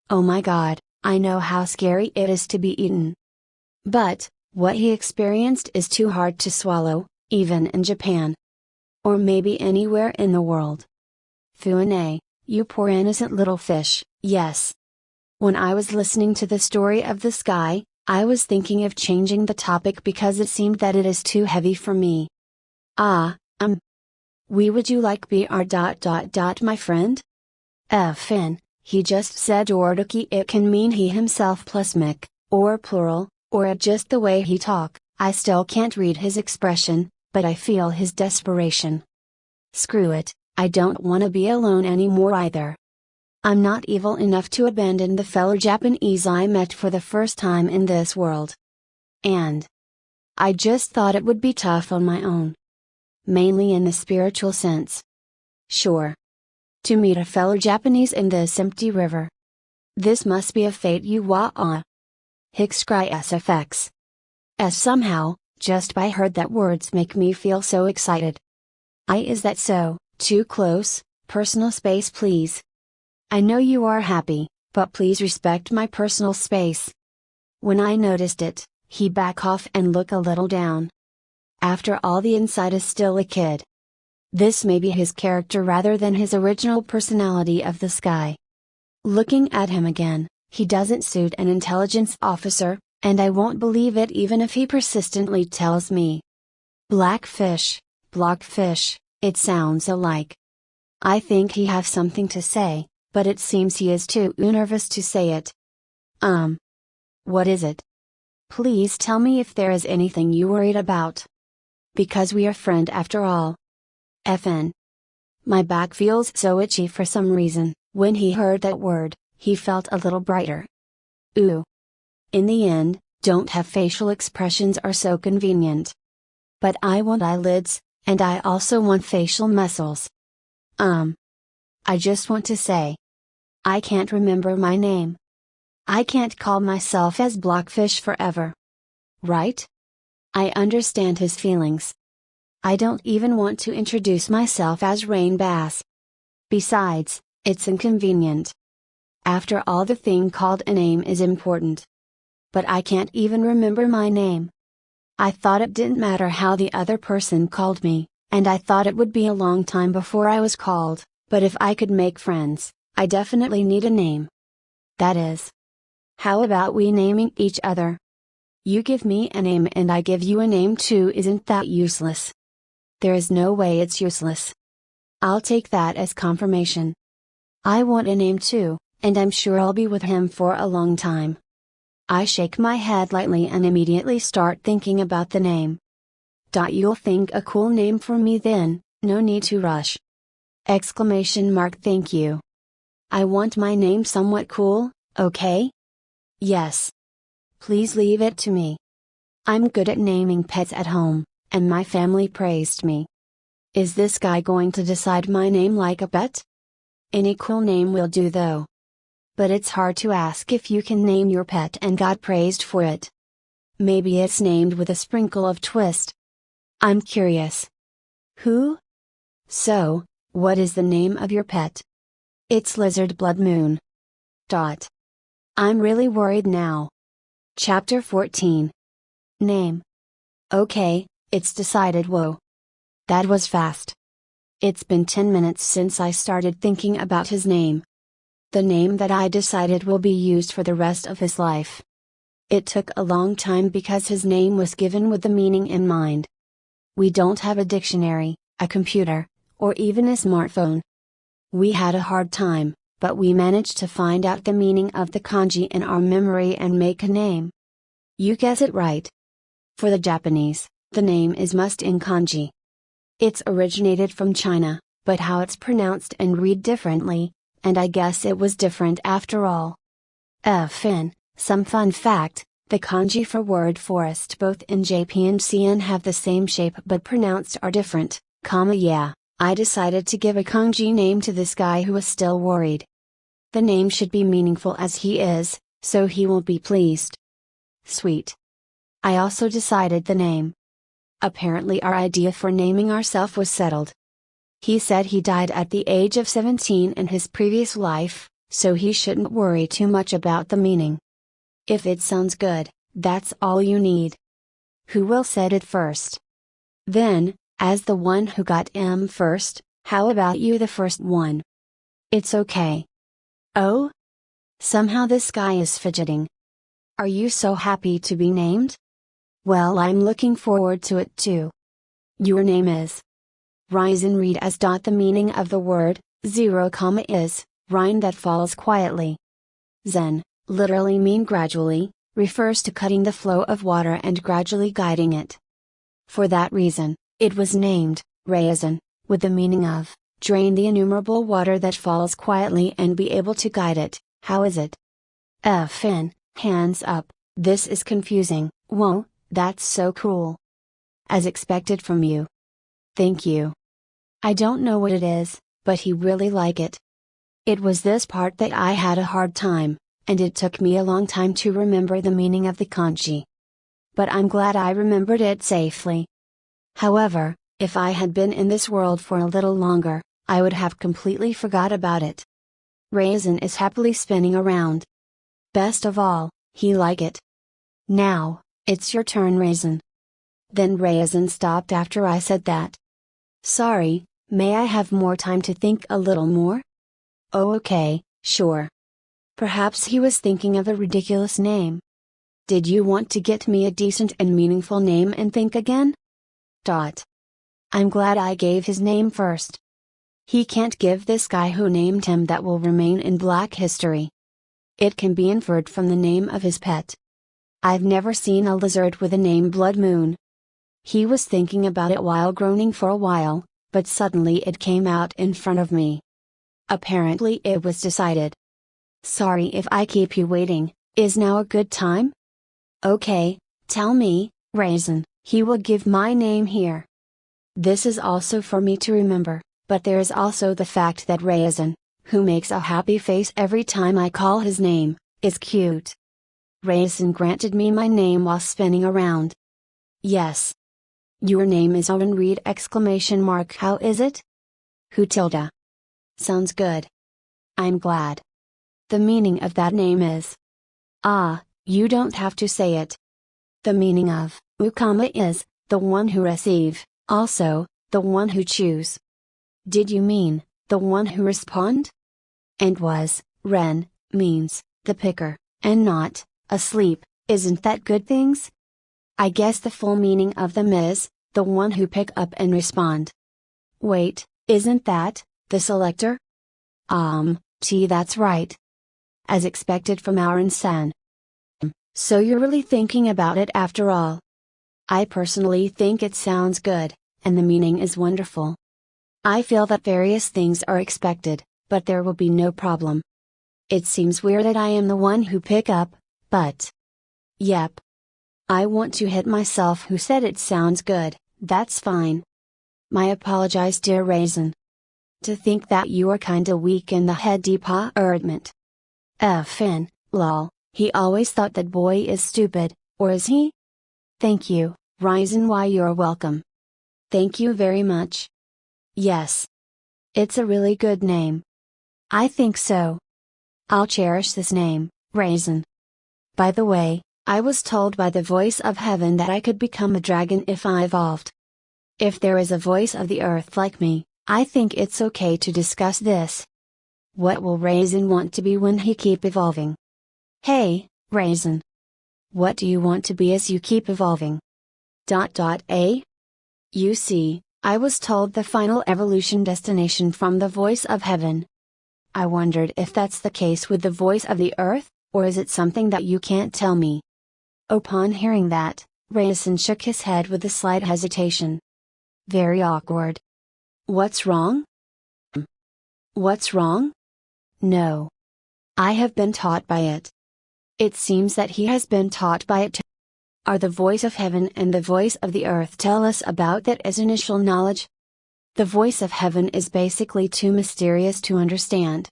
Oh my god, I know how scary it is to be eaten. But, What he experienced is too hard to swallow, even in Japan. Or maybe anywhere in the world. Fuane, you poor innocent little fish, yes. When I was listening to the story of the sky, I was thinking of changing the topic because it seemed that it is too heavy for me. Would you like my friend? Fin, he just said Ordoki. It can mean he himself plus Mick, or plural, or just the way he talk. I still can't read his expression, but I feel his desperation. Screw it, I don't wanna be alone anymore either. I'm not evil enough to abandon the fellow Japanese I met for the first time in this world. And I just thought it would be tough on my own. Mainly in the spiritual sense. Sure. To meet a fellow Japanese in this empty river. This must be a fate you wa-ah. Hickscry SFX. As somehow, just by heard that words make me feel so excited. Is that so? Too close, personal space please. I know you are happy, but please respect my personal space. When I noticed it, he back off and look a little down. After all, the inside is still a kid. This may be his character rather than his original personality of the sky. Looking at him again, he doesn't suit an intelligence officer, and I won't believe it even if he persistently tells me. Blackfish, blockfish, it sounds alike. I think he has something to say, but it seems he is too nervous to say it. What is it? Please tell me if there is anything you worried about. Because we are friends after all. FN. My back feels so itchy for some reason. When he heard that word, he felt a little brighter. Ooh. In the end, don't have facial expressions are so convenient. But I want eyelids, and I also want facial muscles. I just want to say. I can't remember my name. I can't call myself as Blockfish forever. Right? I understand his feelings. I don't even want to introduce myself as Rain Bass. Besides, it's inconvenient. After all, the thing called a name is important. But I can't even remember my name. I thought it didn't matter how the other person called me, and I thought it would be a long time before I was called, but if I could make friends, I definitely need a name. That is. How about we naming each other? You give me a name and I give you a name too. Isn't that useless? There is no way it's useless. I'll take that as confirmation. I want a name too, and I'm sure I'll be with him for a long time. I shake my head lightly and immediately start thinking about the name. You'll think a cool name for me then, no need to rush. Thank you. I want my name somewhat cool, okay? Yes. Please leave it to me. I'm good at naming pets at home, and my family praised me. Is this guy going to decide my name like a pet? Any cool name will do though. But it's hard to ask if you can name your pet and got praised for it. Maybe it's named with a sprinkle of twist. I'm curious. Who? So, what is the name of your pet? It's Lizard Blood Moon. I'm really worried now. Chapter 14. Name. Okay, it's decided. Whoa. That was fast. It's been 10 minutes since I started thinking about his name. The name that I decided will be used for the rest of his life. It took a long time because his name was given with the meaning in mind. We don't have a dictionary, a computer, or even a smartphone. We had a hard time, but we managed to find out the meaning of the kanji in our memory and make a name. You guess it right. For the Japanese, the name is must in kanji. It's originated from China, but how it's pronounced and read differently, and I guess it was different after all. Some fun fact, the kanji for word forest both in JP and CN have the same shape but pronounced are different, yeah, I decided to give a kanji name to this guy who is still worried. The name should be meaningful as he is, so he will be pleased. Sweet. I also decided the name. Apparently our idea for naming ourselves was settled. He said he died at the age of 17 in his previous life, so he shouldn't worry too much about the meaning. If it sounds good, that's all you need. Who will said it first? Then, as the one who got M first, how about you the first one? It's okay. Oh? Somehow this guy is fidgeting. Are you so happy to be named? Well, I'm looking forward to it too. Your name is Risen. Read as. The meaning of the word 0, is Rein, that falls quietly. Zen, literally mean gradually, refers to cutting the flow of water and gradually guiding it. For that reason, it was named Raisin, with the meaning of drain the innumerable water that falls quietly and be able to guide it. How is it? FN, hands up, this is confusing. Whoa, that's so cool. As expected from you. Thank you. I don't know what it is, but he really like it. It was this part that I had a hard time, and it took me a long time to remember the meaning of the kanji. But I'm glad I remembered it safely. However, if I had been in this world for a little longer, I would have completely forgot about it. Raisin is happily spinning around. Best of all, he like it. Now, it's your turn, Raisin. Then Raisin stopped after I said that. Sorry, may I have more time to think a little more? Oh, okay, sure. Perhaps he was thinking of a ridiculous name. Did you want to get me a decent and meaningful name and think again? I'm glad I gave his name first. He can't give this guy who named him that will remain in Black history. It can be inferred from the name of his pet. I've never seen a lizard with a name Blood Moon. He was thinking about it while groaning for a while, but suddenly it came out in front of me. Apparently it was decided. Sorry if I keep you waiting, is now a good time? Okay, tell me, Raisin, he will give my name here. This is also for me to remember, but there is also the fact that Raisin, who makes a happy face every time I call his name, is cute. Raisin granted me my name while spinning around. Yes. Your name is Owen. Read exclamation mark. How is it? Who tilde. Sounds good. I'm glad. The meaning of that name is. You don't have to say it. The meaning of Ukama is, the one who receive, also, the one who choose. Did you mean, the one who respond? And was, Ren, means, the picker, and not, asleep, isn't that good things? I guess the full meaning of them is, the one who pick up and respond. Wait, isn't that, the selector? That's right. As expected from Aaron-san. So you're really thinking about it after all. I personally think it sounds good, and the meaning is wonderful. I feel that various things are expected, but there will be no problem. It seems weird that I am the one who pick up, but. Yep. I want to hit myself who said it sounds good, that's fine. My apologize, dear Raisin. To think that you are kinda weak in the head department. FN, lol, he always thought that boy is stupid, or is he? Thank you, Raisin. Why, you're welcome. Thank you very much. Yes. It's a really good name. I think so. I'll cherish this name, Raisin. By the way, I was told by the voice of heaven that I could become a dragon if I evolved. If there is a voice of the earth like me, I think it's okay to discuss this. What will Raisin want to be when he keep evolving? Hey, Raisin. What do you want to be as you keep evolving? You see, I was told the final evolution destination from the voice of heaven. I wondered if that's the case with the voice of the earth, or is it something that you can't tell me? Upon hearing that, Raisin shook his head with a slight hesitation. Very awkward. What's wrong? What's wrong? No. I have been taught by it. It seems that he has been taught by it too. Are the voice of heaven and the voice of the earth tell us about that as initial knowledge? The voice of heaven is basically too mysterious to understand.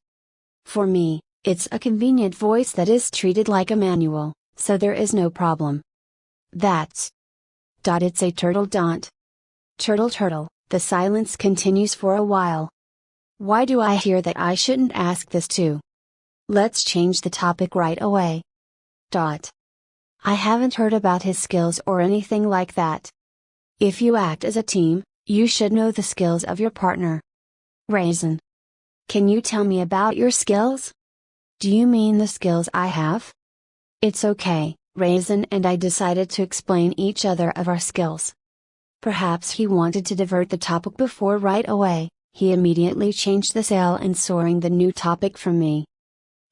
For me, it's a convenient voice that is treated like a manual, so there is no problem. That's. It's a turtle. Turtle, the silence continues for a while. Why do I hear that I shouldn't ask this too? Let's change the topic right away. I haven't heard about his skills or anything like that. If you act as a team, you should know the skills of your partner. Raisin. Can you tell me about your skills? Do you mean the skills I have? It's okay, Raisin and I decided to explain each other of our skills. Perhaps he wanted to divert the topic before right away, he immediately changed the sail and soaring the new topic from me.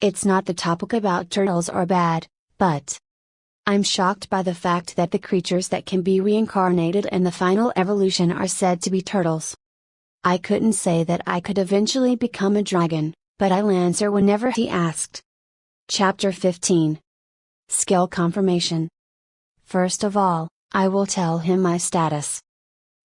It's not the topic about turtles are bad, but I'm shocked by the fact that the creatures that can be reincarnated in the final evolution are said to be turtles. I couldn't say that I could eventually become a dragon, but I'll answer whenever he asked. Chapter 15. Skill Confirmation. First of all, I will tell him my status.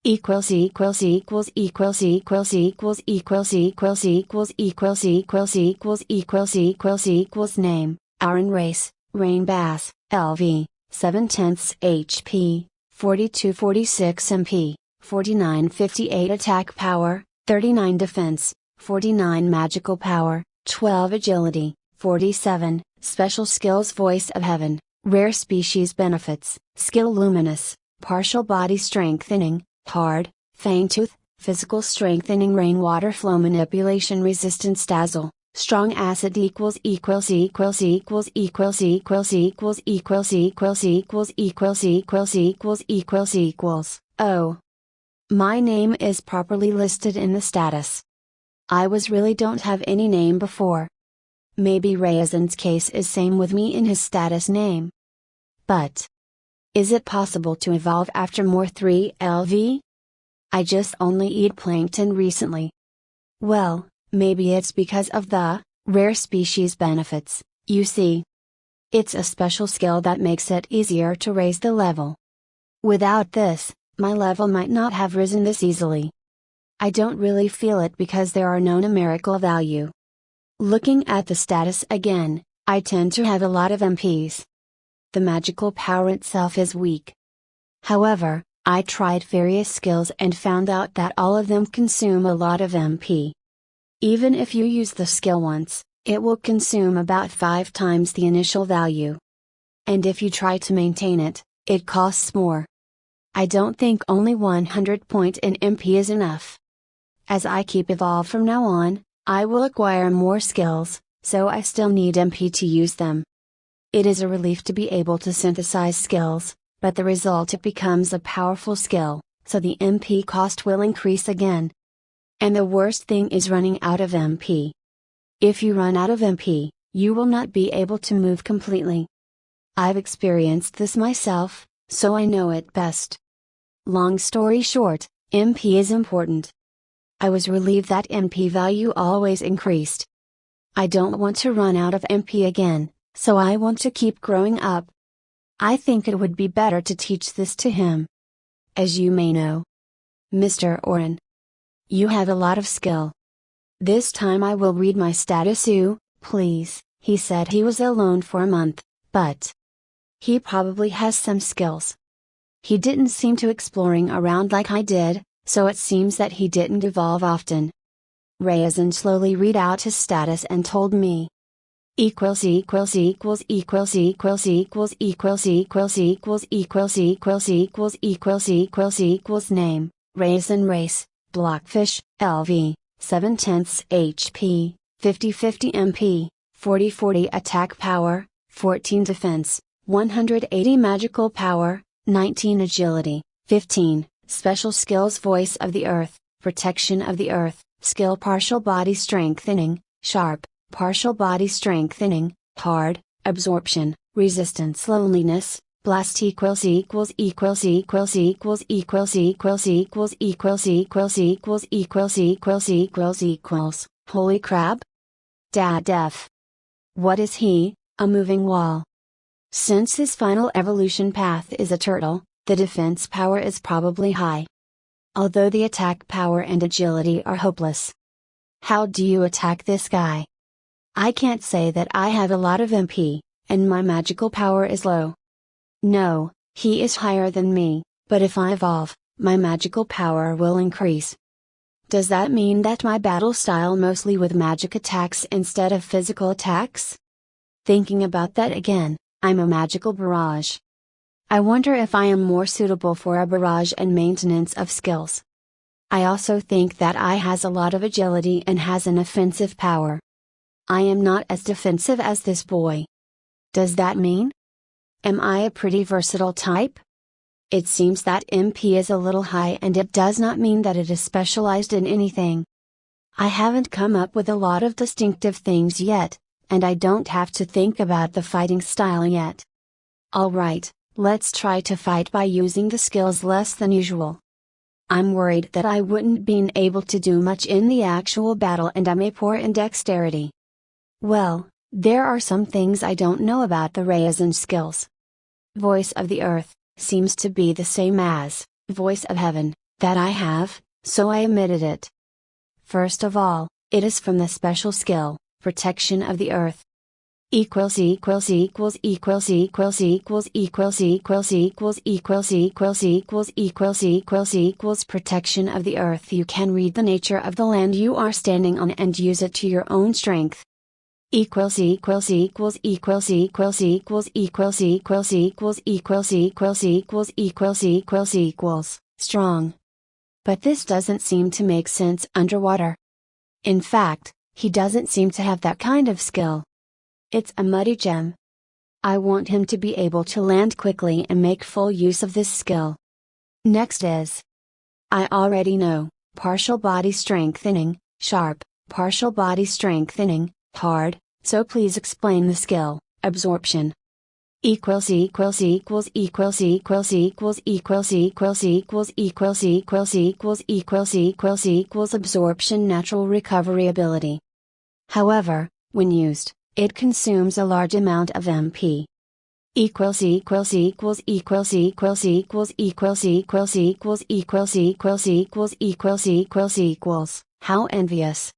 Equals equals equals equals equals equals equals equals equals equals equals equals equals equals equals name, hour and race, Rain Bass, LV, 7/10 HP, 4246 MP, 4958 attack power, 39 defense, 49 magical power, 12 agility, 47, special skills voice of heaven, rare species benefits, skill luminous, partial body strengthening, hard, fangtooth, physical strengthening rainwater flow manipulation resistance dazzle, strong acid equals equals equals equals equals equals equals equals equals equals equals equals equals equals equals. Oh. My name is properly listed in the status. I really don't have any name before. Maybe Raisin's case is same with me in his status name. But is it possible to evolve after more 3LV? I just only eat plankton recently. Well, maybe it's because of the rare species benefits, you see. It's a special skill that makes it easier to raise the level. Without this, my level might not have risen this easily. I don't really feel it because there are no numerical value. Looking at the status again, I tend to have a lot of MPs. The magical power itself is weak. However, I tried various skills and found out that all of them consume a lot of MP. Even if you use the skill once, it will consume about 5 times the initial value. And if you try to maintain it, it costs more. I don't think only 100 point in MP is enough. As I keep evolve from now on, I will acquire more skills, so I still need MP to use them. It is a relief to be able to synthesize skills, but the result it becomes a powerful skill, so the MP cost will increase again. And the worst thing is running out of MP. If you run out of MP, you will not be able to move completely. I've experienced this myself, so I know it best. Long story short, MP is important. I was relieved that MP value always increased. I don't want to run out of MP again, so I want to keep growing up. I think it would be better to teach this to him. As you may know, Mr. Oren, you have a lot of skill. This time I will read my status please. He said he was alone for a month, but he probably has some skills. He didn't seem to exploring around like I did, so it seems that he didn't evolve often. Raisin slowly read out his status and told me. Equals equals equals equals equals equals equals equals equals equals equals equals equals equals equals name, Raisin race, Blockfish, LV, 7/10 HP, 50/50 MP, 40/40 attack power, 14 defense, 180 magical power, 19 agility, 15, special skills voice of the earth, protection of the earth, skill partial body strengthening, sharp, partial body strengthening, hard, absorption, resistance loneliness, blast equals equals equals equals equals equals equals equals equals equals equals equals equals equals equals, holy crap? Def. What is he, a moving wall? Since his final evolution path is a turtle, the defense power is probably high. Although the attack power and agility are hopeless. How do you attack this guy? I can't say that I have a lot of MP, and my magical power is low. No, he is higher than me, but if I evolve, my magical power will increase. Does that mean that my battle style mostly with magic attacks instead of physical attacks? Thinking about that again, I'm a magical barrage. I wonder if I am more suitable for a barrage and maintenance of skills. I also think that I has a lot of agility and has an offensive power. I am not as defensive as this boy. Does that mean? Am I a pretty versatile type? It seems that MP is a little high, and it does not mean that it is specialized in anything. I haven't come up with a lot of distinctive things yet, and I don't have to think about the fighting style yet. Alright, let's try to fight by using the skills less than usual. I'm worried that I wouldn't be able to do much in the actual battle, and I'm poor in dexterity. Well, there are some things I don't know about the Ryzen skills. Voice of the Earth seems to be the same as Voice of Heaven that I have, so I omitted it. First of all, it is from the special skill, Protection of the Earth. Equals equals equals equals equals equals equals equals equals equals equals equals equals equals equals Protection of the Earth. You can read the nature of the land you are standing on and use it to your own strength. Equals equals equals equals equals equals equals equals equals equals equals equals equals equals equals strong. But this doesn't seem to make sense underwater. In fact, he doesn't seem to have that kind of skill. It's a muddy gem. I want him to be able to land quickly and make full use of this skill. Next is, I already know, partial body strengthening, sharp, partial body strengthening, hard, so please explain the skill, absorption. Equals equals equals equals equals equals equals equals equals equals equals equals equals equals equals absorption natural recovery ability. However, when used, it consumes a large amount of MP. Equals equals equals equals equals equals equals equals equals equals equals equals equals equals equals how envious.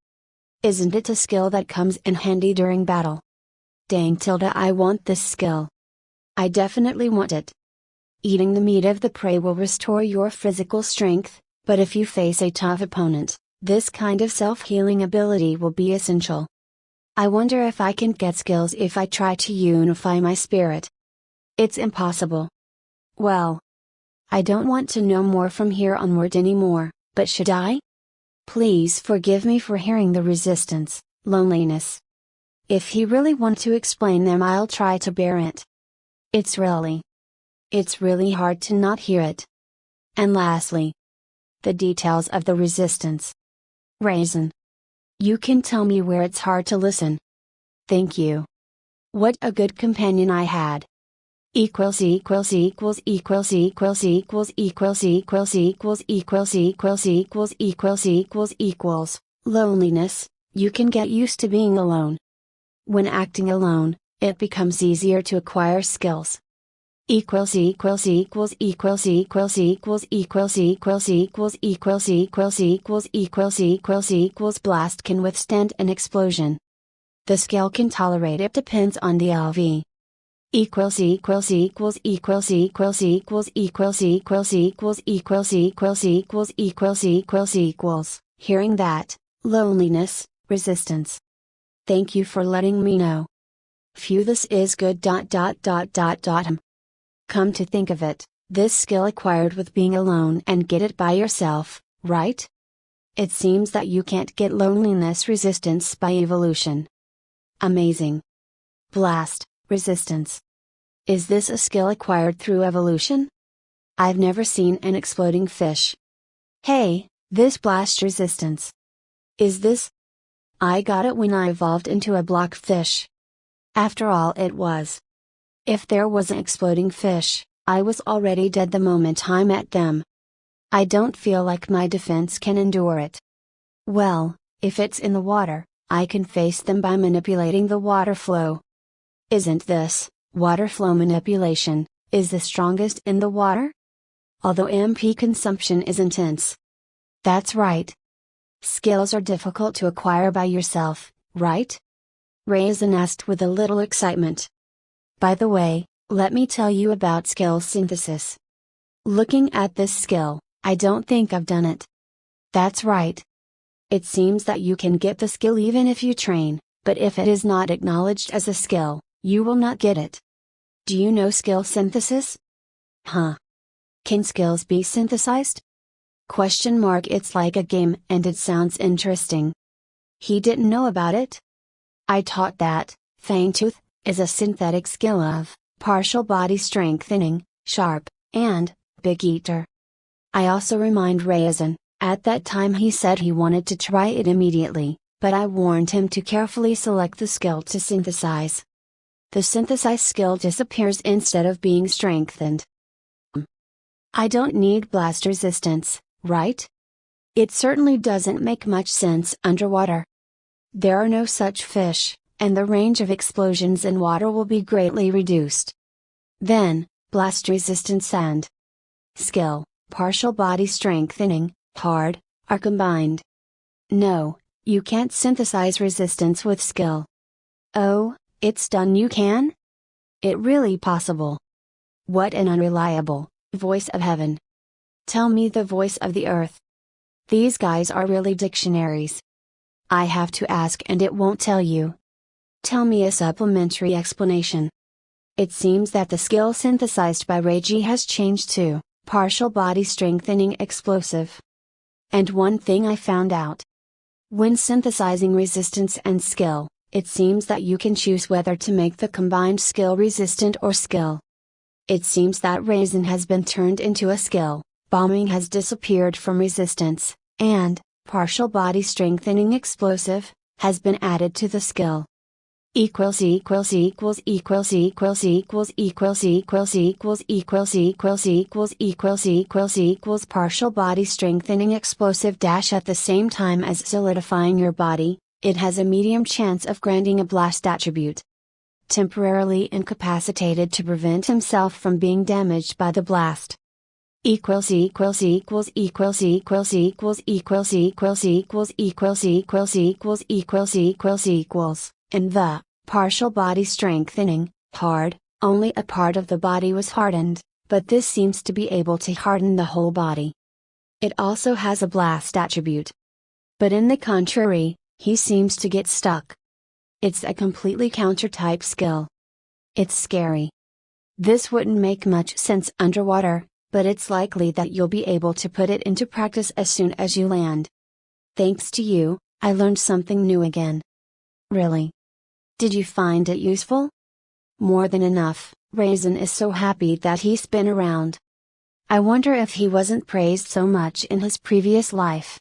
Isn't it a skill that comes in handy during battle? Dang tilde, I want this skill. I definitely want it. Eating the meat of the prey will restore your physical strength, but if you face a tough opponent, this kind of self-healing ability will be essential. I wonder if I can get skills if I try to unify my spirit. It's impossible. Well, I don't want to know more from here onward anymore, but should I? Please forgive me for hearing the resistance, loneliness. If he really wants to explain them, I'll try to bear it. It's really hard to not hear it. And lastly, the details of the resistance. Ryzen. You can tell me where it's hard to listen. Thank you. What a good companion I had. Equals equals equals equals equals equals equals equals equals equals equals equals equals equals equals loneliness. You can get used to being alone. When acting alone, it becomes easier to acquire skills. Equals equals equals equals equals equals equals equals equals equals equals equals equals equals equals blast can withstand an explosion. The skill can tolerate it depends on the LV. Equals equals equals equals equals equals equals equals equals equals equals equals equals equals equals hearing that, loneliness, resistance. Thank you for letting me know. Phew, this is good. Come to think of it, this skill acquired with being alone and get it by yourself, right? It seems that you can't get loneliness resistance by evolution. Amazing. Blast, resistance. Is this a skill acquired through evolution? I've never seen an exploding fish. Hey, this blast resistance. Is this? I got it when I evolved into a blockfish. After all, it was. If there was an exploding fish, I was already dead the moment I met them. I don't feel like my defense can endure it. Well, if it's in the water, I can face them by manipulating the water flow. Isn't this, water flow manipulation, is the strongest in the water? Although MP consumption is intense. That's right. Skills are difficult to acquire by yourself, right? Ryzen asked with a little excitement. By the way, let me tell you about skill synthesis. Looking at this skill, I don't think I've done it. That's right. It seems that you can get the skill even if you train, but if it is not acknowledged as a skill, you will not get it. Do you know skill synthesis? Huh. Can skills be synthesized? Question mark. It's like a game and it sounds interesting. He didn't know about it? I taught that Fangtooth is a synthetic skill of partial body strengthening, sharp, and big eater. I also remind Raisin, at that time he said he wanted to try it immediately, but I warned him to carefully select the skill to synthesize. The synthesized skill disappears instead of being strengthened. I don't need blast resistance, right? It certainly doesn't make much sense underwater. There are no such fish, and the range of explosions in water will be greatly reduced. Then, blast resistance and skill, partial body strengthening, hard, are combined. No, you can't synthesize resistance with skill. Oh, it's done. You can? It really possible? What an unreliable voice of heaven. Tell me the voice of the earth. These guys are really dictionaries. I have to ask and it won't tell you. Tell me a supplementary explanation. It seems that the skill synthesized by Reiji has changed to partial body strengthening explosive. And one thing I found out. When synthesizing resistance and skill, it seems that you can choose whether to make the combined skill resistant or skill. It seems that Raisin has been turned into a skill, bombing has disappeared from resistance, and partial body strengthening explosive has been added to the skill. Equals equals equals equals equals equals equals equals equals equals equals equals equals equals equals partial body strengthening explosive dash. At the same time as solidifying your body, it has a medium chance of granting a blast attribute. Temporarily incapacitated to prevent himself from being damaged by the blast. Equals equals equals equals equals equals equals equals equals equals equals equals equals equals equals. In the partial body strengthening, hard, only a part of the body was hardened, but this seems to be able to harden the whole body. It also has a blast attribute. But in the contrary, he seems to get stuck. It's a completely counter-type skill. It's scary. This wouldn't make much sense underwater, but it's likely that you'll be able to put it into practice as soon as you land. Thanks to you, I learned something new again. Really? Did you find it useful? More than enough. Raisin is so happy that he's been around. I wonder if he wasn't praised so much in his previous life.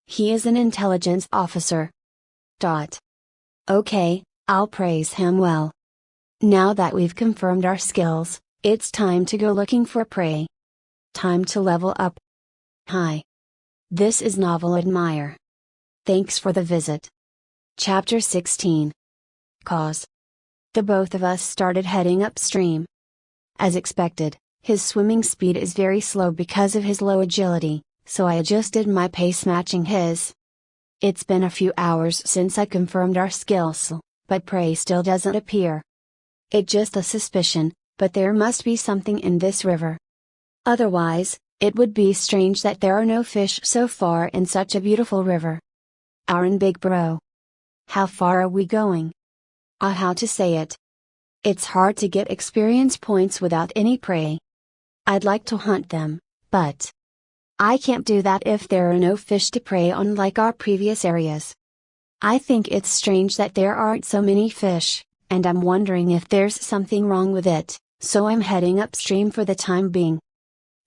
He is an intelligence officer. Okay, I'll praise him well. Now that we've confirmed our skills, it's time to go looking for prey. Time to level up. Hi. This is Novel Admire. Thanks for the visit. Chapter 16. Cause. The both of us started heading upstream. As expected, his swimming speed is very slow because of his low agility, so I adjusted my pace matching his. It's been a few hours since I confirmed our skills, but prey still doesn't appear. It's just a suspicion, but there must be something in this river. Otherwise, it would be strange that there are no fish so far in such a beautiful river. Aaron Big Bro. How far are we going? How to say it. It's hard to get experience points without any prey. I'd like to hunt them, but I can't do that if there are no fish to prey on like our previous areas. I think it's strange that there aren't so many fish, and I'm wondering if there's something wrong with it, so I'm heading upstream for the time being.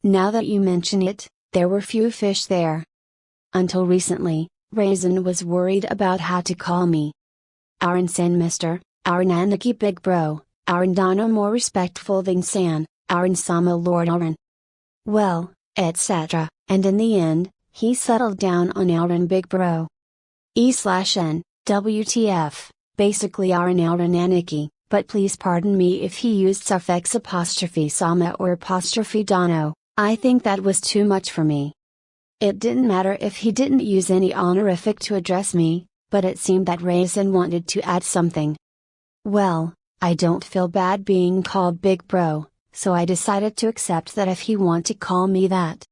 Now that you mention it, there were few fish there. Until recently, Raisin was worried about how to call me. Aaron San Mister, Aaron Aniki Big Bro, Aaron Dano more respectful than San, Aaron Sama Lord Aaron. Well, etc., and in the end, he settled down on Aaron Big Bro. E/N, WTF, basically Aaron Aniki, but please pardon me if he used suffix apostrophe Sama or apostrophe Dano, I think that was too much for me. It didn't matter if he didn't use any honorific to address me, but it seemed that Raisin wanted to add something. Well, I don't feel bad being called Big Bro, so I decided to accept that if he want to call me that.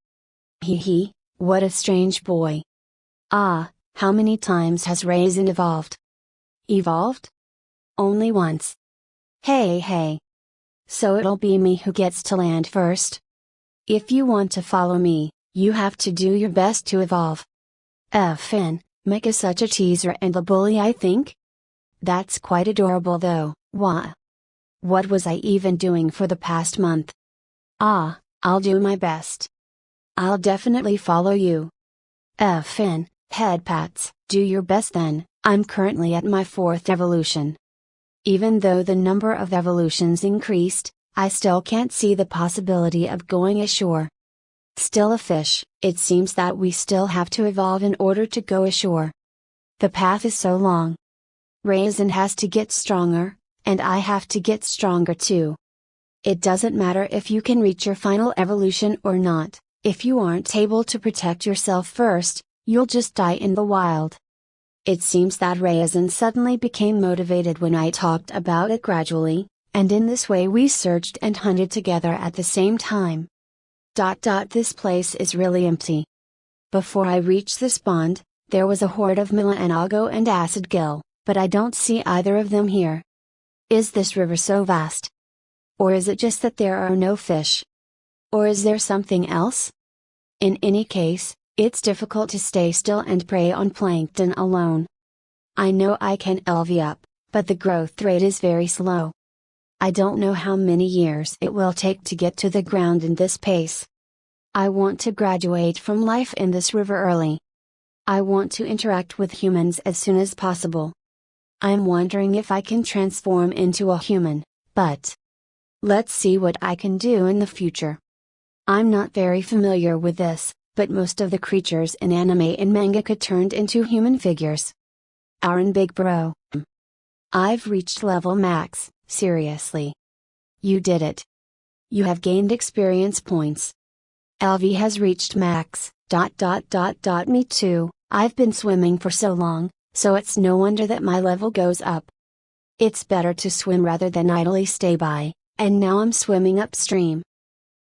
Hee, what a strange boy. How many times has Raisin evolved? Evolved? Only once. Hey. so it'll be me who gets to land first. If you want to follow me, you have to do your best to evolve. Fn, Mick is such a teaser and a bully, I think. That's quite adorable though. Wah. What was I even doing for the past month? I'll do my best. I'll definitely follow you. Fn, head pats. Do your best then. I'm currently at my 4th evolution. Even though the number of evolutions increased, I still can't see the possibility of going ashore. Still a fish, it seems that we still have to evolve in order to go ashore. The path is so long. Raisin has to get stronger, and I have to get stronger too. It doesn't matter if you can reach your final evolution or not, if you aren't able to protect yourself first, you'll just die in the wild. It seems that Raisin suddenly became motivated when I talked about it gradually, and in this way we searched and hunted together at the same time. This place is really empty. Before I reached this pond, there was a horde of Milanago and Acid Gill, but I don't see either of them here. Is this river so vast? Or is it just that there are no fish? Or is there something else? In any case, it's difficult to stay still and prey on plankton alone. I know I can LV up, but the growth rate is very slow. I don't know how many years it will take to get to the ground in this pace. I want to graduate from life in this river early. I want to interact with humans as soon as possible. I'm wondering if I can transform into a human, but let's see what I can do in the future. I'm not very familiar with this, but most of the creatures in anime and manga could turned into human figures. Aaron Big Bro. I've reached level max, seriously. You did it. You have gained experience points. LV has reached max, ... Me too, I've been swimming for so long, so it's no wonder that my level goes up. It's better to swim rather than idly stay by, and now I'm swimming upstream.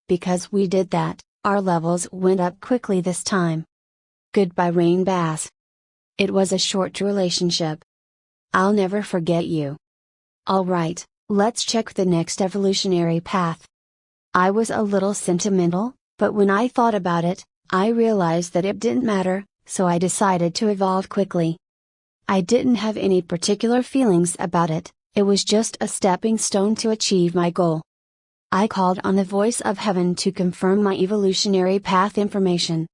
Because we did that, our levels went up quickly this time. Goodbye Rain Bass. It was a short relationship. I'll never forget you. Alright, let's check the next evolutionary path. I was a little sentimental, but when I thought about it, I realized that it didn't matter, so I decided to evolve quickly. I didn't have any particular feelings about it, it was just a stepping stone to achieve my goal. I called on the voice of heaven to confirm my evolutionary path information.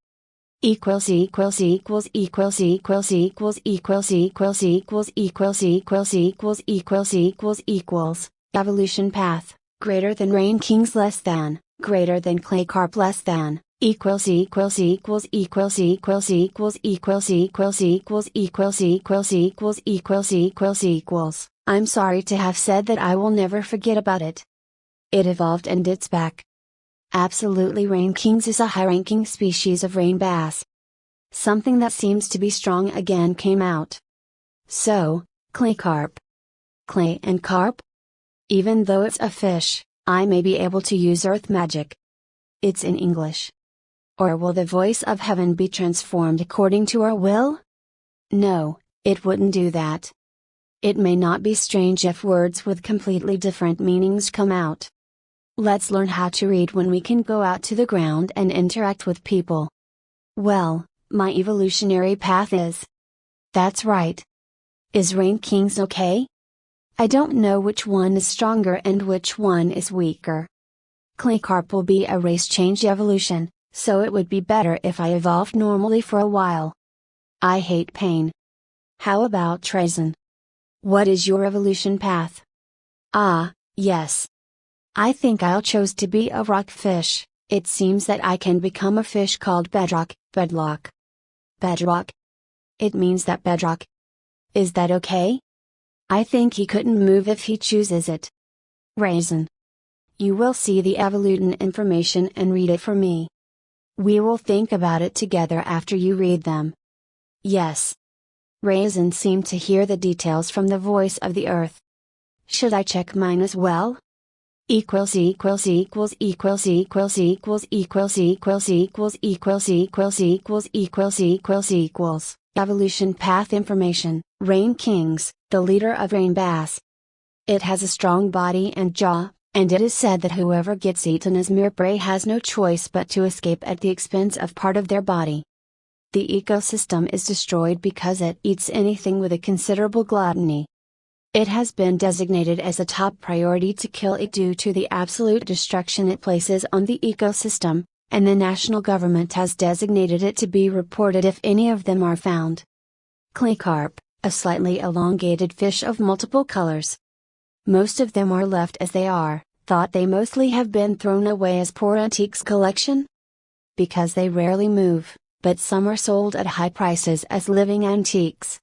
Equals equals equals equals equals equals equals equals equals equals equals equals equals equals equals evolution path greater than Rain Kings less than greater than Clay Carp less than equals equals equals equals equals equals equals equals equals equals equals equals equals equals equals. I'm sorry to have said that I will never forget about it. It evolved and it's back. Absolutely, Rain Kings is a high-ranking species of rain bass. Something that seems to be strong again came out. So, clay carp. Clay and carp? Even though it's a fish, I may be able to use earth magic. It's in English. Or will the voice of heaven be transformed according to our will? No, it wouldn't do that. It may not be strange if words with completely different meanings come out. Let's learn how to read when we can go out to the ground and interact with people. Well, my evolutionary path is. That's right. Is Rain Kings okay? I don't know which one is stronger and which one is weaker. Clay Carp will be a race change evolution, so it would be better if I evolved normally for a while. I hate pain. How about Raisin? What is your evolution path? Yes. I think I'll choose to be a rockfish. It seems that I can become a fish called bedrock. Bedrock? It means that bedrock. Is that okay? I think he couldn't move if he chooses it. Raisin. You will see the evolution information and read it for me. We will think about it together after you read them. Yes. Raisin seemed to hear the details from the voice of the earth. Should I check mine as well? Equals equals equals equals equals equals equals equals equals equals equals equals equals equals equals evolution path information. Rain Kings, the leader of rain bass. It has a strong body and jaw, And it is said that whoever gets eaten as mere prey has no choice but to escape at the expense of part of their body. The ecosystem is destroyed because it eats anything with a considerable gluttony. It has been designated as a top priority to kill it due to the absolute destruction it places on the ecosystem, and the national government has designated it to be reported if any of them are found. Clay carp, a slightly elongated fish of multiple colors. Most of them are left as they are, thought they mostly have been thrown away as poor antiques collection? Because they rarely move, but some are sold at high prices as living antiques.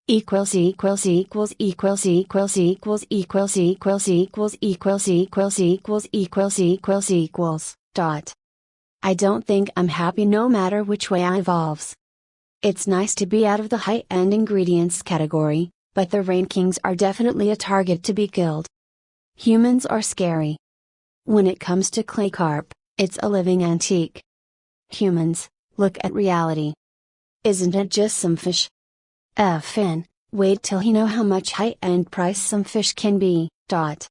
Equals equals equals equals equals equals equals equals equals equals equals equals equals equals equals dot. I don't think I'm happy no matter which way I evolves. It's nice to be out of the high-end ingredients category, but the rain kings are definitely a target to be killed. Humans are scary. When it comes to clay carp, it's a living antique. Humans, look at reality. Isn't it just some fish? Fn, wait till you know how much high-end price some fish can be, dot.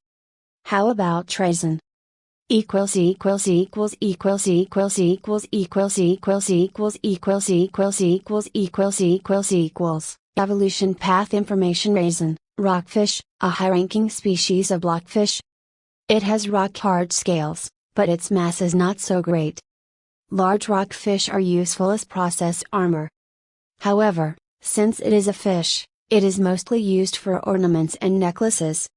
How about treason? Equals equals equals equals equals equals equals equals equals equals equals equals equals equals equals evolution path information raisin, rockfish, a high-ranking species of blockfish. It has rock-hard scales, but its mass is not so great. Large rockfish are useful as process armor. However, since it is a fish, it is mostly used for ornaments and necklaces.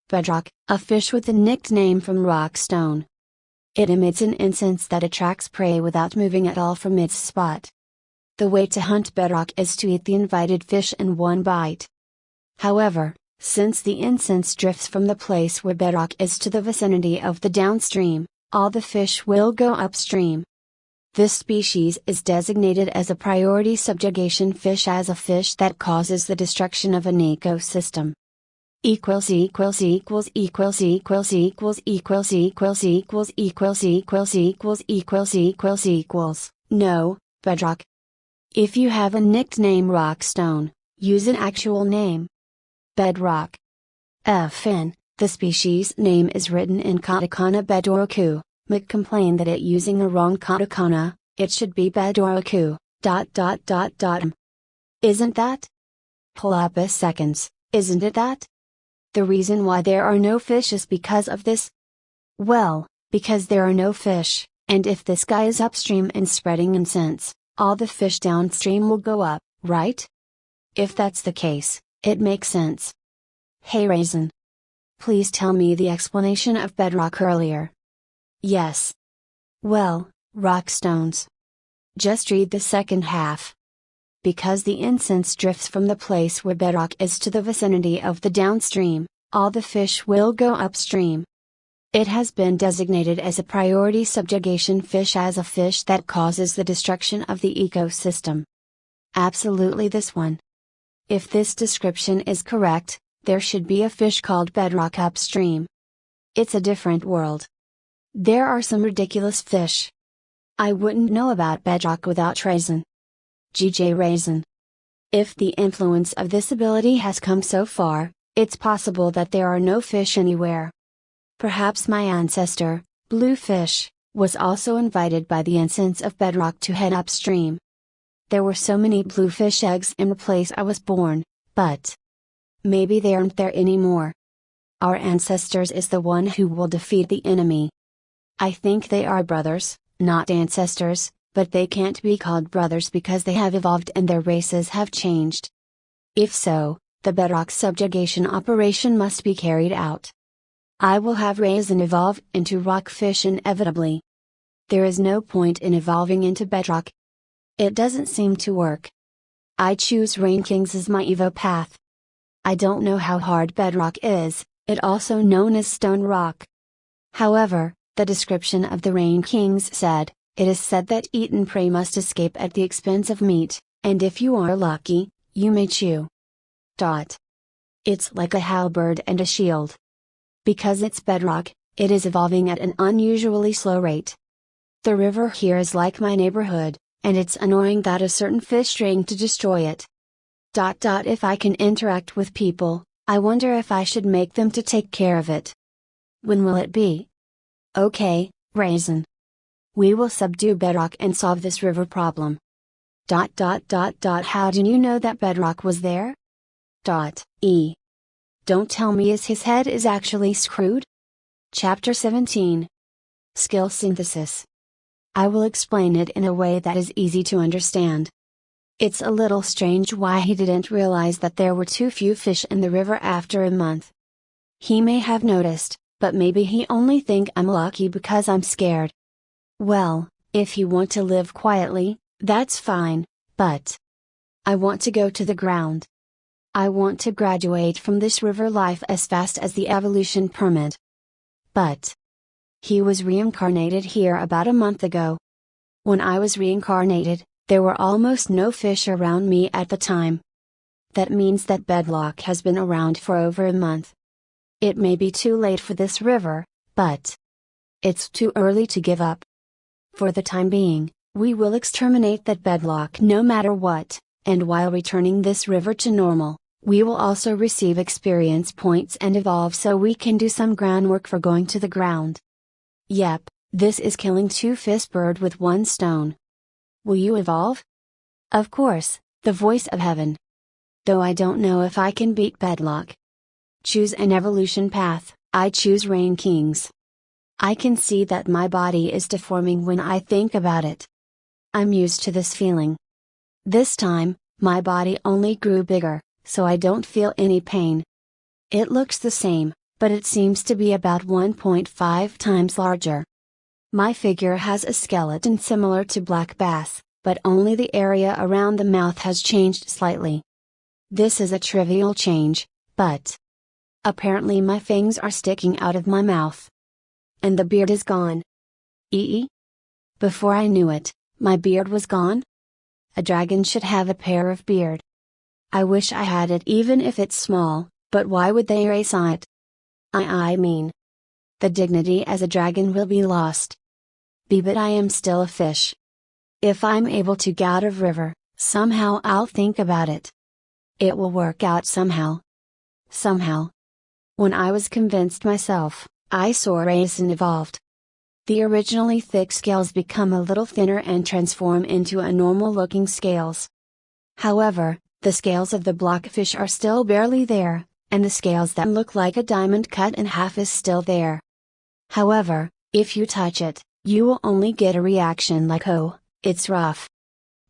Bedrock, a fish with the nickname from rockstone. It emits an incense that attracts prey without moving at all from its spot. The way to hunt bedrock is to eat the invited fish in one bite. However, since the incense drifts from the place where bedrock is to the vicinity of the downstream, all the fish will go upstream. This species is designated as a priority subjugation fish as a fish that causes the destruction of an ecosystem. Equals equals equals equals equals equals equals equals equals equals equals equals equals equals equals no, bedrock. If you have a nickname rockstone, use an actual name. Bedrock. Fn, the species name is written in katakana bedoroku. Mick complained that it using the wrong katakana, it should be bedoroku, dot dot dot dot. Isn't that? Pull up a seconds, isn't it that? The reason why there are no fish is because of this? Well, because there are no fish, and if this guy is upstream and spreading incense, all the fish downstream will go up, right? If that's the case, it makes sense. Hey Raisin. Please tell me the explanation of bedrock earlier. Yes. Well, rockstones. Just read the second half. Because the incense drifts from the place where bedrock is to the vicinity of the downstream, all the fish will go upstream. It has been designated as a priority subjugation fish as a fish that causes the destruction of the ecosystem. Absolutely this one. If this description is correct, there should be a fish called bedrock upstream. It's a different world. There are some ridiculous fish. I wouldn't know about bedrock without Raisin. GJ Raisin. If the influence of this ability has come so far, it's possible that there are no fish anywhere. Perhaps my ancestor, Bluefish, was also invited by the incense of bedrock to head upstream. There were so many bluefish eggs in the place I was born, but maybe they aren't there anymore. Our ancestors is the one who will defeat the enemy. I think they are brothers, not ancestors, but they can't be called brothers because they have evolved and their races have changed. If so, the bedrock subjugation operation must be carried out. I will have Raisin evolve into rockfish inevitably. There is no point in evolving into bedrock. It doesn't seem to work. I choose Rain Kings as my evo path. I don't know how hard bedrock is, it also known as stone rock. However, the description of the Rain Kings said, it is said that eaten prey must escape at the expense of meat, and if you are lucky, you may chew. It's like a halberd and a shield. Because it's bedrock, it is evolving at an unusually slow rate. The river here is like my neighborhood, and it's annoying that a certain fish trying to destroy it. If I can interact with people, I wonder if I should make them to take care of it. When will it be? Okay, Raisin. We will subdue bedrock and solve this river problem. How do you know that bedrock was there? Don't tell me his head is actually screwed? Chapter 17. Skill Synthesis. I will explain it in a way that is easy to understand. It's a little strange why he didn't realize that there were too few fish in the river after a month. He may have noticed, but maybe he only think I'm lucky because I'm scared. Well, if you want to live quietly, that's fine, but I want to go to the ground. I want to graduate from this river life as fast as the evolution permit. But he was reincarnated here about a month ago. When I was reincarnated, there were almost no fish around me at the time. That means that bedlock has been around for over a month. It may be too late for this river, but it's too early to give up. For the time being, we will exterminate that bedlock no matter what, and while returning this river to normal, we will also receive experience points and evolve so we can do some groundwork for going to the ground. Yep, this is killing two birds with one stone. Will you evolve? Of course, the voice of heaven. Though I don't know if I can beat bedlock. Choose an evolution path, I choose Rain Kings. I can see that my body is deforming when I think about it. I'm used to this feeling. This time, my body only grew bigger, so I don't feel any pain. It looks the same, but it seems to be about 1.5 times larger. My figure has a skeleton similar to black bass, but only the area around the mouth has changed slightly. This is a trivial change, but apparently my fangs are sticking out of my mouth. And the beard is gone. Before I knew it, my beard was gone? A dragon should have a pair of beard. I wish I had it even if it's small, but why would they erase it? I mean, the dignity as a dragon will be lost. But I am still a fish. If I'm able to get out of river, somehow I'll think about it. It will work out somehow. Somehow. When I was convinced myself, I saw Raisin evolved. The originally thick scales become a little thinner and transform into a normal looking scales. However, the scales of the blockfish are still barely there, and the scales that look like a diamond cut in half is still there. However, if you touch it, you will only get a reaction like "oh, it's rough."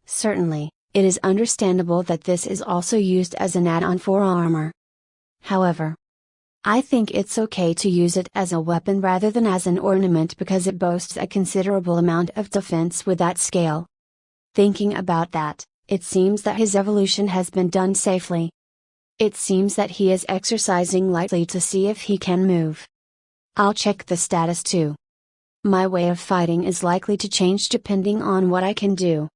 Certainly, it is understandable that this is also used as an add-on for armor. However, I think it's okay to use it as a weapon rather than as an ornament because it boasts a considerable amount of defense with that scale. Thinking about that, it seems that his evolution has been done safely. It seems that he is exercising lightly to see if he can move. I'll check the status too. My way of fighting is likely to change depending on what I can do.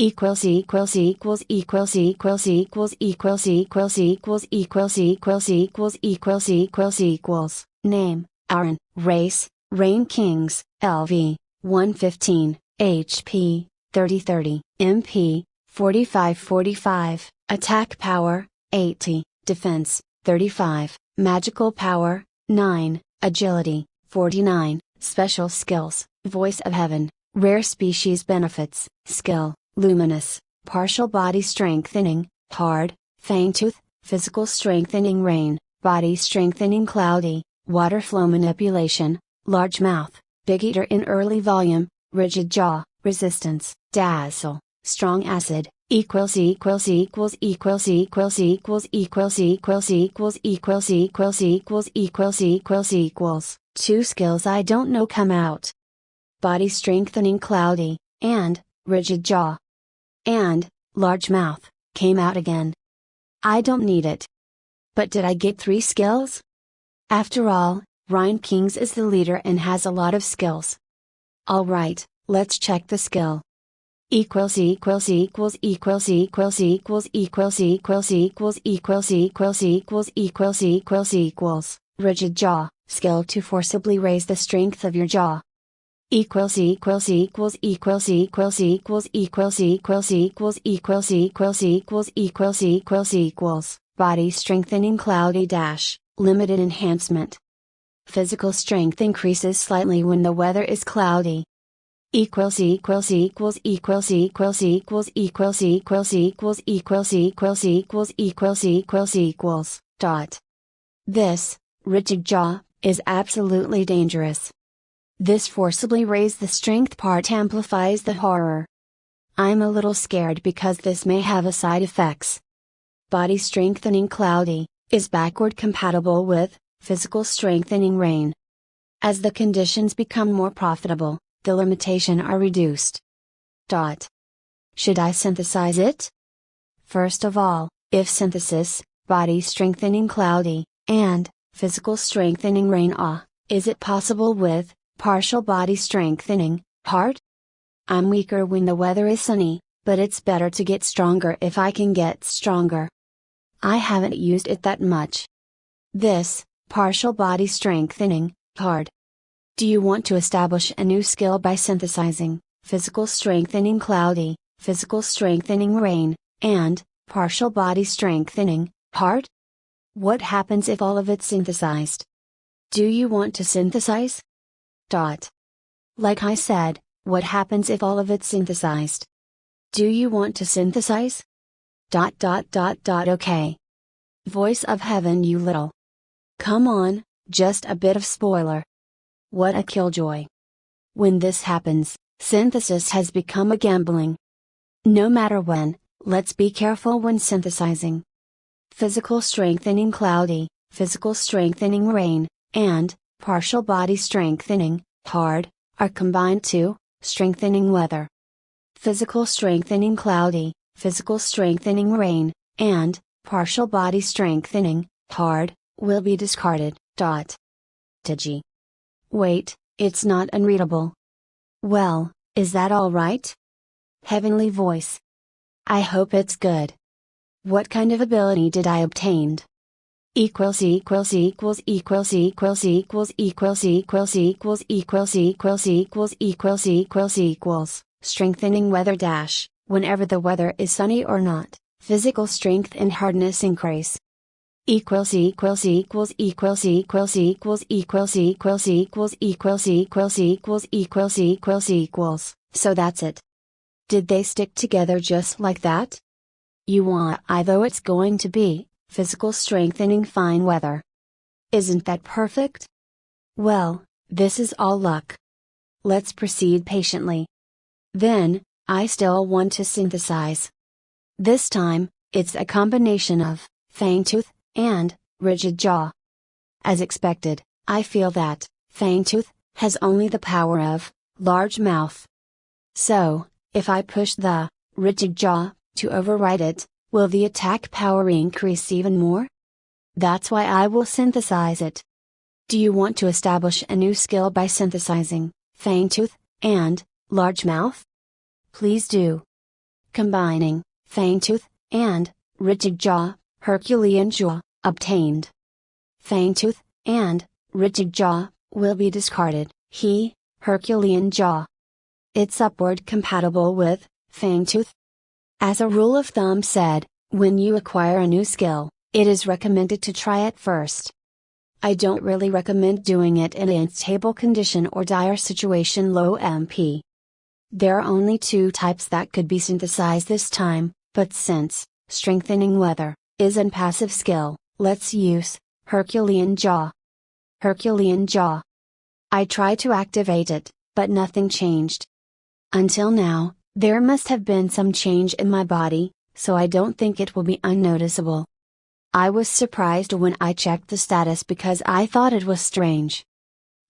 Equals equals equals equals equals equals equals equals equals equals equals equals equals equals equals name Aaron race Rain Kings LV 115 HP 3030 MP 4545 attack power 80 defense 35 magical power 9 agility 49 special skills voice of heaven rare species benefits skill luminous, partial body strengthening, hard, fangtooth, physical strengthening rain, body strengthening cloudy, water flow manipulation, large mouth, big eater in early volume, rigid jaw, resistance, dazzle, strong acid, equals equals equals equals equals equals equals equals equals equals equals equals equals equals equals 2 skills I don't know come out. Body strengthening cloudy, and, rigid jaw. And, large mouth, came out again. I don't need it. But did I get 3 skills? After all, Rain Kings is the leader and has a lot of skills. Alright, let's check the skill. Equals equals equals equals equals equals equals equals equals equals equals equals equals equals equals rigid jaw, skill to forcibly raise the strength of your jaw. Equals equals equals equals equals equals equals equals equals equals equals equals equals equals equals body strengthening cloudy dash limited enhancement. Physical strength increases slightly when the weather is cloudy. Equals equals equals equals equals equals equals equals equals equals equals equals equals equals equals dot. This, rigid jaw, is absolutely dangerous. This forcibly raise the strength part amplifies the horror. I'm a little scared because this may have a side effects. Body strengthening cloudy, is backward compatible with, physical strengthening rain. As the conditions become more profitable, the limitation are reduced. Should I synthesize it? First of all, if synthesis, body strengthening cloudy, and, physical strengthening rain is it possible with, partial body strengthening, hard? I'm weaker when the weather is sunny, but it's better to get stronger if I can get stronger. I haven't used it that much. This, partial body strengthening, hard. Do you want to establish a new skill by synthesizing, physical strengthening cloudy, physical strengthening rain, and, partial body strengthening, hard? What happens if all of it's synthesized? Do you want to synthesize? Like I said, what happens if all of it's synthesized? Do you want to synthesize? Okay. Voice of heaven, you little. Come on, just a bit of spoiler. What a killjoy. When this happens, synthesis has become a gambling. No matter when, let's be careful when synthesizing. Physical strengthening cloudy, physical strengthening rain, and, partial body strengthening, hard, are combined to, strengthening weather. Physical strengthening cloudy, physical strengthening rain, and, partial body strengthening, hard, will be discarded. Digi. Wait, it's not unreadable. Well, is that alright? Heavenly voice. I hope it's good. What kind of ability did I obtain? Equals equals equals equals equals equals equals equals equals equals equals equals equals equals equals strengthening weather dash, whenever the weather is sunny or not, physical strength and hardness increase. Equals equals equals equals equals equals equals equals equals equals equals equals equals equals equals, so that's it. Did they stick together just like that? You want I though it's going to be, physical strengthening fine weather. Isn't that perfect? Well, this is all luck. Let's proceed patiently. Then, I still want to synthesize. This time, it's a combination of, fang tooth, and, rigid jaw. As expected, I feel that, fang tooth, has only the power of, large mouth. So, if I push the, rigid jaw, to override it, will the attack power increase even more? That's why I will synthesize it. Do you want to establish a new skill by synthesizing, fang tooth, and, large mouth? Please do. Combining, fang tooth, and, rigid jaw, Herculean jaw, obtained. Fang tooth, and, rigid jaw, will be discarded, Herculean jaw. It's upward compatible with, fang tooth. As a rule of thumb said, when you acquire a new skill, it is recommended to try it first. I don't really recommend doing it in a unstable condition or dire situation low MP. There are only two types that could be synthesized this time, but since, strengthening weather, is an passive skill, let's use, Herculean jaw. Herculean jaw. I tried to activate it, but nothing changed. Until now, there must have been some change in my body, so I don't think it will be unnoticeable. I was surprised when I checked the status because I thought it was strange.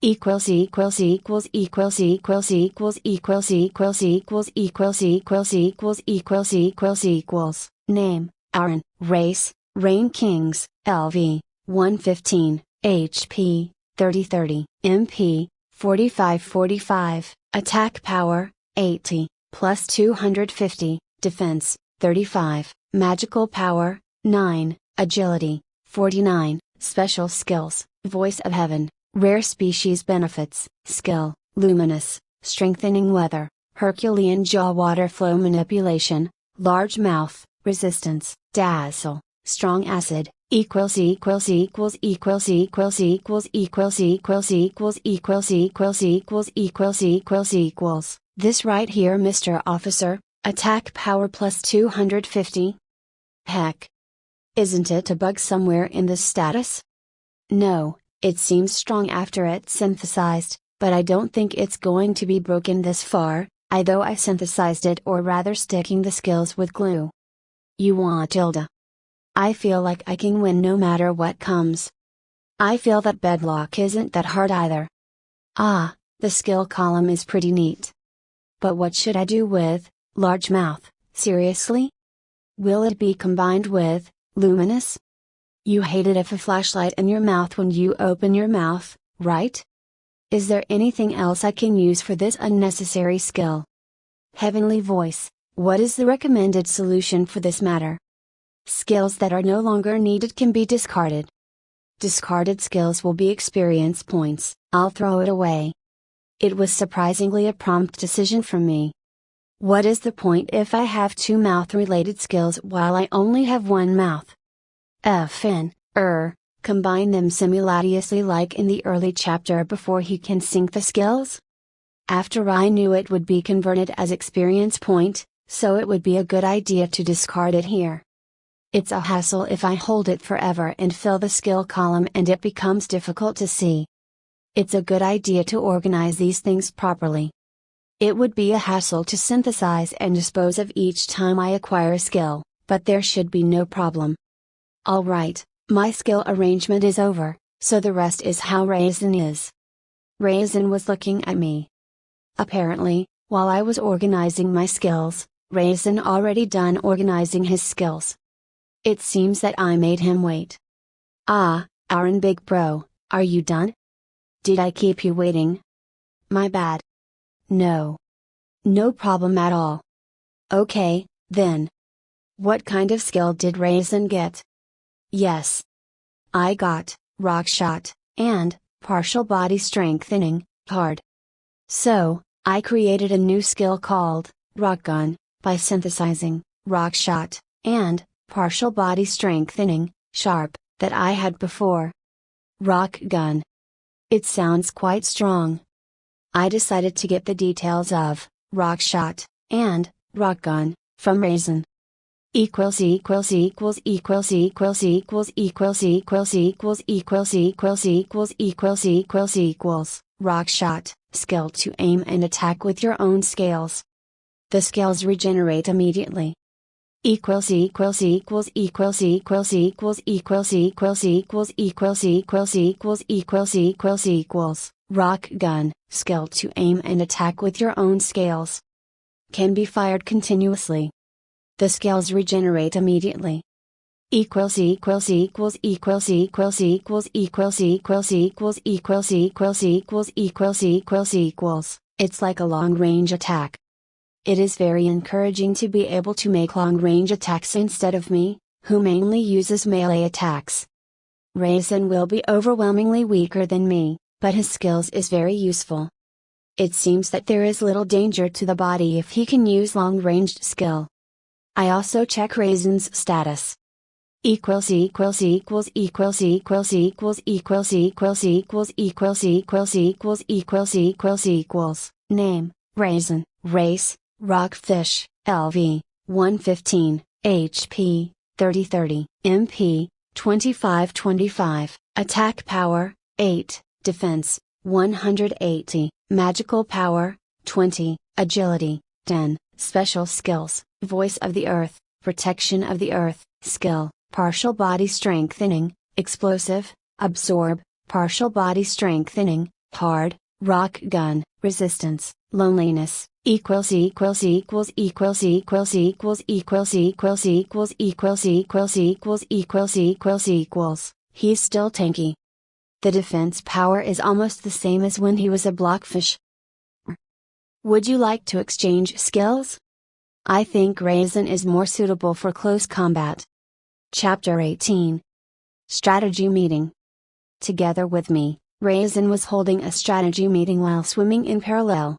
Equals equals equals equals equals equals equals equals equals equals equals equals equals equals equals name, Aaron, race, Rain Kings, LV, 115, HP, 3030, MP, 4545, attack power, 80, plus 250, defense, 35, magical power, 9, agility, 49, special skills, voice of heaven, rare species benefits, skill, luminous, strengthening weather, Herculean jaw water flow manipulation, large mouth, resistance, dazzle, strong acid, equals equals equals equals equals equals equals equals equals equals equals equals equals equals equals this right here, Mr. Officer, attack power plus 250. Heck. Isn't it a bug somewhere in this status? No, it seems strong after it's synthesized, but I don't think it's going to be broken this far, though I synthesized it, or rather sticking the skills with glue. You want tilde. I feel like I can win no matter what comes. I feel that bedlock isn't that hard either. Ah, the skill column is pretty neat. But what should I do with large mouth, seriously? Will it be combined with luminous? You hate it if a flashlight in your mouth when you open your mouth, right? Is there anything else I can use for this unnecessary skill? Heavenly voice, what is the recommended solution for this matter? Skills that are no longer needed can be discarded. Discarded skills will be experience points, I'll throw it away. It was surprisingly a prompt decision from me. What is the point if I have 2 mouth-related skills while I only have 1 mouth? Combine them simultaneously like in the early chapter before he can sync the skills? After I knew it would be converted as experience point, so it would be a good idea to discard it here. It's a hassle if I hold it forever and fill the skill column and it becomes difficult to see. It's a good idea to organize these things properly. It would be a hassle to synthesize and dispose of each time I acquire a skill, but there should be no problem. Alright, my skill arrangement is over, so the rest is how Raisin is. Raisin was looking at me. Apparently, while I was organizing my skills, Raisin already done organizing his skills. It seems that I made him wait. Ah, Aaron Big Bro, are you done? Did I keep you waiting? My bad. No. No problem at all. Okay, then. What kind of skill did Raisin get? Yes. I got rock shot and partial body strengthening, hard. So, I created a new skill called rock gun by synthesizing rock shot and partial body strengthening, sharp, that I had before. Rock gun. It sounds quite strong. I decided to get the details of rock shot and rock gun from Raisin. Equals equals equals equals equals equals equals equals equals equals equals equals equals equals equals rock shot, skill to aim and attack with your own scales. The scales regenerate immediately. Equals equals equals equals equals equals equals equals equals equals equals equals equals equals equals rock gun, skill to aim and attack with your own scales. Can be fired continuously. The scales regenerate immediately. Equals equals equals equals equals equals equals equals equals equals equals equals equals equals equals. It's like a long range attack. It is very encouraging to be able to make long range attacks instead of me, who mainly uses melee attacks. Raisin will be overwhelmingly weaker than me, but his skills is very useful. It seems that there is little danger to the body if he can use long ranged skill. I also check Raisin's status. Equals equals equals equals equals equals equals equals equals equals equals equals equals equals equals name Raisin, race Rockfish, LV 115, HP 3030, MP 2525, attack power 8, defense 180, magical power 20, agility 10, special skills, voice of the earth, protection of the earth, skill, partial body strengthening, explosive, absorb, partial body strengthening, hard, rock gun, resistance, loneliness, equals equals equals equals equals equals equals equals equals equals equals equals equals equals equals. He's still tanky. The defense power is almost the same as when he was a blockfish. Would you like to exchange skills? I think Raisin is more suitable for close combat. Chapter 18. Strategy Meeting. Together with me, Raisin was holding a strategy meeting while swimming in parallel.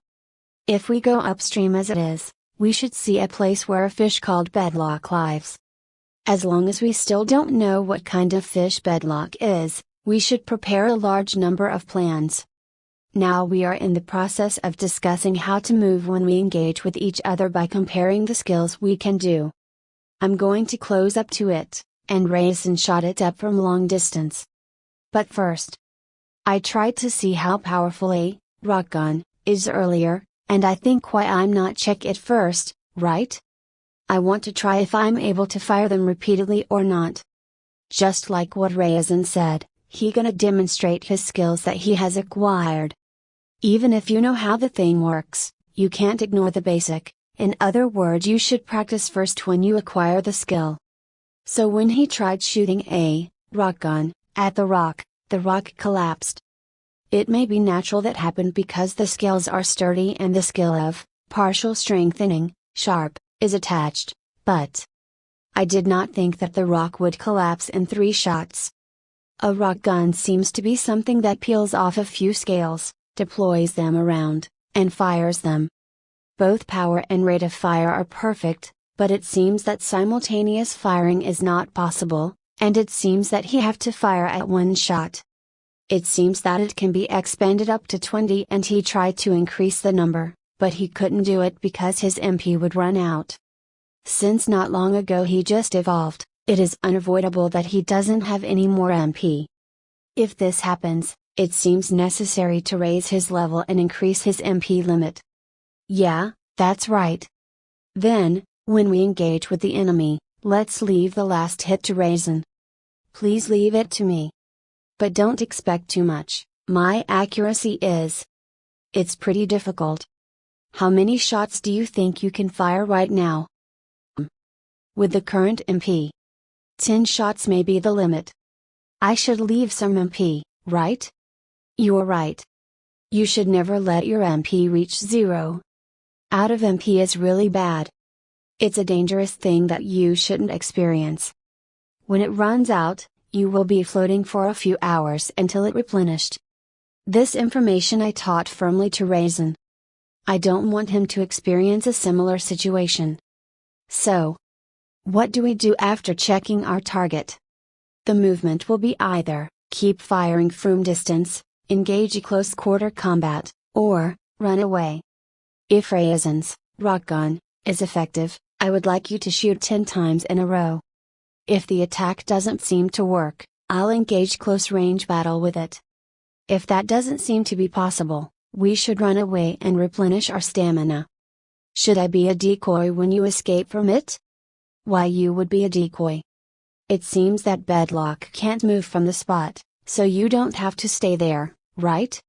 If we go upstream as it is, we should see a place where a fish called Bedlock lives. As long as we still don't know what kind of fish bedlock is, we should prepare a large number of plans. Now we are in the process of discussing how to move when we engage with each other by comparing the skills we can do. I'm going to close up to it, and Raisin shot it up from long distance. But first, I tried to see how powerful a rock gun is earlier, and I think why I'm not check it first, right? I want to try if I'm able to fire them repeatedly or not. Just like what Raisin said, he gonna demonstrate his skills that he has acquired. Even if you know how the thing works, you can't ignore the basic. In other words, you should practice first when you acquire the skill. So when he tried shooting a rock gun at the rock collapsed. It may be natural that happened because the scales are sturdy and the skill of partial strengthening, sharp, is attached, but I did not think that the rock would collapse in 3 shots. A rock gun seems to be something that peels off a few scales, deploys them around, and fires them. Both power and rate of fire are perfect, but it seems that simultaneous firing is not possible, and it seems that he have to fire at 1 shot. It seems that it can be expanded up to 20 and he tried to increase the number, but he couldn't do it because his MP would run out. Since not long ago he just evolved, it is unavoidable that he doesn't have any more MP. If this happens, it seems necessary to raise his level and increase his MP limit. Yeah, that's right. Then, when we engage with the enemy, let's leave the last hit to Raisin. Please leave it to me. But don't expect too much, my accuracy is. It's pretty difficult. How many shots do you think you can fire right now? With the current MP. 10 shots may be the limit. I should leave some MP, right? You're right. You should never let your MP reach 0. Out of MP is really bad. It's a dangerous thing that you shouldn't experience. When it runs out, you will be floating for a few hours until it replenished. This information I taught firmly to Raisin. I don't want him to experience a similar situation. So, what do we do after checking our target? The movement will be either keep firing from distance, engage a close quarter combat, or run away. If Raisin's rock gun is effective, I would like you to shoot 10 times in a row. If the attack doesn't seem to work, I'll engage close range battle with it. If that doesn't seem to be possible, we should run away and replenish our stamina. Should I be a decoy when you escape from it? Why you would be a decoy? It seems that bedlock can't move from the spot, so you don't have to stay there, right?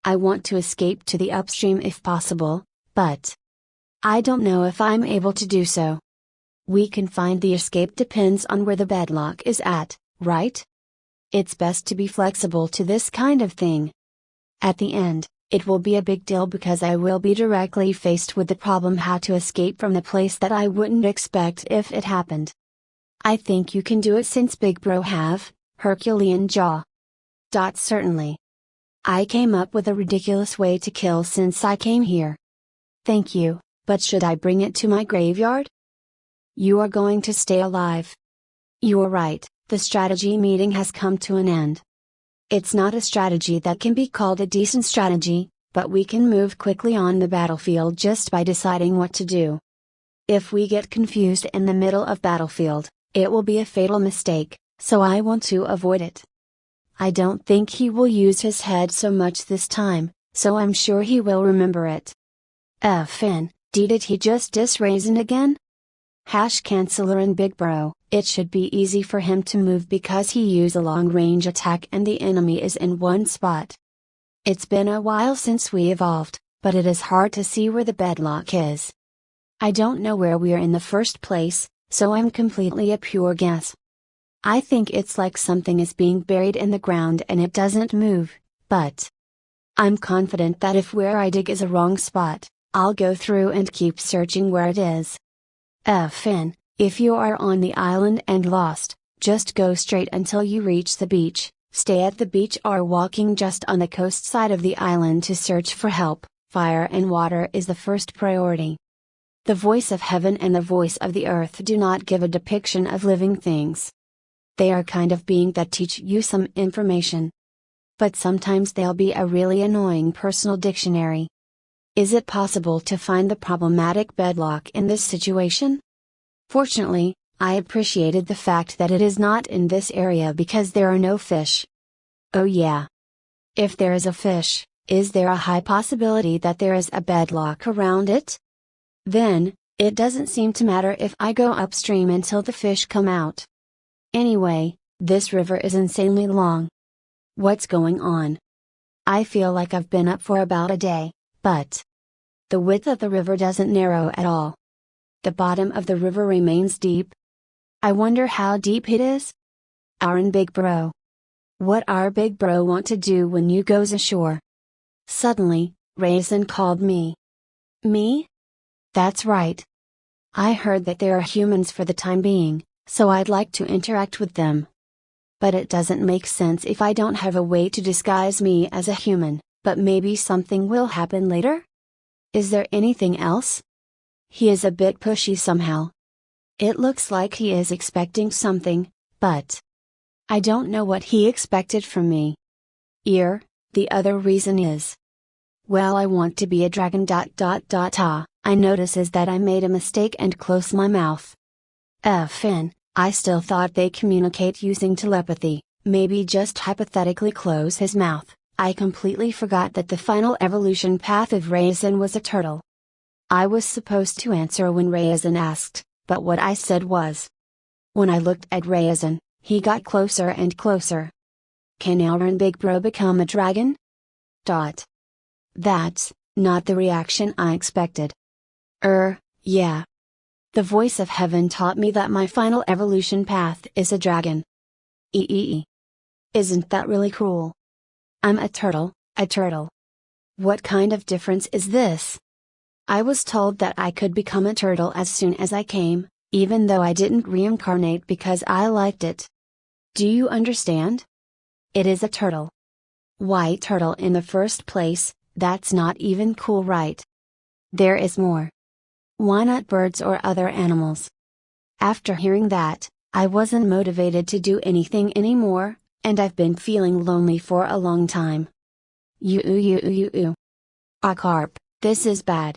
I want to escape to the upstream if possible, but I don't know if I'm able to do so. We can find the escape depends on where the bedlock is at, right? It's best to be flexible to this kind of thing. At the end, it will be a big deal because I will be directly faced with the problem how to escape from the place that I wouldn't expect if it happened. I think you can do it since Big Bro have Herculean jaw. Certainly. I came up with a ridiculous way to kill since I came here. Thank you, but should I bring it to my graveyard? You are going to stay alive. You're right, the strategy meeting has come to an end. It's not a strategy that can be called a decent strategy, but we can move quickly on the battlefield just by deciding what to do. If we get confused in the middle of battlefield, it will be a fatal mistake, so I want to avoid it. I don't think he will use his head so much this time, so I'm sure he will remember it. Did he just diss Raisin again? Canceller and Big Bro, it should be easy for him to move because he use a long range attack and the enemy is in one spot. It's been a while since we evolved, but it is hard to see where the bedlock is. I don't know where we are in the first place, so I'm completely a pure guess. I think it's like something is being buried in the ground and it doesn't move, but I'm confident that if where I dig is a wrong spot, I'll go through and keep searching where it is. If you are on the island and lost, just go straight until you reach the beach, stay at the beach or walking just on the coast side of the island to search for help. Fire and water is the first priority. The voice of heaven and the voice of the earth do not give a depiction of living things. They are kind of being that teach you some information. But sometimes they'll be a really annoying personal dictionary. Is it possible to find the problematic bedlock in this situation? Fortunately, I appreciated the fact that it is not in this area because there are no fish. Oh yeah. If there is a fish, is there a high possibility that there is a bedlock around it? Then, it doesn't seem to matter if I go upstream until the fish come out. Anyway, this river is insanely long. What's going on? I feel like I've been up for about a day, but the width of the river doesn't narrow at all. The bottom of the river remains deep. I wonder how deep it is? Our big bro. What our big bro want to do when you goes ashore? Suddenly, Raisin called me. Me? That's right. I heard that there are humans for the time being, so I'd like to interact with them. But it doesn't make sense if I don't have a way to disguise me as a human, but maybe something will happen later? Is there anything else? He is a bit pushy somehow. It looks like he is expecting something, but I don't know what he expected from me. The other reason is, well, I want to be a dragon. I notices that I made a mistake and close my mouth. F'n, I still thought they communicate using telepathy, maybe just hypothetically close his mouth. I completely forgot that the final evolution path of Raisin was a turtle. I was supposed to answer when Raisin asked, but what I said was. When I looked at Raisin, he got closer and closer. Can our big bro become a dragon? That's not the reaction I expected. Yeah. The voice of heaven taught me that my final evolution path is a dragon. Isn't that really cool? I'm a turtle, a turtle. What kind of difference is this? I was told that I could become a turtle as soon as I came, even though I didn't reincarnate because I liked it. Do you understand? It is a turtle. Why turtle in the first place? That's not even cool, right? There is more. Why not birds or other animals? After hearing that, I wasn't motivated to do anything anymore, and I've been feeling lonely for a long time. Carp, this is bad.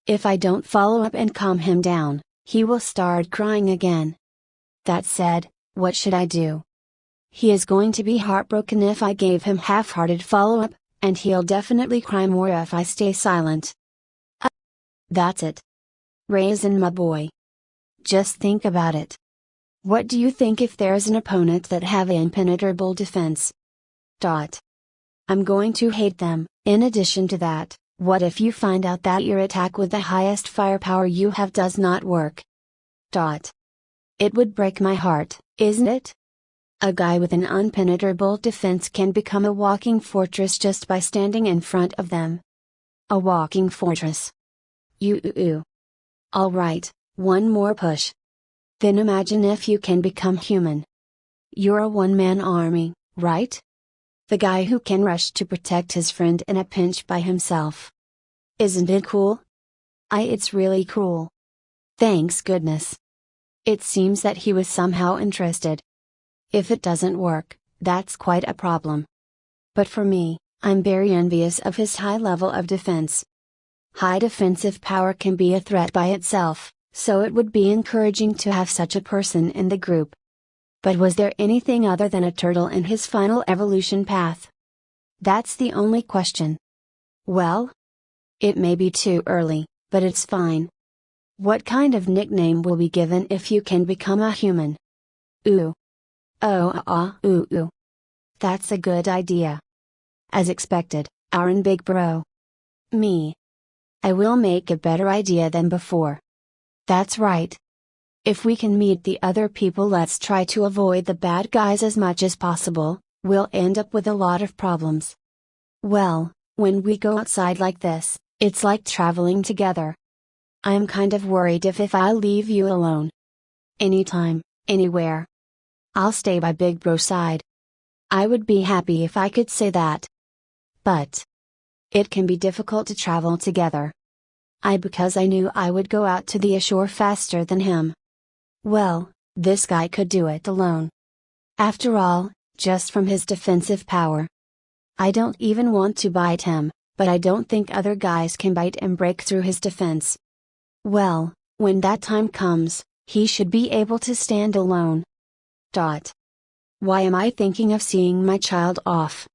If I don't follow up and calm him down, he will start crying again. That said, what should I do? He is going to be heartbroken if I gave him half-hearted follow-up, and he'll definitely cry more if I stay silent. That's it. Raisin, my boy. Just think about it. What do you think if there's an opponent that have an impenetrable defense? I'm going to hate them. In addition to that, what if you find out that your attack with the highest firepower you have does not work? It would break my heart, isn't it? A guy with an impenetrable defense can become a walking fortress just by standing in front of them. A walking fortress. Alright, one more push. Then imagine if you can become human. You're a one-man army, right? The guy who can rush to protect his friend in a pinch by himself. Isn't it cool? It's really cool. Thanks goodness. It seems that he was somehow interested. If it doesn't work, that's quite a problem. But for me, I'm very envious of his high level of defense. High defensive power can be a threat by itself, so it would be encouraging to have such a person in the group. But was there anything other than a turtle in his final evolution path? That's the only question. Well, it may be too early, but it's fine. What kind of nickname will be given if you can become a human? That's a good idea. As expected, our big bro. Me. I will make a better idea than before. That's right. If we can meet the other people, let's try to avoid the bad guys as much as possible. We'll end up with a lot of problems. Well, when we go outside like this, it's like traveling together. I'm kind of worried if I leave you alone. Anytime, anywhere. I'll stay by Big Bro's side. I would be happy if I could say that. But it can be difficult to travel together. Because I knew I would go out to the ashore faster than him. Well, this guy could do it alone. After all, just from his defensive power. I don't even want to bite him, but I don't think other guys can bite and break through his defense. Well, when that time comes, he should be able to stand alone. Why am I thinking of seeing my child off?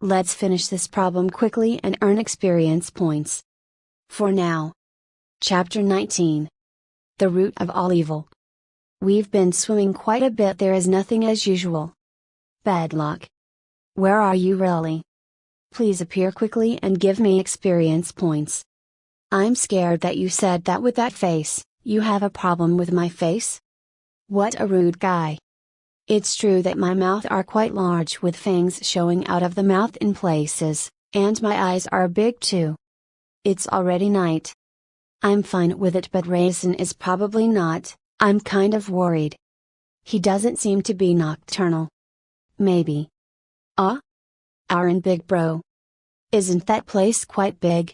Let's finish this problem quickly and earn experience points. For now. Chapter 19. The Root of All Evil. We've been swimming quite a bit. There is nothing as usual. Bedlock. Where are you really? Please appear quickly and give me experience points. I'm scared that you said that with that face. You have a problem with my face? What a rude guy. It's true that my mouth are quite large with fangs showing out of the mouth in places, and my eyes are big too. It's already night. I'm fine with it, but Raisin is probably not. I'm kind of worried. He doesn't seem to be nocturnal. Maybe. Aaron Big Bro. Isn't that place quite big?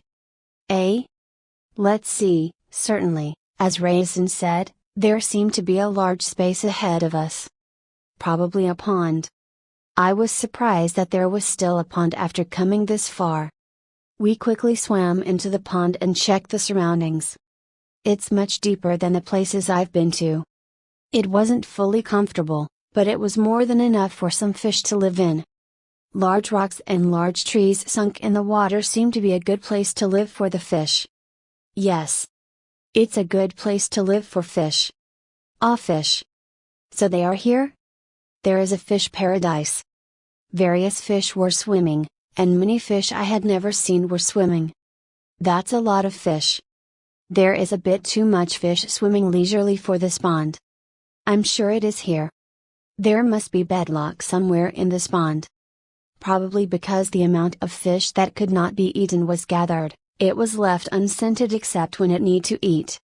Let's see, certainly, as Raisin said, there seemed to be a large space ahead of us. Probably a pond. I was surprised that there was still a pond after coming this far. We quickly swam into the pond and checked the surroundings. It's much deeper than the places I've been to. It wasn't fully comfortable, but it was more than enough for some fish to live in. Large rocks and large trees sunk in the water seem to be a good place to live for the fish. Yes. It's a good place to live for fish. Fish. So they are here? There is a fish paradise. Various fish were swimming, and many fish I had never seen were swimming. That's a lot of fish. There is a bit too much fish swimming leisurely for this pond. I'm sure it is here. There must be bedlock somewhere in this pond. Probably because the amount of fish that could not be eaten was gathered, it was left unscented except when it need to eat.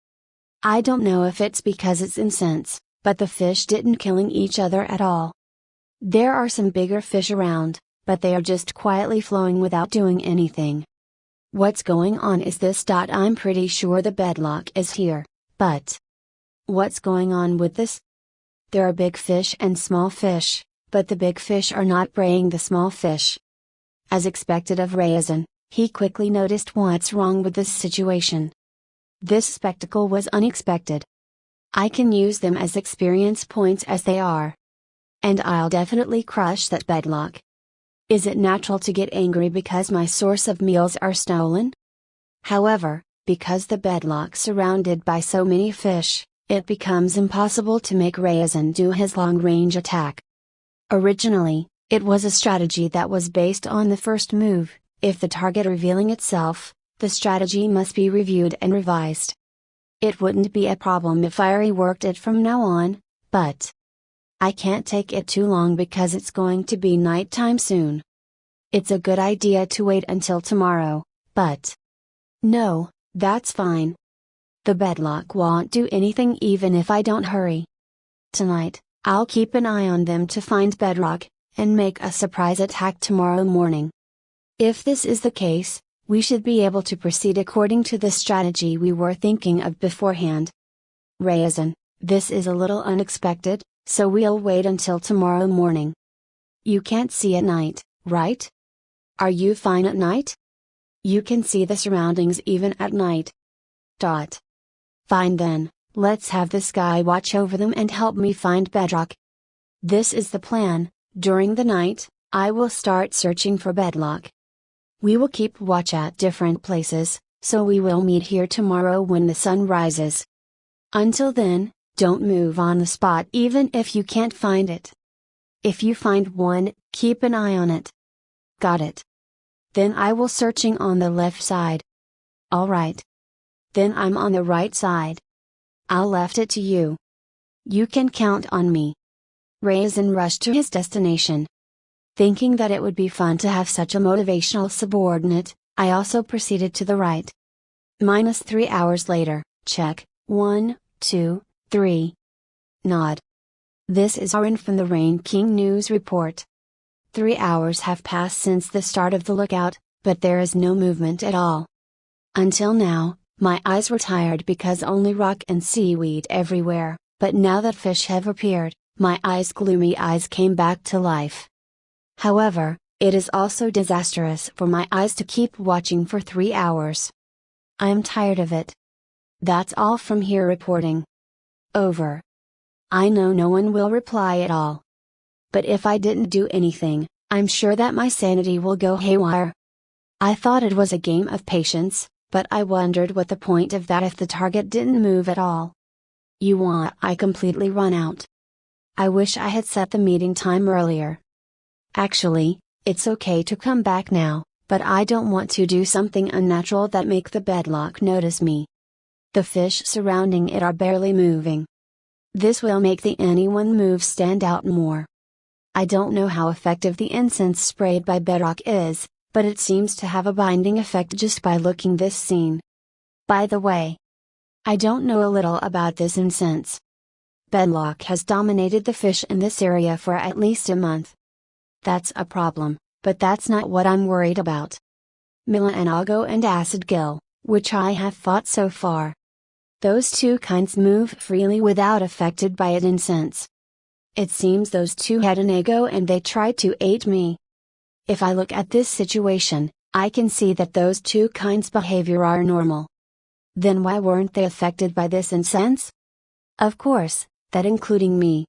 I don't know if it's because it's incense, but the fish didn't killing each other at all. There are some bigger fish around, but they are just quietly flowing without doing anything. What's going on is this. I'm pretty sure the bedlock is here, but what's going on with this? There are big fish and small fish, but the big fish are not preying the small fish. As expected of Raisin, he quickly noticed what's wrong with this situation. This spectacle was unexpected. I can use them as experience points as they are. And I'll definitely crush that bedlock. Is it natural to get angry because my source of meals are stolen? However, because the bedlock's surrounded by so many fish, it becomes impossible to make Raisin do his long-range attack. Originally, it was a strategy that was based on the first move. If the target revealing itself, the strategy must be reviewed and revised. It wouldn't be a problem if I reworked it from now on, but I can't take it too long because it's going to be nighttime soon. It's a good idea to wait until tomorrow, but no, that's fine. The bedlock won't do anything even if I don't hurry. Tonight, I'll keep an eye on them to find bedrock, and make a surprise attack tomorrow morning. If this is the case, we should be able to proceed according to the strategy we were thinking of beforehand. Raisin, this is a little unexpected, so we'll wait until tomorrow morning. You can't see at night, right? Are you fine at night? You can see the surroundings even at night. Fine then, let's have this guy watch over them and help me find bedrock. This is the plan. During the night, I will start searching for bedlock. We will keep watch at different places, so we will meet here tomorrow when the sun rises. Until then, don't move on the spot even if you can't find it. If you find one, keep an eye on it. Got it? Then I will searching on the left side. Alright. Then I'm on the right side. I'll left it to you. You can count on me. Raisin rushed to his destination. Thinking that it would be fun to have such a motivational subordinate, I also proceeded to the right. -3 hours later, check, 1, 2, 3. Nod. This is Aaron from the Rain King News Report. 3 hours have passed since the start of the lookout, but there is no movement at all. Until now, My eyes were tired because only rock and seaweed everywhere, but now that fish have appeared, my gloomy eyes came back to life. However, it is also disastrous for my eyes to keep watching for 3 hours. I am tired of it. That's all from here reporting. Over. I know no one will reply at all. But if I didn't do anything, I'm sure that my sanity will go haywire. I thought it was a game of patience, but I wondered what the point of that if the target didn't move at all. I completely run out. I wish I had set the meeting time earlier. Actually, it's okay to come back now, but I don't want to do something unnatural that make the bedlock notice me. The fish surrounding it are barely moving. This will make the anyone move stand out more. I don't know how effective the incense sprayed by bedrock is, but it seems to have a binding effect just by looking this scene. By the way, I don't know a little about this incense. Bedlock has dominated the fish in this area for at least a month. That's a problem, but that's not what I'm worried about. Milanago and acid gill, which I have fought so far. Those two kinds move freely without affected by it incense. It seems those two had an ego and they tried to aid me. If I look at this situation, I can see that those two kinds' behavior are normal. Then why weren't they affected by this incense? Of course, that including me.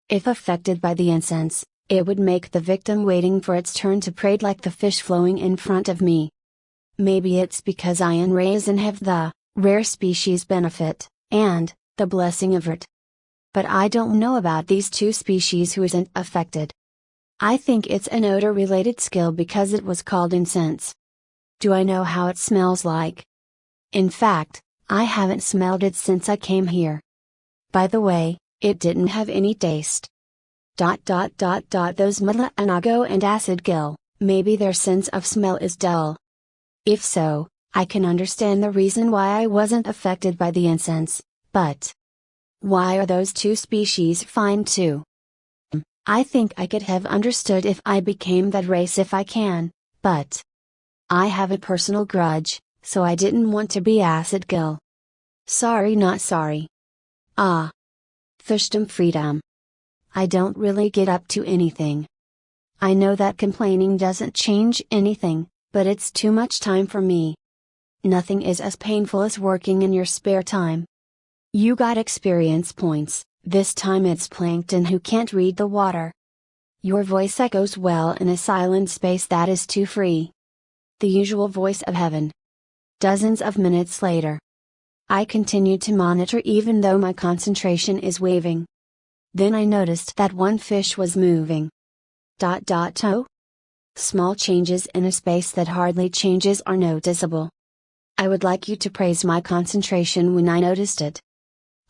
If affected by the incense, it would make the victim waiting for its turn to prey like the fish flowing in front of me. Maybe it's because I and Raisin have the rare species benefit, and the blessing of it. But I don't know about these two species who isn't affected. I think it's an odor-related skill because it was called incense. Do I know how it smells like? In fact, I haven't smelled it since I came here. By the way, it didn't have any taste. Those Milanago and acid gill, maybe their sense of smell is dull. If so, I can understand the reason why I wasn't affected by the incense, but why are those two species fine too? I think I could have understood if I became that race if I can, but I have a personal grudge, so I didn't want to be acid gill. Sorry not sorry. Ah. Fishdom freedom. I don't really get up to anything. I know that complaining doesn't change anything, but it's too much time for me. Nothing is as painful as working in your spare time. You got experience points, this time it's plankton who can't read the water. Your voice echoes well in a silent space that is too free. The usual voice of heaven. Dozens of minutes later. I continue to monitor even though my concentration is waving. Then I noticed that one fish was moving. Toe? Small changes in a space that hardly changes are noticeable. I would like you to praise my concentration when I noticed it.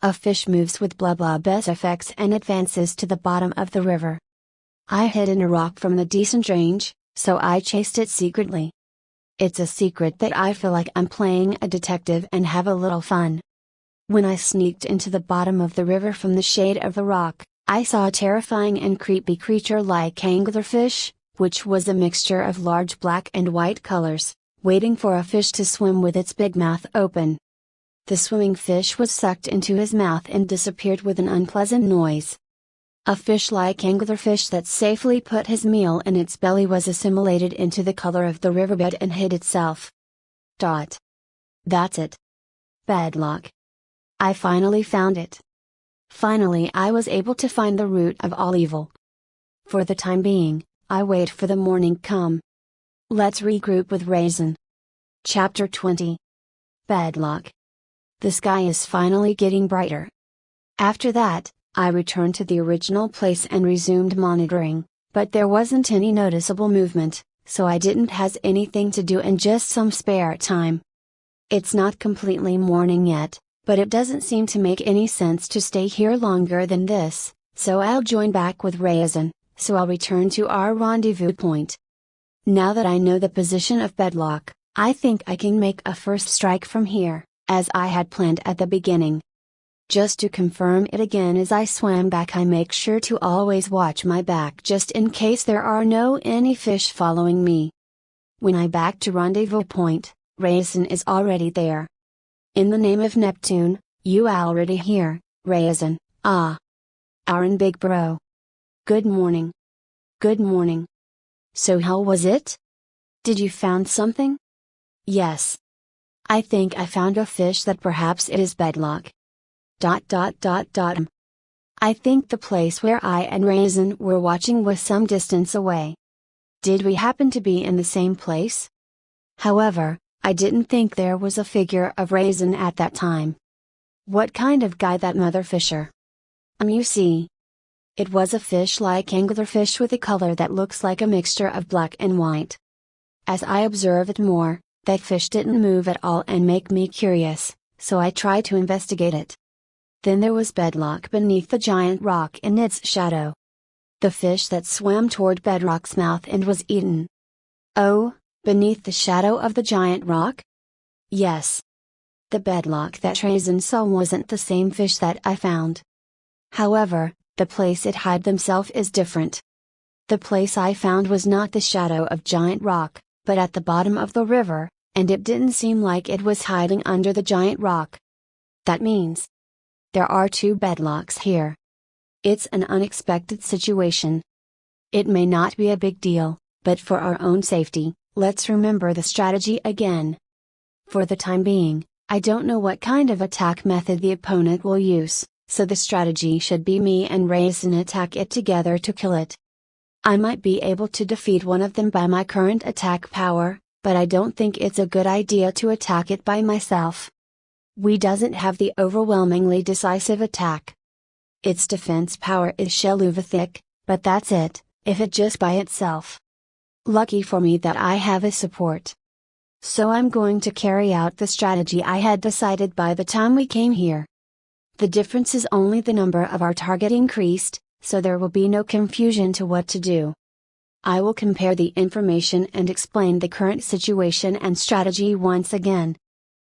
A fish moves with blah blah best effects and advances to the bottom of the river. I hid in a rock from the decent range, so I chased it secretly. It's a secret that I feel like I'm playing a detective and have a little fun. When I sneaked into the bottom of the river from the shade of the rock, I saw a terrifying and creepy creature like anglerfish, which was a mixture of large black and white colors, waiting for a fish to swim with its big mouth open. The swimming fish was sucked into his mouth and disappeared with an unpleasant noise. A fish like anglerfish that safely put his meal in its belly was assimilated into the color of the riverbed and hid itself. That's it. Bedlock. I finally found it. Finally I was able to find the root of all evil. For the time being, I wait for the morning come. Let's regroup with Raisin. Chapter 20. Bedlock. The sky is finally getting brighter. After that, I returned to the original place and resumed monitoring, but there wasn't any noticeable movement, so I didn't has anything to do and just some spare time. It's not completely morning yet, but it doesn't seem to make any sense to stay here longer than this, so I'll join back with Raisin, so I'll return to our rendezvous point. Now that I know the position of Bedlock, I think I can make a first strike from here, as I had planned at the beginning. Just to confirm it again as I swam back, I make sure to always watch my back just in case there are any fish following me. When I back to rendezvous point, Raisin is already there. In the name of Neptune, you already here, Raisin, ah. Aaron Big Bro. Good morning. Good morning. So how was it? Did you found something? Yes. I think I found a fish that perhaps it is bedlock. I think the place where I and Raisin were watching was some distance away. Did we happen to be in the same place? However, I didn't think there was a figure of Raisin at that time. What kind of guy that mother fisher? You see. It was a fish-like anglerfish with a color that looks like a mixture of black and white. As I observed it more, that fish didn't move at all and make me curious, so I tried to investigate it. Then there was bedlock beneath the giant rock in its shadow. The fish that swam toward bedrock's mouth and was eaten. Oh, beneath the shadow of the giant rock? Yes. The bedlock that Raisin saw wasn't the same fish that I found. However, the place it hid themselves is different. The place I found was not the shadow of giant rock, but at the bottom of the river, and it didn't seem like it was hiding under the giant rock. That means there are two bedlocks here. It's an unexpected situation. It may not be a big deal, but for our own safety, let's remember the strategy again. For the time being, I don't know what kind of attack method the opponent will use, so the strategy should be me and Raisin attack it together to kill it. I might be able to defeat one of them by my current attack power, but I don't think it's a good idea to attack it by myself. We doesn't have the overwhelmingly decisive attack. Its defense power is Shelluvathic, but that's it, if it just by itself. Lucky for me that I have a support. So I'm going to carry out the strategy I had decided by the time we came here. The difference is only the number of our target increased, so there will be no confusion to what to do. I will compare the information and explain the current situation and strategy once again.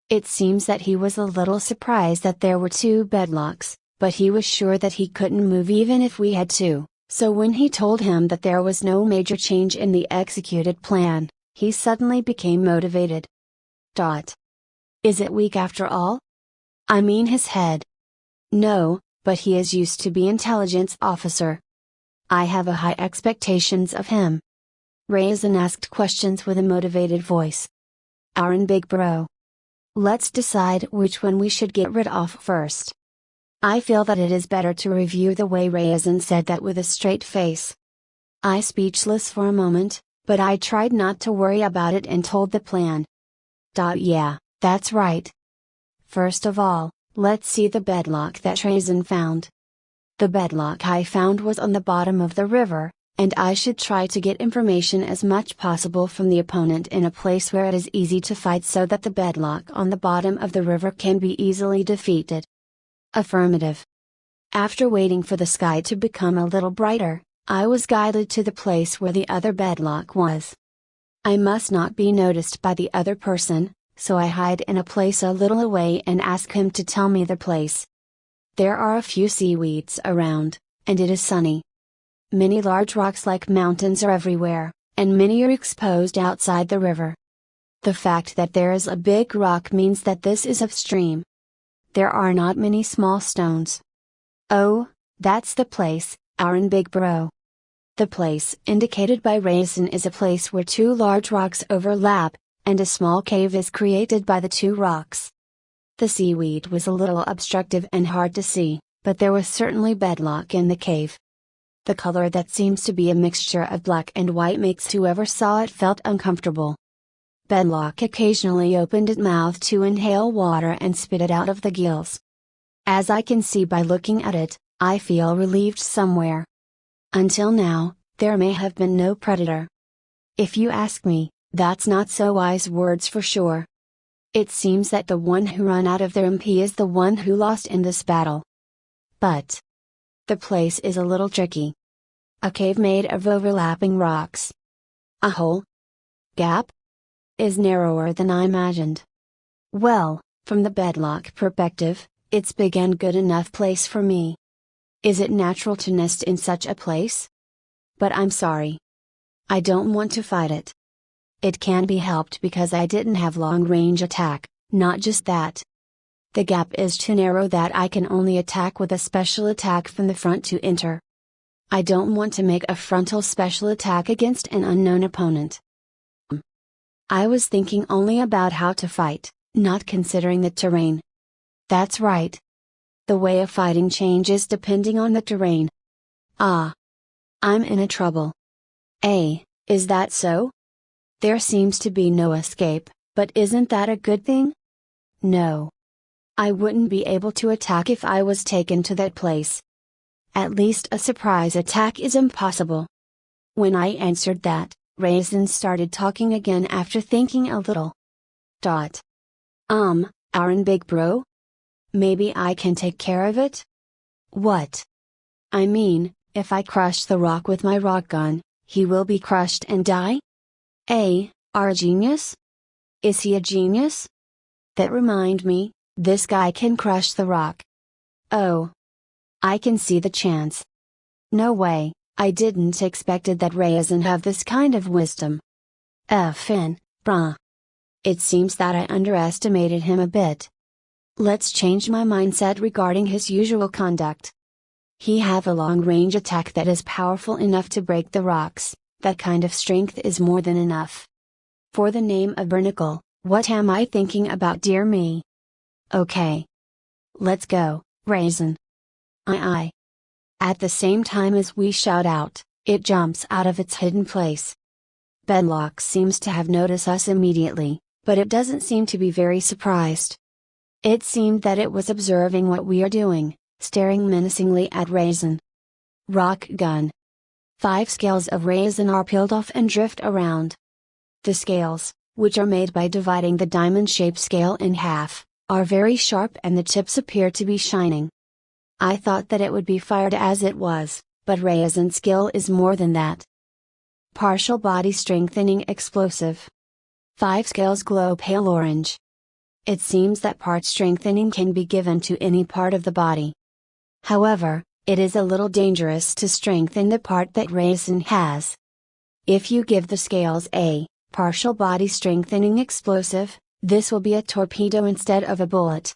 It seems that he was a little surprised that there were two bedlocks, but he was sure that he couldn't move even if we had to, so when he told him that there was no major change in the executed plan, he suddenly became motivated. Is it weak after all? I mean his head. No, but he is used to be intelligence officer. I have a high expectations of him. Raisin asked questions with a motivated voice. Aaron Big Bro. Let's decide which one we should get rid of first. I feel that it is better to review the way Raisin said that with a straight face. I speechless for a moment, but I tried not to worry about it and told the plan. Yeah, that's right. First of all, let's see the bedlock that Raisin found. The bedlock I found was on the bottom of the river, and I should try to get information as much possible from the opponent in a place where it is easy to fight so that the bedlock on the bottom of the river can be easily defeated. Affirmative. After waiting for the sky to become a little brighter, I was guided to the place where the other bedlock was. I must not be noticed by the other person, so I hide in a place a little away and ask him to tell me the place. There are a few seaweeds around, and it is sunny. Many large rocks like mountains are everywhere, and many are exposed outside the river. The fact that there is a big rock means that this is upstream. There are not many small stones. Oh, that's the place, Aaron Big Bro. The place indicated by Raisin is a place where two large rocks overlap, and a small cave is created by the two rocks. The seaweed was a little obstructive and hard to see, but there was certainly bedlock in the cave. The color that seems to be a mixture of black and white makes whoever saw it felt uncomfortable. Bedlock occasionally opened its mouth to inhale water and spit it out of the gills. As I can see by looking at it, I feel relieved somewhere. Until now, there may have been no predator. If you ask me, that's not so wise words for sure. It seems that the one who ran out of their MP is the one who lost in this battle. But the place is a little tricky. A cave made of overlapping rocks. A hole? Gap? Is narrower than I imagined. Well, from the bedlock perspective, it's big and good enough place for me. Is it natural to nest in such a place? But I'm sorry. I don't want to fight it. It can be helped because I didn't have long range attack, not just that. The gap is too narrow that I can only attack with a special attack from the front to enter. I don't want to make a frontal special attack against an unknown opponent. I was thinking only about how to fight, not considering the terrain. That's right. The way of fighting changes depending on the terrain. Ah. I'm in a trouble. Is that so? There seems to be no escape, but isn't that a good thing? No. I wouldn't be able to attack if I was taken to that place. At least a surprise attack is impossible. When I answered that, Raisin started talking again after thinking a little. Aaron big bro? Maybe I can take care of it? What? I mean, if I crush the rock with my rock gun, he will be crushed and die? Are a genius? Is he a genius? That remind me, this guy can crush the rock. Oh. I can see the chance. No way, I didn't expected that Raisin have this kind of wisdom. Brah. It seems that I underestimated him a bit. Let's change my mindset regarding his usual conduct. He have a long-range attack that is powerful enough to break the rocks. That kind of strength is more than enough. For the name of Bernacle, what am I thinking about, dear me? Okay. Let's go, Raisin. Aye. At the same time as we shout out, it jumps out of its hidden place. Bedlock seems to have noticed us immediately, but it doesn't seem to be very surprised. It seemed that it was observing what we are doing, staring menacingly at Raisin. Rock gun. 5 scales of Raisin are peeled off and drift around. The scales, which are made by dividing the diamond-shaped scale in half, are very sharp and the tips appear to be shining. I thought that it would be fired as it was, but Raisin's skill is more than that. Partial body strengthening explosive. 5 scales glow pale orange. It seems that part strengthening can be given to any part of the body. However, it is a little dangerous to strengthen the part that Raisin has. If you give the scales a partial body strengthening explosive, this will be a torpedo instead of a bullet.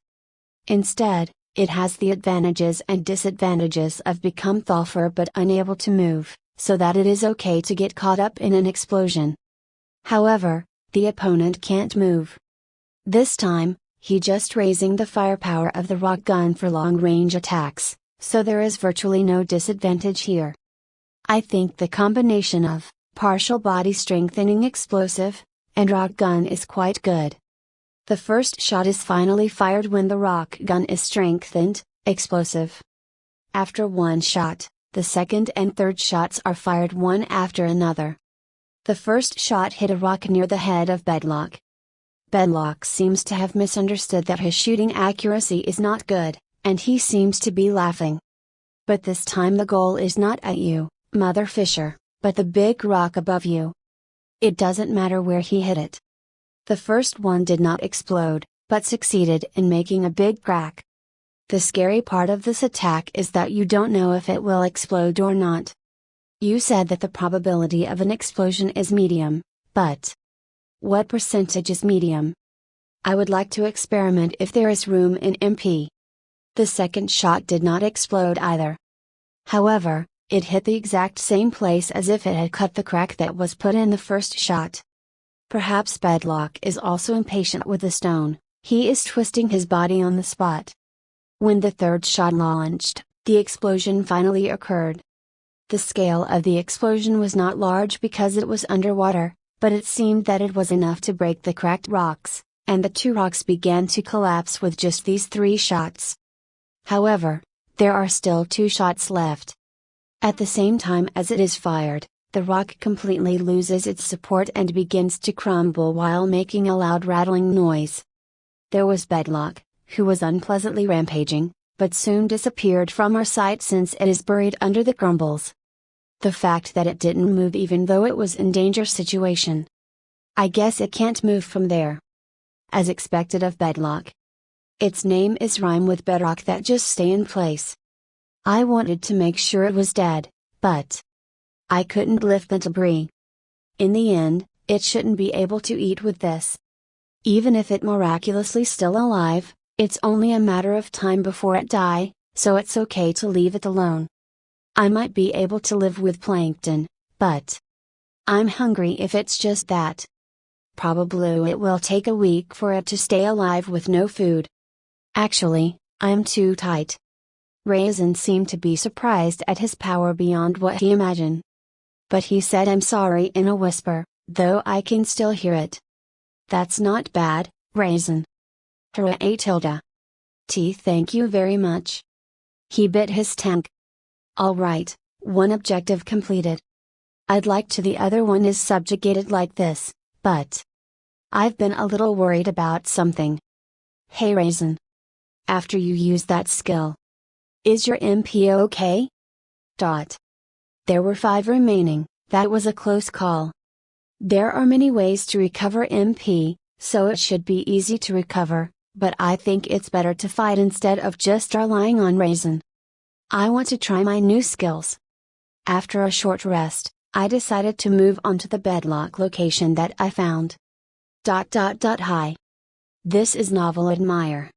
Instead, it has the advantages and disadvantages of become thoughtful but unable to move, so that it is okay to get caught up in an explosion. However, the opponent can't move. This time, he just raising the firepower of the rock gun for long-range attacks, so there is virtually no disadvantage here. I think the combination of partial body strengthening explosive and rock gun is quite good. The first shot is finally fired when the rock gun is strengthened, explosive. After one shot, the second and third shots are fired one after another. The first shot hit a rock near the head of Bedlock. Bedlock seems to have misunderstood that his shooting accuracy is not good, and he seems to be laughing. But this time the goal is not at you, Mother Fisher, but the big rock above you. It doesn't matter where he hit it. The first one did not explode, but succeeded in making a big crack. The scary part of this attack is that you don't know if it will explode or not. You said that the probability of an explosion is medium, but what percentage is medium? I would like to experiment if there is room in MP. The second shot did not explode either. However, it hit the exact same place as if it had cut the crack that was put in the first shot. Perhaps Bedlock is also impatient with the stone, he is twisting his body on the spot. When the third shot launched, the explosion finally occurred. The scale of the explosion was not large because it was underwater, but it seemed that it was enough to break the cracked rocks, and the 2 rocks began to collapse with just these 3 shots. However, there are still 2 shots left. At the same time as it is fired, the rock completely loses its support and begins to crumble while making a loud rattling noise. There was Bedlock, who was unpleasantly rampaging, but soon disappeared from our sight since it is buried under the crumbles. The fact that it didn't move even though it was in danger situation. I guess it can't move from there. As expected of Bedlock. Its name is rhyme with bedrock that just stay in place. I wanted to make sure it was dead, but I couldn't lift the debris. In the end, it shouldn't be able to eat with this. Even if it miraculously still alive, It's only a matter of time before it die, so it's okay to leave it alone. I might be able to live with plankton, but I'm hungry if it's just that. Probably it will take a week for it to stay alive with no food. Actually, I'm too tight. Raisin seemed to be surprised at his power beyond what he imagined. But he said I'm sorry in a whisper, though I can still hear it. That's not bad, Raisin. Hooray tilde. Thank you very much. He bit his tongue. Alright, one objective completed. I'd like to the other one is subjugated like this, but I've been a little worried about something. Hey Raisin. After you use that skill, is your MP okay? There were 5 remaining, that was a close call. There are many ways to recover MP, so it should be easy to recover, but I think it's better to fight instead of just relying on Raisin. I want to try my new skills. After a short rest, I decided to move on to the bedlock location that I found. Hi. This is Novel Admire.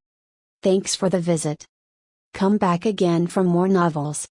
Thanks for the visit. Come back again for more novels.